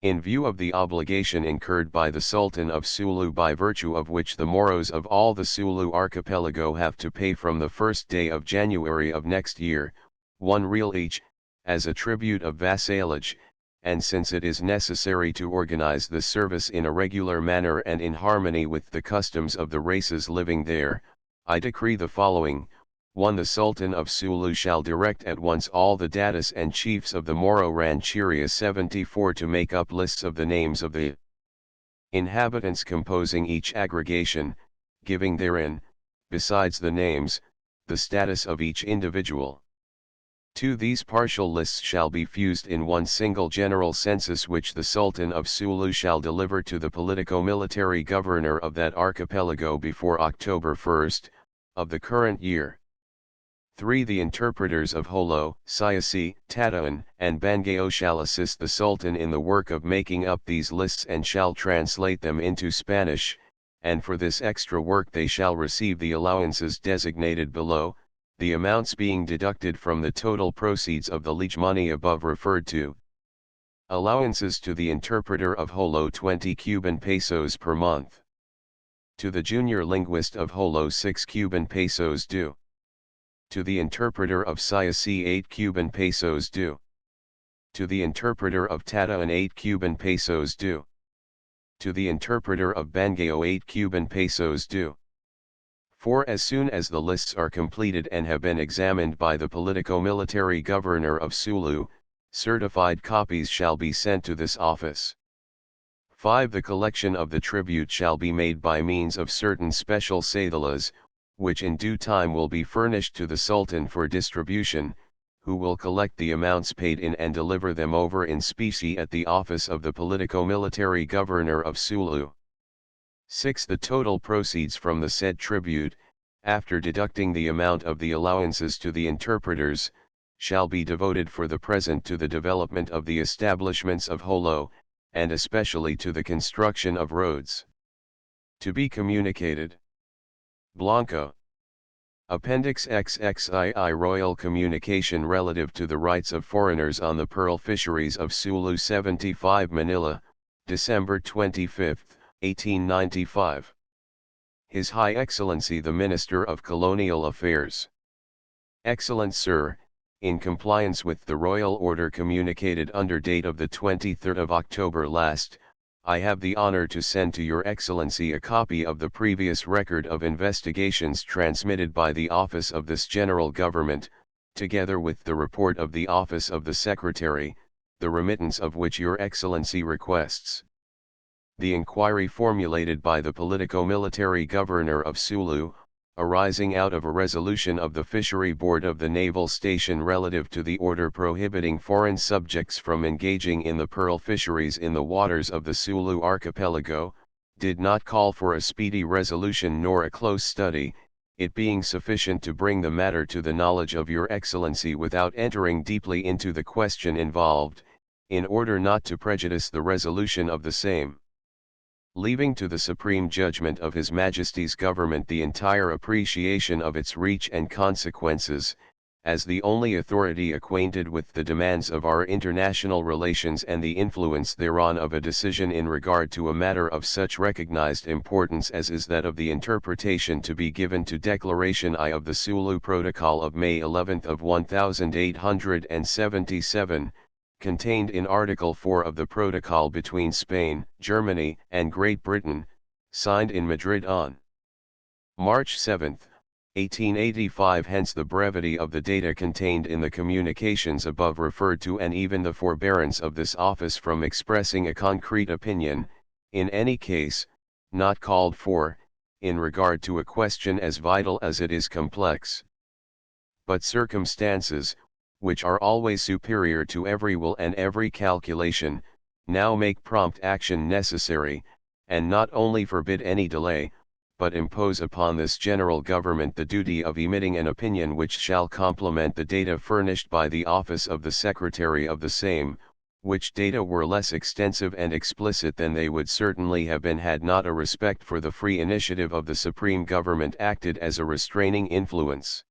In view of the obligation incurred by the Sultan of Sulu by virtue of which the Moros of all the Sulu archipelago have to pay from the 1st day of January of next year, 1 real each, as a tribute of vassalage, and since it is necessary to organize the service in a regular manner and in harmony with the customs of the races living there, I decree the following. 1. The Sultan of Sulu shall direct at once all the datas and chiefs of the Moro Rancheria 74 to make up lists of the names of the inhabitants composing each aggregation, giving therein, besides the names, the status of each individual. 2. These partial lists shall be fused in one single general census which the Sultan of Sulu shall deliver to the politico-military governor of that archipelago before October 1 of the current year. 3. The interpreters of Jolo, Siasi, Tataon, and Bangayo shall assist the Sultan in the work of making up these lists and shall translate them into Spanish, and for this extra work they shall receive the allowances designated below, the amounts being deducted from the total proceeds of the liege money above referred to. Allowances to the interpreter of Jolo 20 Cuban pesos per month. To the junior linguist of Jolo 6 Cuban pesos due. To the interpreter of Siasi 8 Cuban pesos due. To the interpreter of Tataon 8 Cuban pesos due. To the interpreter of Bangayo 8 Cuban pesos due. 4. As soon as the lists are completed and have been examined by the politico-military governor of Sulu, certified copies shall be sent to this office. 5. The collection of the tribute shall be made by means of certain special cedulas, which in due time will be furnished to the Sultan for distribution, who will collect the amounts paid in and deliver them over in specie at the office of the politico-military governor of Sulu. 6. The total proceeds from the said tribute, after deducting the amount of the allowances to the interpreters, shall be devoted for the present to the development of the establishments of Holo, and especially to the construction of roads. To be communicated. Blanco. Appendix XXII Royal Communication relative to the rights of foreigners on the pearl fisheries of Sulu 75 Manila, December 25, 1895. His High Excellency the Minister of Colonial Affairs. Excellent Sir, in compliance with the Royal Order communicated under date of the 23rd of October last, I have the honor to send to Your Excellency a copy of the previous record of investigations transmitted by the Office of this General Government, together with the report of the Office of the Secretary, the remittance of which Your Excellency requests. The inquiry formulated by the politico-military governor of Sulu, arising out of a resolution of the Fishery Board of the Naval Station relative to the order prohibiting foreign subjects from engaging in the pearl fisheries in the waters of the Sulu archipelago, did not call for a speedy resolution nor a close study, it being sufficient to bring the matter to the knowledge of Your Excellency without entering deeply into the question involved, in order not to prejudice the resolution of the same. Leaving to the supreme judgment of His Majesty's government the entire appreciation of its reach and consequences, as the only authority acquainted with the demands of our international relations and the influence thereon of a decision in regard to a matter of such recognized importance as is that of the interpretation to be given to Declaration I of the Sulu Protocol of May 11 of 1877, contained in Article 4 of the Protocol between Spain, Germany, and Great Britain, signed in Madrid on March 7, 1885. Hence the brevity of the data contained in the communications above referred to, and even the forbearance of this office from expressing a concrete opinion, in any case, not called for, in regard to a question as vital as it is complex. But circumstances, which are always superior to every will and every calculation, now make prompt action necessary, and not only forbid any delay, but impose upon this general government the duty of emitting an opinion which shall complement the data furnished by the office of the Secretary of the same, which data were less extensive and explicit than they would certainly have been had not a respect for the free initiative of the supreme government acted as a restraining influence.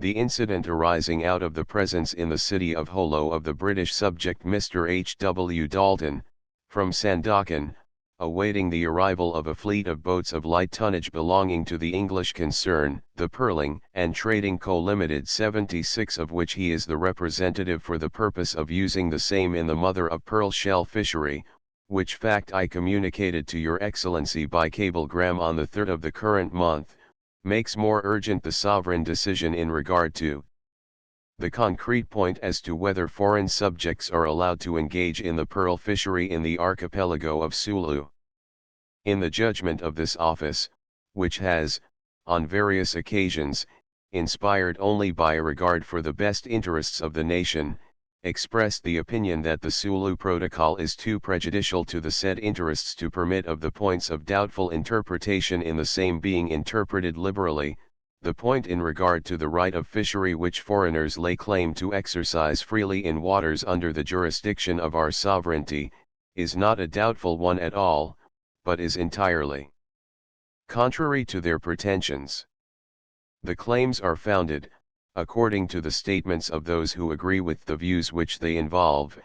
The incident arising out of the presence in the city of Holo of the British subject Mr. H. W. Dalton, from Sandakan, awaiting the arrival of a fleet of boats of light tonnage belonging to the English concern, the Pearling and Trading Co. Limited, 76 of which he is the representative for the purpose of using the same in the mother of pearl shell fishery, which fact I communicated to Your Excellency by cablegram on the 3rd of the current month, makes more urgent the sovereign decision in regard to the concrete point as to whether foreign subjects are allowed to engage in the pearl fishery in the archipelago of Sulu. In the judgment of this office, which has, on various occasions, inspired only by a regard for the best interests of the nation, expressed the opinion that the Sulu Protocol is too prejudicial to the said interests to permit of the points of doubtful interpretation in the same being interpreted liberally, the point in regard to the right of fishery which foreigners lay claim to exercise freely in waters under the jurisdiction of our sovereignty, is not a doubtful one at all, but is entirely contrary to their pretensions. The claims are founded, according to the statements of those who agree with the views which they involve,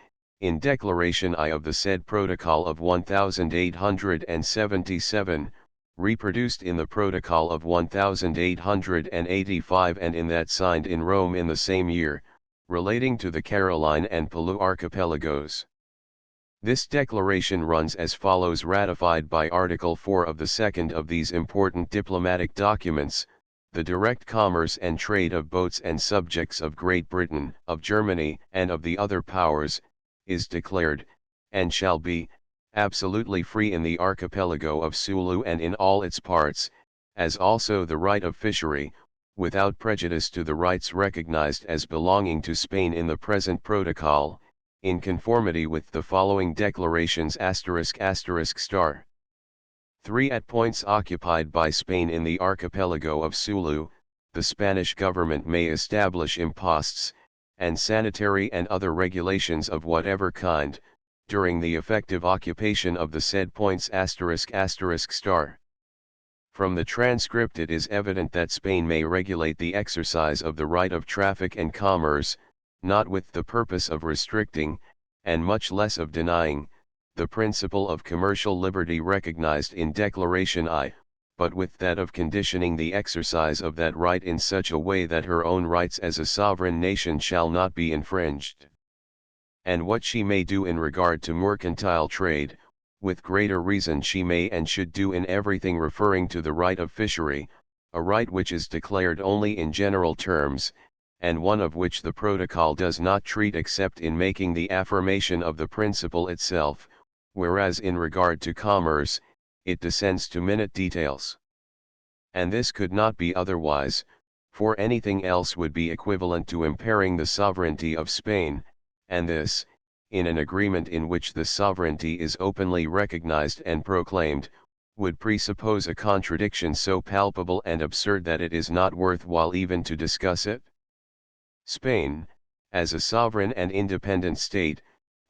in Declaration I of the said Protocol of 1877, reproduced in the Protocol of 1885 and in that signed in Rome in the same year, relating to the Caroline and Pelew archipelagos. This declaration runs as follows: ratified by Article 4 of the second of these important diplomatic documents, the direct commerce and trade of boats and subjects of Great Britain, of Germany, and of the other powers, is declared, and shall be, absolutely free in the archipelago of Sulu and in all its parts, as also the right of fishery, without prejudice to the rights recognized as belonging to Spain in the present protocol, in conformity with the following declarations *****. 3. At points occupied by Spain in the archipelago of Sulu, the Spanish government may establish imposts, and sanitary and other regulations of whatever kind, during the effective occupation of the said points *****. From the transcript it is evident that Spain may regulate the exercise of the right of traffic and commerce, not with the purpose of restricting, and much less of denying, the principle of commercial liberty recognized in Declaration I, but with that of conditioning the exercise of that right in such a way that her own rights as a sovereign nation shall not be infringed. And what she may do in regard to mercantile trade, with greater reason she may and should do in everything referring to the right of fishery, a right which is declared only in general terms, and one of which the protocol does not treat except in making the affirmation of the principle itself, whereas in regard to commerce, it descends to minute details. And this could not be otherwise, for anything else would be equivalent to impairing the sovereignty of Spain, and this, in an agreement in which the sovereignty is openly recognized and proclaimed, would presuppose a contradiction so palpable and absurd that it is not worthwhile even to discuss it. Spain, as a sovereign and independent state,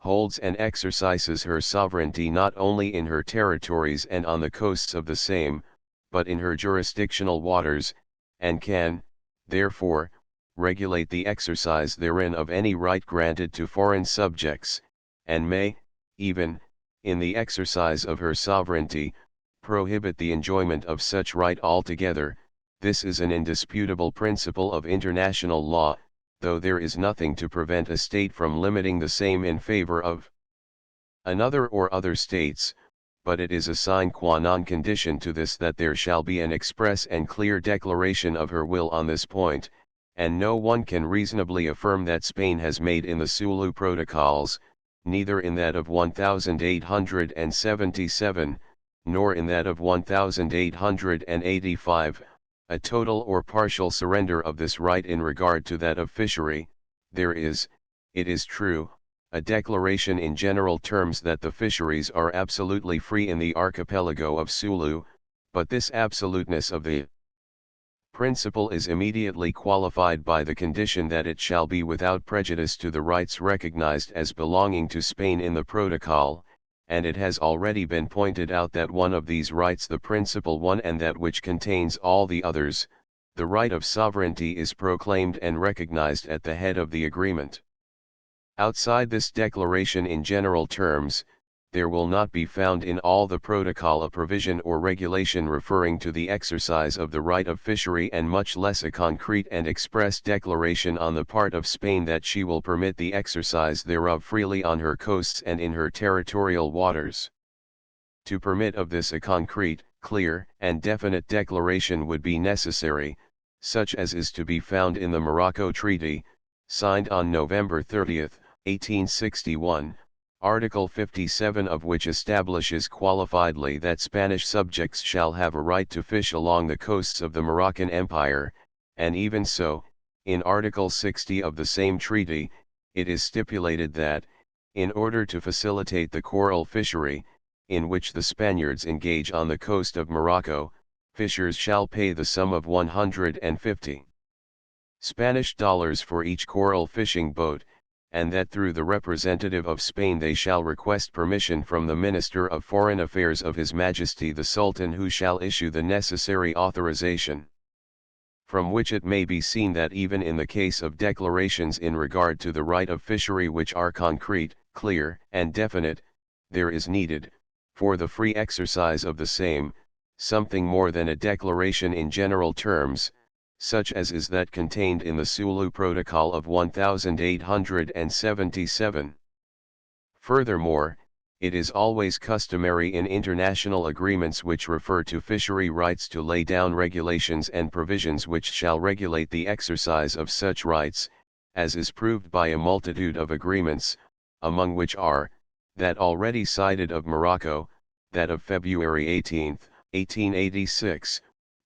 holds and exercises her sovereignty not only in her territories and on the coasts of the same, but in her jurisdictional waters, and can, therefore, regulate the exercise therein of any right granted to foreign subjects, and may, even, in the exercise of her sovereignty, prohibit the enjoyment of such right altogether. This is an indisputable principle of international law, though there is nothing to prevent a state from limiting the same in favor of another or other states, but it is a sine qua non condition to this that there shall be an express and clear declaration of her will on this point, and no one can reasonably affirm that Spain has made in the Sulu Protocols, neither in that of 1877, nor in that of 1885, a total or partial surrender of this right in regard to that of fishery. There is, it is true, a declaration in general terms that the fisheries are absolutely free in the archipelago of Sulu, but this absoluteness of the principle is immediately qualified by the condition that it shall be without prejudice to the rights recognized as belonging to Spain in the protocol, and it has already been pointed out that one of these rights, the principal one and that which contains all the others, the right of sovereignty, is proclaimed and recognized at the head of the agreement. Outside this declaration in general terms, there will not be found in all the protocol a provision or regulation referring to the exercise of the right of fishery, and much less a concrete and express declaration on the part of Spain that she will permit the exercise thereof freely on her coasts and in her territorial waters. To permit of this a concrete, clear, and definite declaration would be necessary, such as is to be found in the Morocco Treaty, signed on November 30, 1861, Article 57 of which establishes qualifiedly that Spanish subjects shall have a right to fish along the coasts of the Moroccan Empire, and even so, in Article 60 of the same treaty, it is stipulated that, in order to facilitate the coral fishery, in which the Spaniards engage on the coast of Morocco, fishers shall pay the sum of 150 Spanish dollars for each coral fishing boat, and that through the representative of Spain they shall request permission from the Minister of Foreign Affairs of His Majesty the Sultan, who shall issue the necessary authorization. From which it may be seen that even in the case of declarations in regard to the right of fishery which are concrete, clear, and definite, there is needed, for the free exercise of the same, something more than a declaration in general terms, such as is that contained in the Sulu Protocol of 1877. Furthermore, it is always customary in international agreements which refer to fishery rights to lay down regulations and provisions which shall regulate the exercise of such rights, as is proved by a multitude of agreements, among which are, that already cited of Morocco, that of February 18, 1886,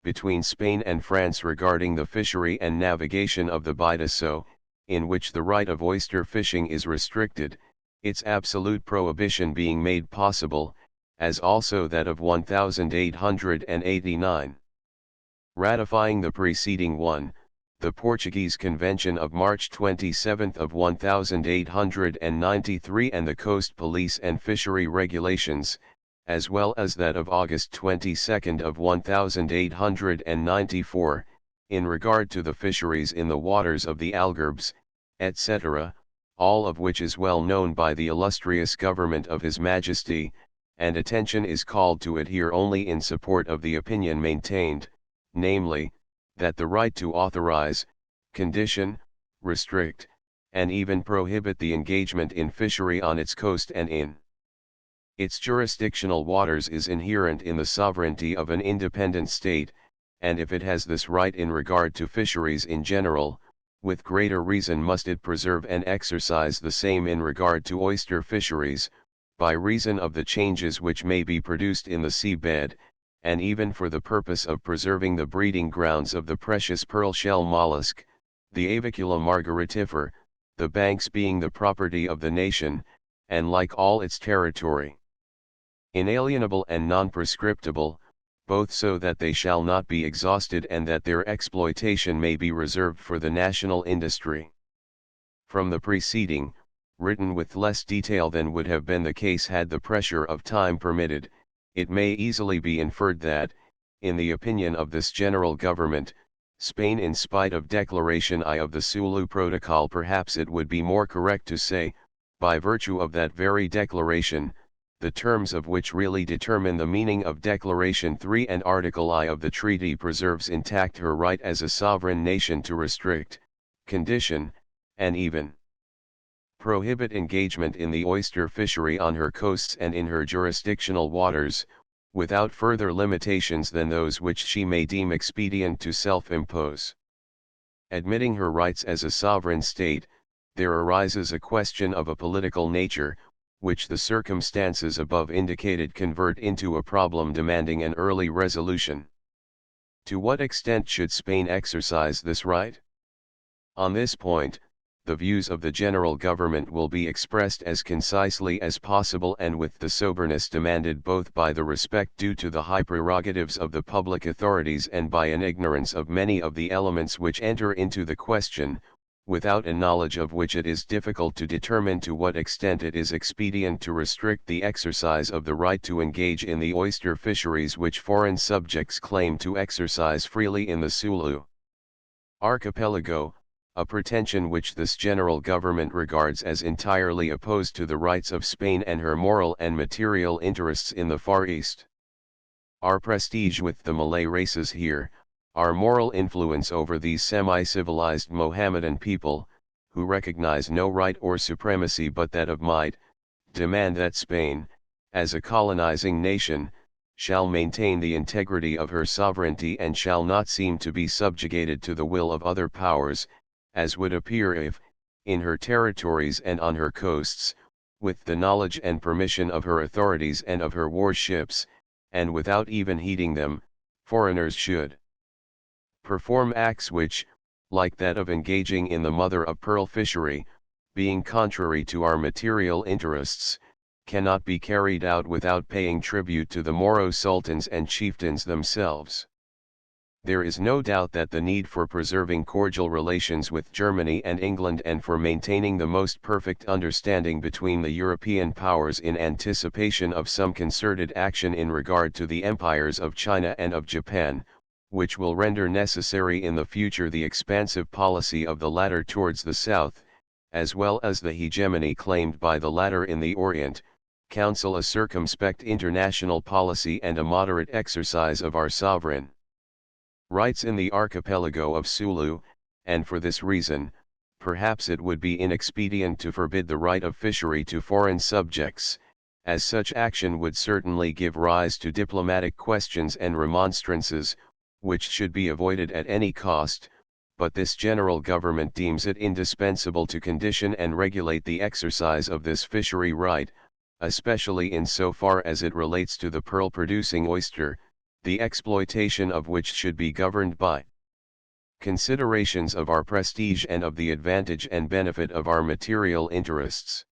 between Spain and France regarding the fishery and navigation of the Bidaso, in which the right of oyster fishing is restricted, its absolute prohibition being made possible, as also that of 1889. Ratifying the preceding one, the Portuguese Convention of March 27 of 1893 and the Coast Police and Fishery Regulations, as well as that of August 22 of 1894, in regard to the fisheries in the waters of the Algarbes, etc., all of which is well known by the illustrious government of His Majesty, and attention is called to it here only in support of the opinion maintained, namely, that the right to authorize, condition, restrict, and even prohibit the engagement in fishery on its coast and in its jurisdictional waters is inherent in the sovereignty of an independent state, and if it has this right in regard to fisheries in general, with greater reason must it preserve and exercise the same in regard to oyster fisheries, by reason of the changes which may be produced in the sea bed, and even for the purpose of preserving the breeding grounds of the precious pearl shell mollusk, the Avicula margaritifera, the banks being the property of the nation, and like all its territory, inalienable and non-prescriptible, both so that they shall not be exhausted and that their exploitation may be reserved for the national industry. From the preceding, written with less detail than would have been the case had the pressure of time permitted, it may easily be inferred that, in the opinion of this general government, Spain, in spite of Declaration I of the Sulu Protocol, perhaps it would be more correct to say, by virtue of that very declaration, the terms of which really determine the meaning of Declaration 3 and Article I of the treaty, preserves intact her right as a sovereign nation to restrict, condition, and even prohibit engagement in the oyster fishery on her coasts and in her jurisdictional waters, without further limitations than those which she may deem expedient to self-impose. Admitting her rights as a sovereign state, there arises a question of a political nature, which the circumstances above indicated convert into a problem demanding an early resolution. To what extent should Spain exercise this right? On this point, the views of the general government will be expressed as concisely as possible and with the soberness demanded both by the respect due to the high prerogatives of the public authorities and by an ignorance of many of the elements which enter into the question, without a knowledge of which it is difficult to determine to what extent it is expedient to restrict the exercise of the right to engage in the oyster fisheries which foreign subjects claim to exercise freely in the Sulu archipelago, a pretension which this general government regards as entirely opposed to the rights of Spain and her moral and material interests in the Far East. Our prestige with the Malay races here, our moral influence over these semi-civilized Mohammedan people, who recognize no right or supremacy but that of might, demand that Spain, as a colonizing nation, shall maintain the integrity of her sovereignty and shall not seem to be subjugated to the will of other powers, as would appear if, in her territories and on her coasts, with the knowledge and permission of her authorities and of her warships, and without even heeding them, foreigners should perform acts which, like that of engaging in the mother-of-pearl fishery, being contrary to our material interests, cannot be carried out without paying tribute to the Moro sultans and chieftains themselves. There is no doubt that the need for preserving cordial relations with Germany and England and for maintaining the most perfect understanding between the European powers in anticipation of some concerted action in regard to the empires of China and of Japan, which will render necessary in the future the expansive policy of the latter towards the south, as well as the hegemony claimed by the latter in the Orient, counsel a circumspect international policy and a moderate exercise of our sovereign rights in the archipelago of Sulu, and for this reason, perhaps it would be inexpedient to forbid the right of fishery to foreign subjects, as such action would certainly give rise to diplomatic questions and remonstrances, which should be avoided at any cost, but this general government deems it indispensable to condition and regulate the exercise of this fishery right, especially in so far as it relates to the pearl-producing oyster, the exploitation of which should be governed by considerations of our prestige and of the advantage and benefit of our material interests.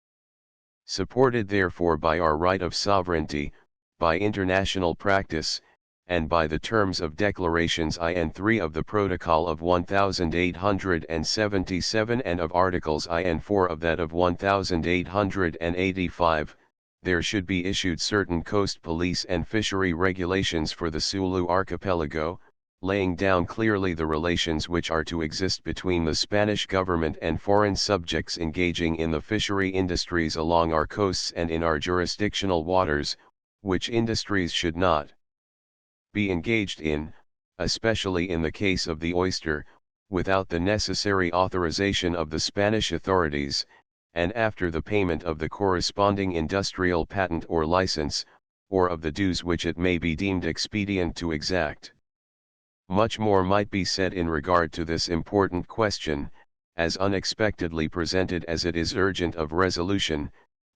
Supported therefore by our right of sovereignty, by international practice, and by the terms of Declarations I and III of the Protocol of 1877 and of Articles I and IV of that of 1885, there should be issued certain coast police and fishery regulations for the Sulu archipelago, laying down clearly the relations which are to exist between the Spanish government and foreign subjects engaging in the fishery industries along our coasts and in our jurisdictional waters, which industries should not be engaged in, especially in the case of the oyster, without the necessary authorization of the Spanish authorities, and after the payment of the corresponding industrial patent or license, or of the dues which it may be deemed expedient to exact. Much more might be said in regard to this important question, as unexpectedly presented as it is urgent of resolution,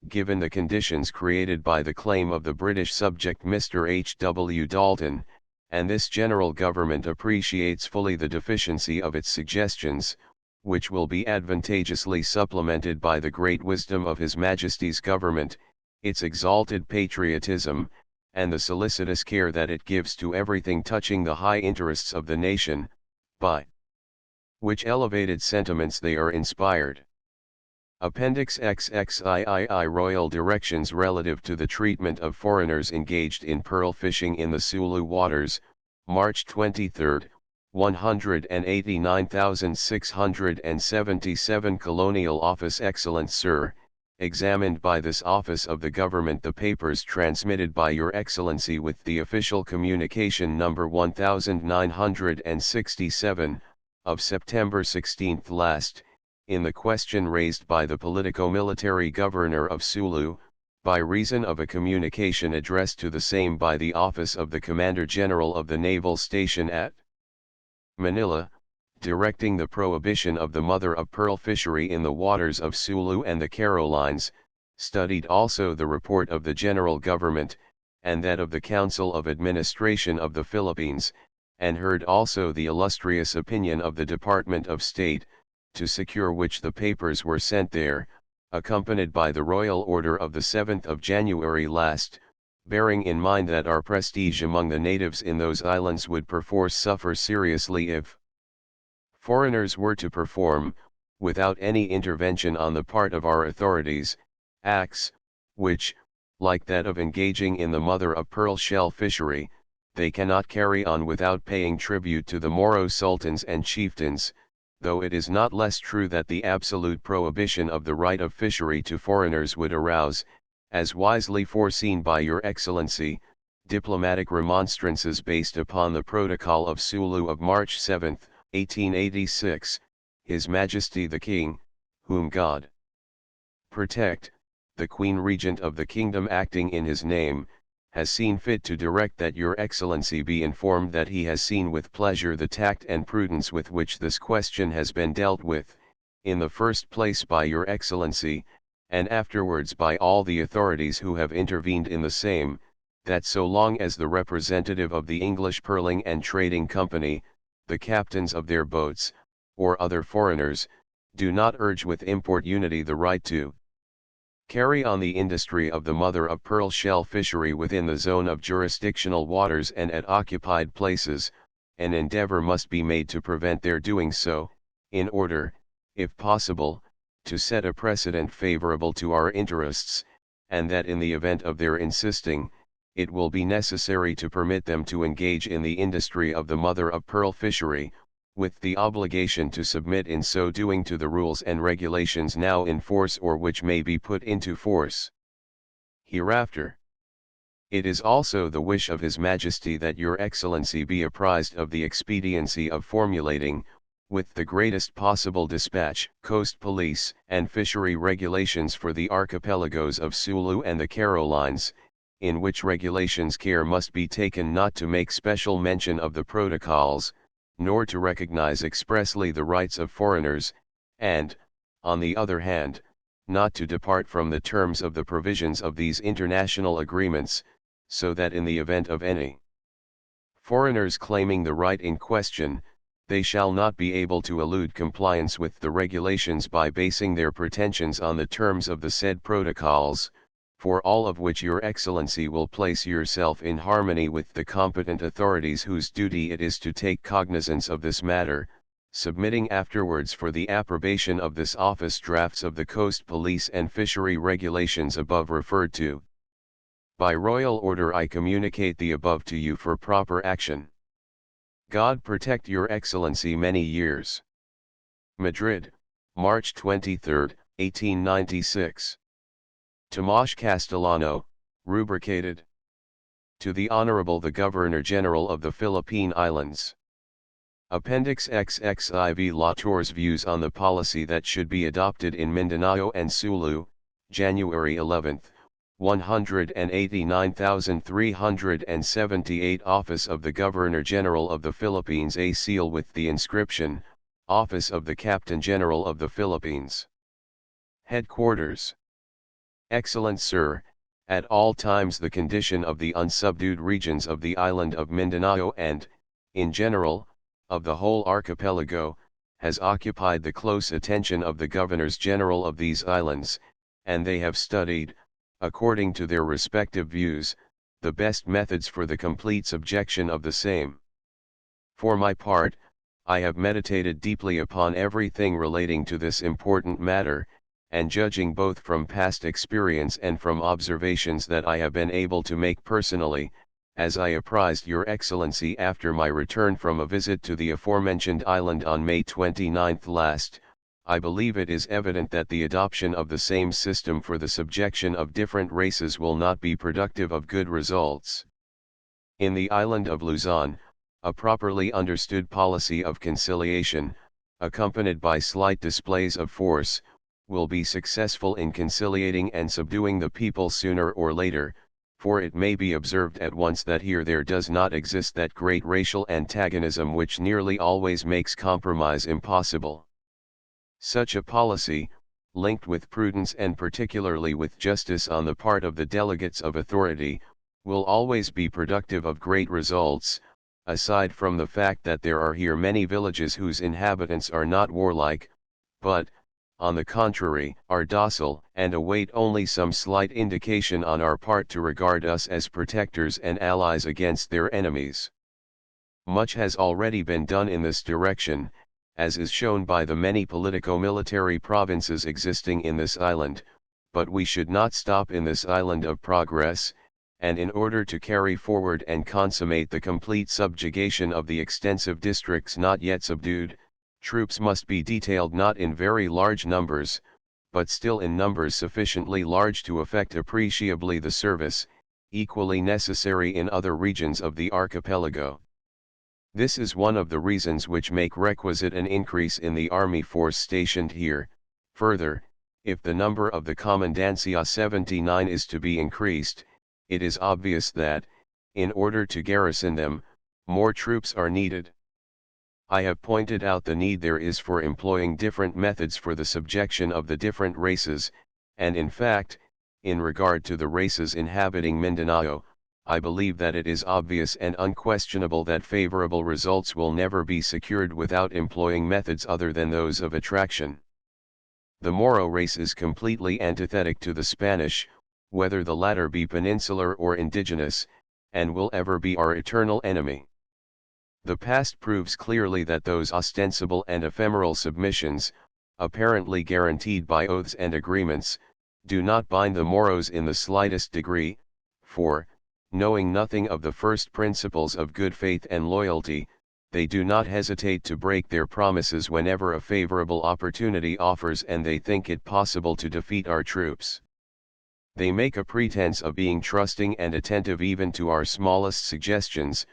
given the conditions created by the claim of the British subject Mr. H. W. Dalton, and this general government appreciates fully the deficiency of its suggestions, which will be advantageously supplemented by the great wisdom of His Majesty's government, its exalted patriotism, and the solicitous care that it gives to everything touching the high interests of the nation, by which elevated sentiments they are inspired. Appendix XXIII Royal Directions relative to the treatment of foreigners engaged in pearl fishing in the Sulu waters, March 23, 189,677 Colonial Office. Excellent Sir, examined by this office of the government the papers transmitted by Your Excellency with the official communication number 1967, of September 16 last, in the question raised by the politico-military governor of Sulu, by reason of a communication addressed to the same by the office of the Commander-General of the Naval Station at Manila, directing the prohibition of the mother-of-pearl fishery in the waters of Sulu and the Carolines, studied also the report of the General Government, and that of the Council of Administration of the Philippines, and heard also the illustrious opinion of the Department of State, to secure which the papers were sent there, accompanied by the Royal Order of the 7th of January last, bearing in mind that our prestige among the natives in those islands would perforce suffer seriously if foreigners were to perform, without any intervention on the part of our authorities, acts, which, like that of engaging in the mother-of-pearl shell fishery, they cannot carry on without paying tribute to the Moro sultans and chieftains, though it is not less true that the absolute prohibition of the right of fishery to foreigners would arouse, as wisely foreseen by Your Excellency, diplomatic remonstrances based upon the Protocol of Sulu of March 7, 1886, His Majesty the King, whom God protect, the Queen Regent of the Kingdom acting in his name, has seen fit to direct that Your Excellency be informed that he has seen with pleasure the tact and prudence with which this question has been dealt with, in the first place by Your Excellency, and afterwards by all the authorities who have intervened in the same, that so long as the representative of the English Pearling and Trading Company, the captains of their boats, or other foreigners, do not urge with importunity the right to carry on the industry of the mother-of-pearl shell fishery within the zone of jurisdictional waters and at occupied places, an endeavor must be made to prevent their doing so, in order, if possible, to set a precedent favorable to our interests, and that in the event of their insisting, it will be necessary to permit them to engage in the industry of the mother-of-pearl fishery, with the obligation to submit in so doing to the rules and regulations now in force or which may be put into force hereafter. It is also the wish of His Majesty that Your Excellency be apprised of the expediency of formulating, with the greatest possible dispatch, coast police and fishery regulations for the archipelagos of Sulu and the Carolines, in which regulations care must be taken not to make special mention of the protocols, nor to recognize expressly the rights of foreigners, and, on the other hand, not to depart from the terms of the provisions of these international agreements, so that in the event of any foreigners claiming the right in question, they shall not be able to elude compliance with the regulations by basing their pretensions on the terms of the said protocols, for all of which your Excellency will place yourself in harmony with the competent authorities whose duty it is to take cognizance of this matter, submitting afterwards for the approbation of this office drafts of the Coast Police and Fishery Regulations above referred to. By royal order I communicate the above to you for proper action. God protect your Excellency many years. Madrid, March 23, 1896. Tomás Castellano, rubricated. To the Honorable the Governor-General of the Philippine Islands. Appendix XXIV La Torre's views on the policy that should be adopted in Mindanao and Sulu, January 11, 189,378. Office of the Governor-General of the Philippines. A seal with the inscription, Office of the Captain-General of the Philippines. Headquarters. Excellent Sir, at all times the condition of the unsubdued regions of the island of Mindanao and, in general, of the whole archipelago, has occupied the close attention of the Governors General of these islands, and they have studied, according to their respective views, the best methods for the complete subjection of the same. For my part, I have meditated deeply upon everything relating to this important matter, and judging both from past experience and from observations that I have been able to make personally, as I apprised your Excellency after my return from a visit to the aforementioned island on May 29 last, I believe it is evident that the adoption of the same system for the subjection of different races will not be productive of good results. In the island of Luzon, a properly understood policy of conciliation, accompanied by slight displays of force, will be successful in conciliating and subduing the people sooner or later, for it may be observed at once that here there does not exist that great racial antagonism which nearly always makes compromise impossible. Such a policy, linked with prudence and particularly with justice on the part of the delegates of authority, will always be productive of great results, aside from the fact that there are here many villages whose inhabitants are not warlike, but, on the contrary, are docile and await only some slight indication on our part to regard us as protectors and allies against their enemies. Much has already been done in this direction, as is shown by the many politico-military provinces existing in this island, but we should not stop in this island of progress, and in order to carry forward and consummate the complete subjugation of the extensive districts not yet subdued, troops must be detailed not in very large numbers, but still in numbers sufficiently large to effect appreciably the service, equally necessary in other regions of the archipelago. This is one of the reasons which make requisite an increase in the army force stationed here. Further, if the number of the Commandancia 79 is to be increased, it is obvious that, in order to garrison them, more troops are needed. I have pointed out the need there is for employing different methods for the subjection of the different races, and in fact, in regard to the races inhabiting Mindanao, I believe that it is obvious and unquestionable that favorable results will never be secured without employing methods other than those of attraction. The Moro race is completely antithetic to the Spanish, whether the latter be peninsular or indigenous, and will ever be our eternal enemy. The past proves clearly that those ostensible and ephemeral submissions, apparently guaranteed by oaths and agreements, do not bind the Moros in the slightest degree, for, knowing nothing of the first principles of good faith and loyalty, they do not hesitate to break their promises whenever a favorable opportunity offers and they think it possible to defeat our troops. They make a pretense of being trusting and attentive even to our smallest suggestions,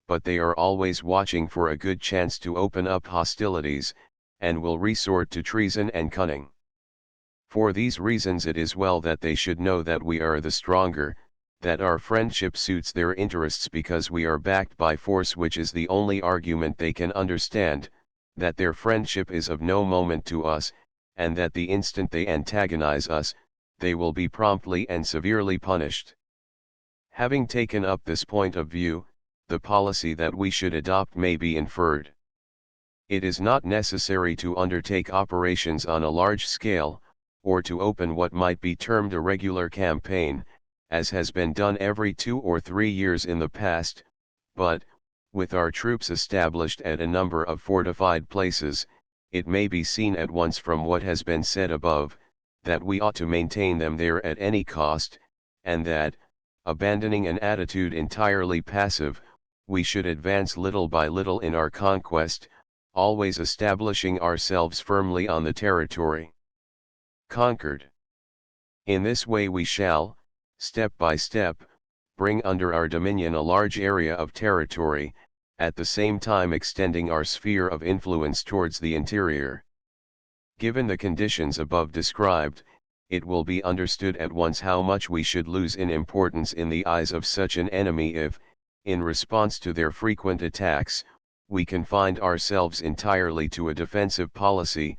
but they are always watching for a good chance to open up hostilities, and will resort to treason and cunning. For these reasons it is well that they should know that we are the stronger, that our friendship suits their interests because we are backed by force which is the only argument they can understand, that their friendship is of no moment to us, and that the instant they antagonize us, they will be promptly and severely punished. Having taken up this point of view, the policy that we should adopt may be inferred. It is not necessary to undertake operations on a large scale, or to open what might be termed a regular campaign, as has been done every 2 or 3 years in the past, but, with our troops established at a number of fortified places, it may be seen at once from what has been said above, that we ought to maintain them there at any cost, and that, abandoning an attitude entirely passive, we should advance little by little in our conquest, always establishing ourselves firmly on the territory conquered. In this way we shall, step by step, bring under our dominion a large area of territory, at the same time extending our sphere of influence towards the interior. Given the conditions above described, it will be understood at once how much we should lose in importance in the eyes of such an enemy if, in response to their frequent attacks, we confined ourselves entirely to a defensive policy,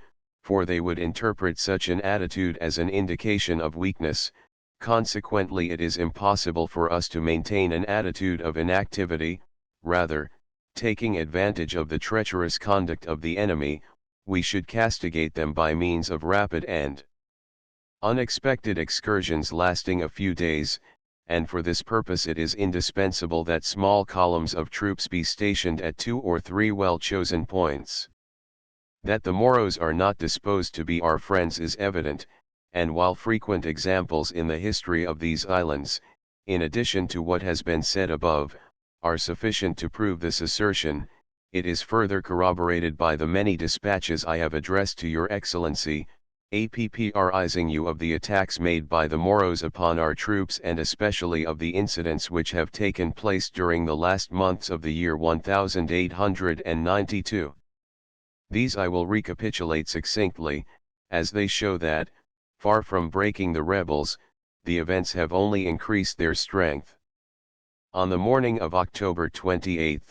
for they would interpret such an attitude as an indication of weakness. Consequently, it is impossible for us to maintain an attitude of inactivity. Rather, taking advantage of the treacherous conduct of the enemy, we should castigate them by means of rapid and unexpected excursions lasting a few days, and for this purpose it is indispensable that small columns of troops be stationed at 2 or 3 well-chosen points. That the Moros are not disposed to be our friends is evident, and while frequent examples in the history of these islands, in addition to what has been said above, are sufficient to prove this assertion, it is further corroborated by the many dispatches I have addressed to Your Excellency, apprising you of the attacks made by the Moros upon our troops and especially of the incidents which have taken place during the last months of the year 1892. These I will recapitulate succinctly, as they show that, far from breaking the rebels, the events have only increased their strength. On the morning of October 28,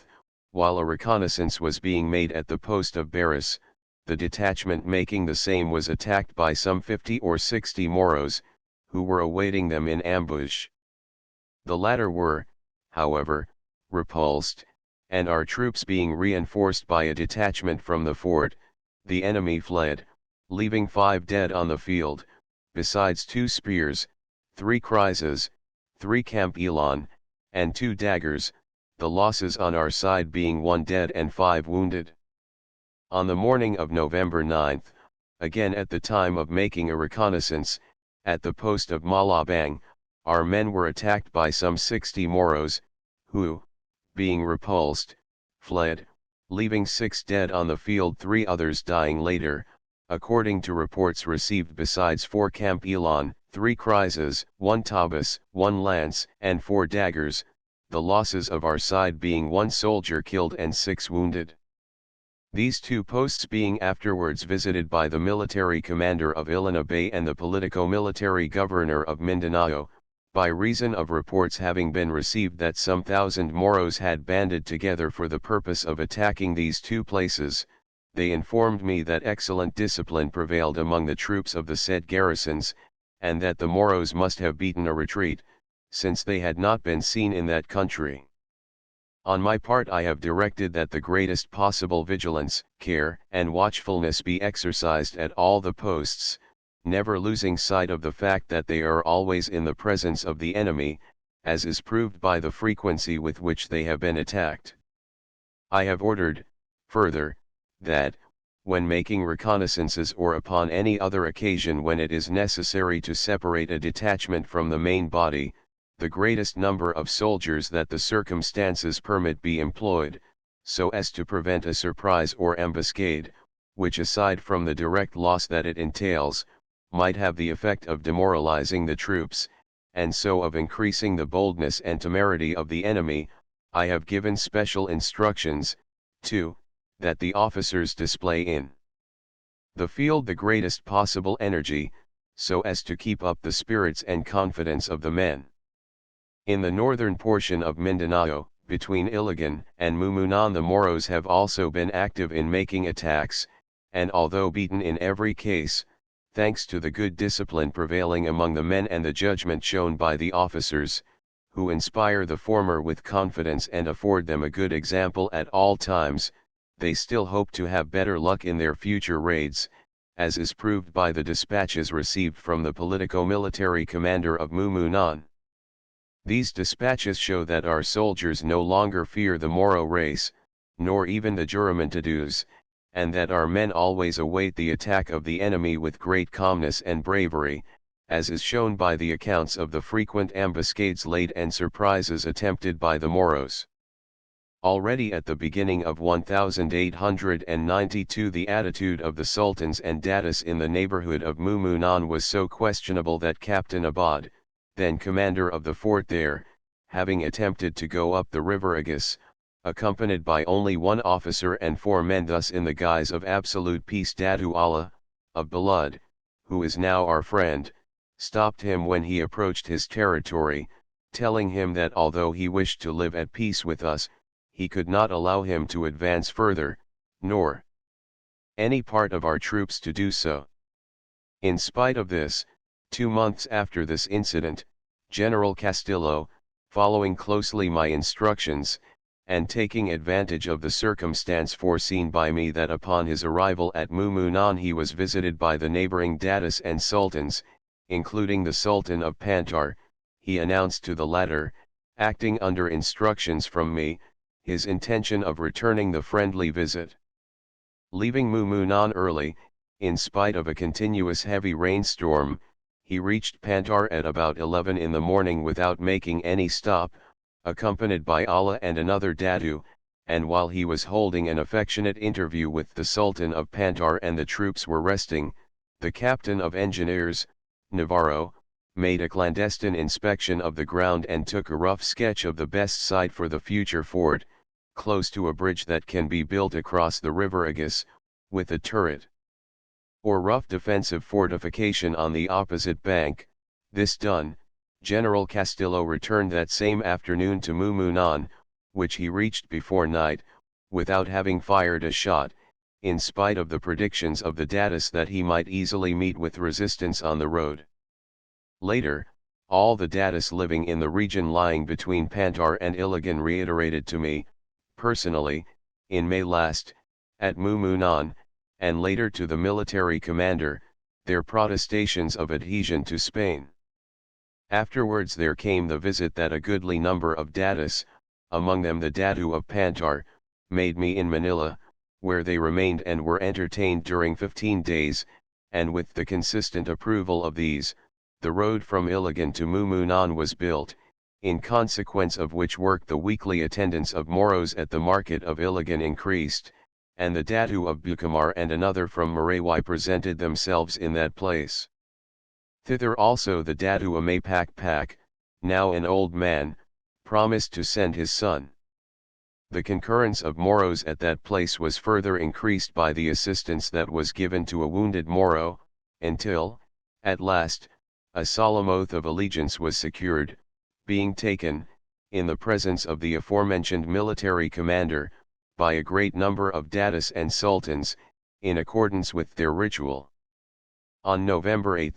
while a reconnaissance was being made at the post of Barras, the detachment making the same was attacked by some 50 or 60 Moros, who were awaiting them in ambush. The latter were, however, repulsed, and our troops being reinforced by a detachment from the fort, the enemy fled, leaving 5 dead on the field, besides 2 spears, 3 krises, 3 camp elan, and 2 daggers, the losses on our side being 1 dead and 5 wounded. On the morning of November 9, again at the time of making a reconnaissance, at the post of Malabang, our men were attacked by some 60 Moros, who, being repulsed, fled, leaving 6 dead on the field, 3 others dying later, according to reports received, besides 4 camp elan, 3 krises, 1 tabas, 1 lance, and 4 daggers, the losses of our side being 1 soldier killed and 6 wounded. These 2 posts being afterwards visited by the military commander of Illana Bay and the politico-military governor of Mindanao, by reason of reports having been received that some 1,000 Moros had banded together for the purpose of attacking these 2 places, they informed me that excellent discipline prevailed among the troops of the said garrisons, and that the Moros must have beaten a retreat, since they had not been seen in that country. On my part I have directed that the greatest possible vigilance, care, and watchfulness be exercised at all the posts, never losing sight of the fact that they are always in the presence of the enemy, as is proved by the frequency with which they have been attacked. I have ordered, further, that, when making reconnaissances or upon any other occasion when it is necessary to separate a detachment from the main body, the greatest number of soldiers that the circumstances permit be employed, so as to prevent a surprise or ambuscade, which aside from the direct loss that it entails, might have the effect of demoralizing the troops, and so of increasing the boldness and temerity of the enemy. I have given special instructions, too, that the officers display in the field the greatest possible energy, so as to keep up the spirits and confidence of the men. In the northern portion of Mindanao, between Iligan and Mumunan, the Moros have also been active in making attacks, and although beaten in every case, thanks to the good discipline prevailing among the men and the judgment shown by the officers, who inspire the former with confidence and afford them a good example at all times, they still hope to have better luck in their future raids, as is proved by the dispatches received from the politico-military commander of Mumunan. These dispatches show that our soldiers no longer fear the Moro race, nor even the Juramentados, and that our men always await the attack of the enemy with great calmness and bravery, as is shown by the accounts of the frequent ambuscades laid and surprises attempted by the Moros. Already at the beginning of 1892 the attitude of the sultans and datus in the neighborhood of Mumunan was so questionable that Captain Abad, then commander of the fort there, having attempted to go up the river Agus, accompanied by only one officer and 4 men, thus in the guise of absolute peace, Datu Allah, of Balud, who is now our friend, stopped him when he approached his territory, telling him that although he wished to live at peace with us, he could not allow him to advance further, nor any part of our troops to do so. In spite of this, 2 months after this incident, General Castillo, following closely my instructions, and taking advantage of the circumstance foreseen by me that upon his arrival at Mumunan he was visited by the neighboring datus and sultans, including the Sultan of Pantar, he announced to the latter, acting under instructions from me, his intention of returning the friendly visit. Leaving Mumunan early, in spite of a continuous heavy rainstorm, he reached Pantar at about 11 in the morning without making any stop, accompanied by Allah and another Datu, and while he was holding an affectionate interview with the Sultan of Pantar and the troops were resting, the captain of engineers, Navarro, made a clandestine inspection of the ground and took a rough sketch of the best site for the future fort, close to a bridge that can be built across the river Agus, with a turret or rough defensive fortification on the opposite bank. This done, General Castillo returned that same afternoon to Mumunan, which he reached before night, without having fired a shot, in spite of the predictions of the datus that he might easily meet with resistance on the road. Later, all the datus living in the region lying between Pantar and Iligan reiterated to me, personally, in May last, at Mumunan, and later to the military commander, their protestations of adhesion to Spain. Afterwards there came the visit that a goodly number of datus, among them the Datu of Pantar, made me in Manila, where they remained and were entertained during 15 days, and with the consistent approval of these, the road from Iligan to Mumunan was built, in consequence of which work the weekly attendance of Moros at the market of Iligan increased, and the Datu of Bukamar and another from Maraywai presented themselves in that place. Thither also the Datu Amapak, now an old man, promised to send his son. The concurrence of Moros at that place was further increased by the assistance that was given to a wounded Moro, until, at last, a solemn oath of allegiance was secured, being taken, in the presence of the aforementioned military commander, by a great number of datus and sultans, in accordance with their ritual. On November 8,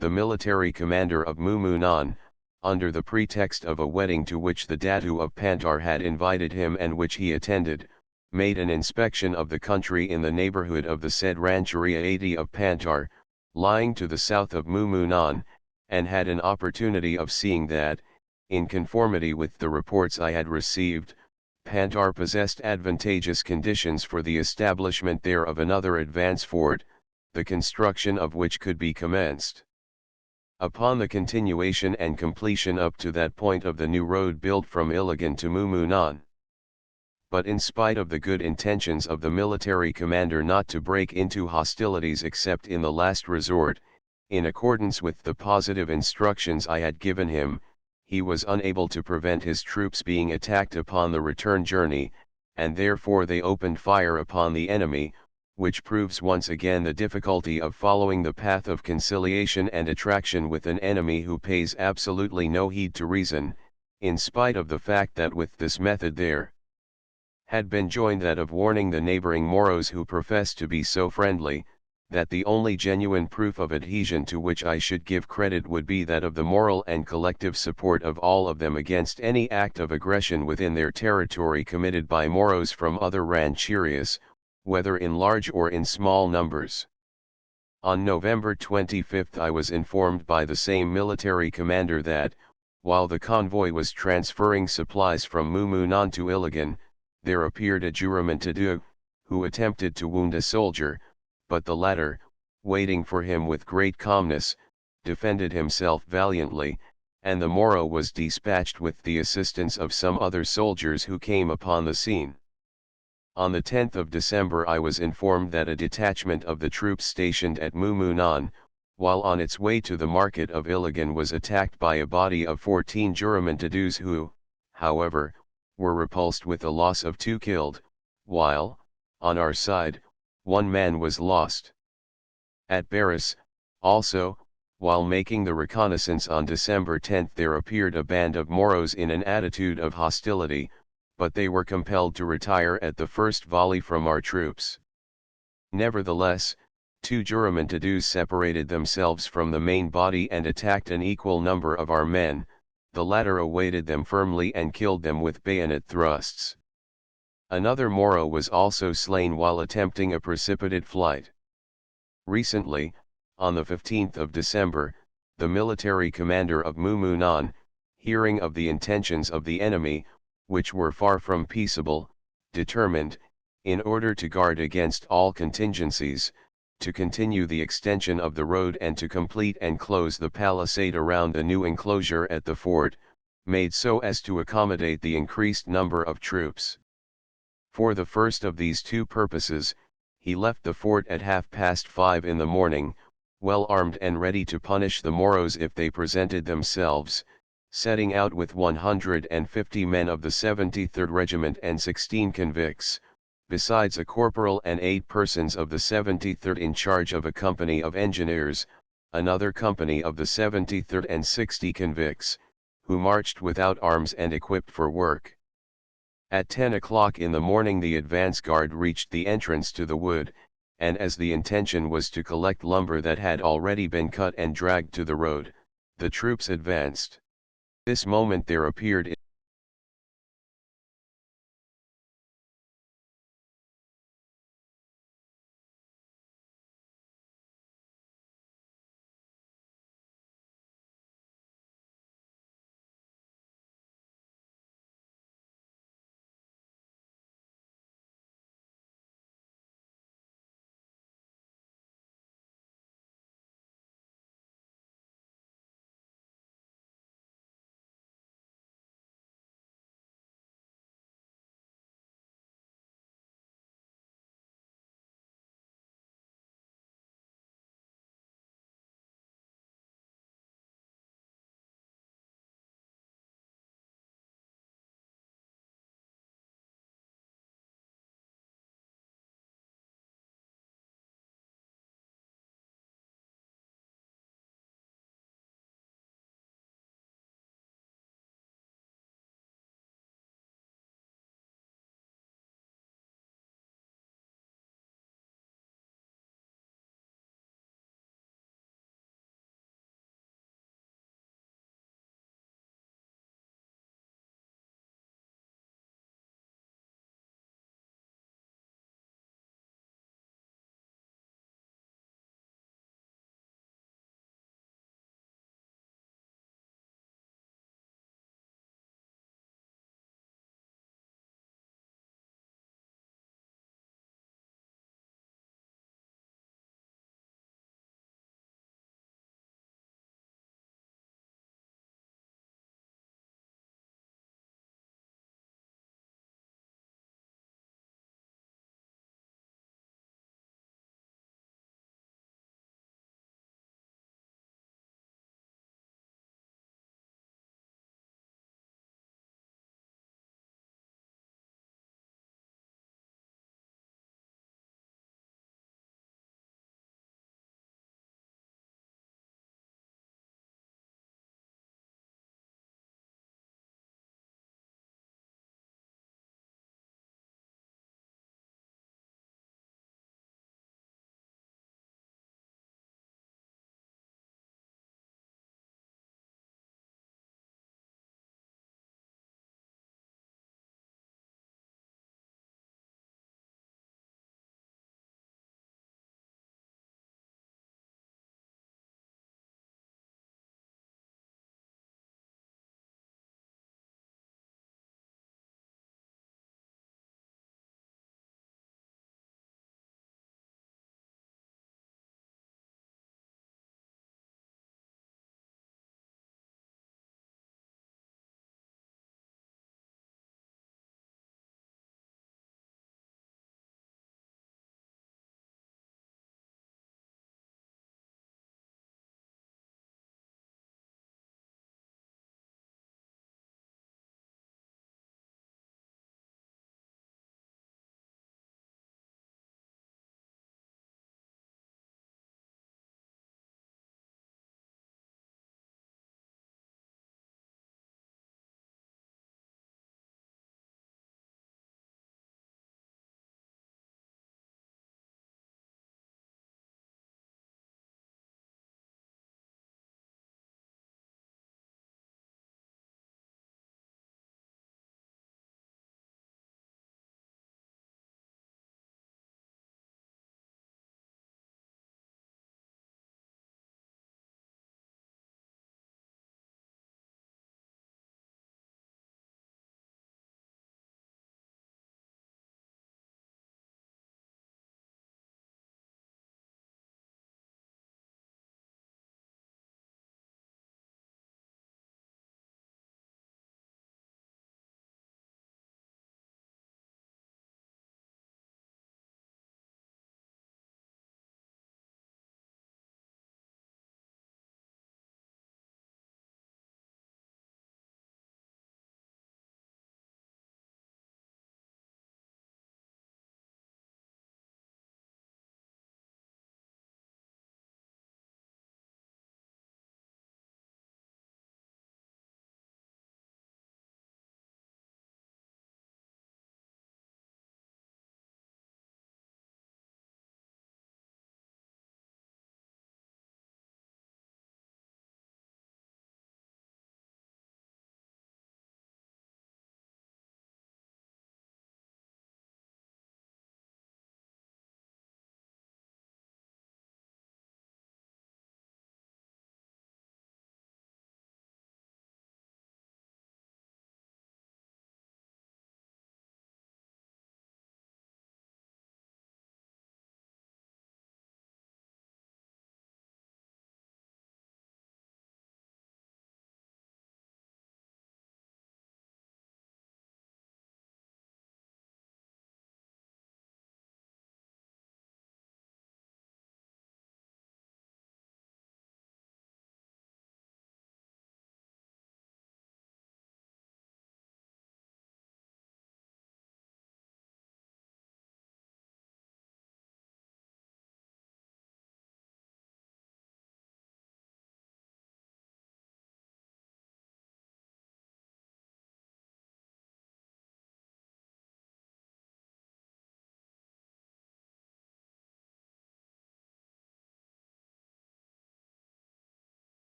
the military commander of Mumunan, under the pretext of a wedding to which the Datu of Pantar had invited him and which he attended, made an inspection of the country in the neighborhood of the said Rancheria 80 of Pantar, lying to the south of Mumunan, and had an opportunity of seeing that, in conformity with the reports I had received, Pantar possessed advantageous conditions for the establishment there of another advance fort, the construction of which could be commenced. Upon the continuation and completion up to that point of the new road built from Iligan to Mumunan. But in spite of the good intentions of the military commander not to break into hostilities except in the last resort, in accordance with the positive instructions I had given him, he was unable to prevent his troops being attacked upon the return journey, and therefore they opened fire upon the enemy, which proves once again the difficulty of following the path of conciliation and attraction with an enemy who pays absolutely no heed to reason, in spite of the fact that with this method there had been joined that of warning the neighboring Moros who profess to be so friendly, that the only genuine proof of adhesion to which I should give credit would be that of the moral and collective support of all of them against any act of aggression within their territory committed by Moros from other rancherias, whether in large or in small numbers. On November 25 I was informed by the same military commander that, while the convoy was transferring supplies from Mumunan to Iligan, there appeared a Juramantadu, who attempted to wound a soldier, but the latter, waiting for him with great calmness, defended himself valiantly, and the Moro was dispatched with the assistance of some other soldiers who came upon the scene. On the 10th of December I was informed that a detachment of the troops stationed at Mumunan, while on its way to the market of Iligan, was attacked by a body of 14 Juramantadus who, however, were repulsed with a loss of 2 killed, while, on our side, 1 man was lost. At Barras, also, while making the reconnaissance on December 10 there appeared a band of Moros in an attitude of hostility, but they were compelled to retire at the first volley from our troops. Nevertheless, 2 Juramantadus separated themselves from the main body and attacked an equal number of our men. The latter awaited them firmly and killed them with bayonet thrusts. Another Moro was also slain while attempting a precipitate flight. Recently, on the 15th of December, the military commander of Mumunan, hearing of the intentions of the enemy, which were far from peaceable, determined, in order to guard against all contingencies, to continue the extension of the road and to complete and close the palisade around a new enclosure at the fort, made so as to accommodate the increased number of troops. For the first of these two purposes, he left the fort at 5:30 in the morning, well armed and ready to punish the Moros if they presented themselves, setting out with 150 men of the 73rd Regiment and 16 convicts, besides a corporal and 8 persons of the 73rd in charge of a company of engineers, another company of the 73rd and 60 convicts, who marched without arms and equipped for work. At 10 o'clock in the morning the advance guard reached the entrance to the wood, and as the intention was to collect lumber that had already been cut and dragged to the road, the troops advanced. This moment there appeared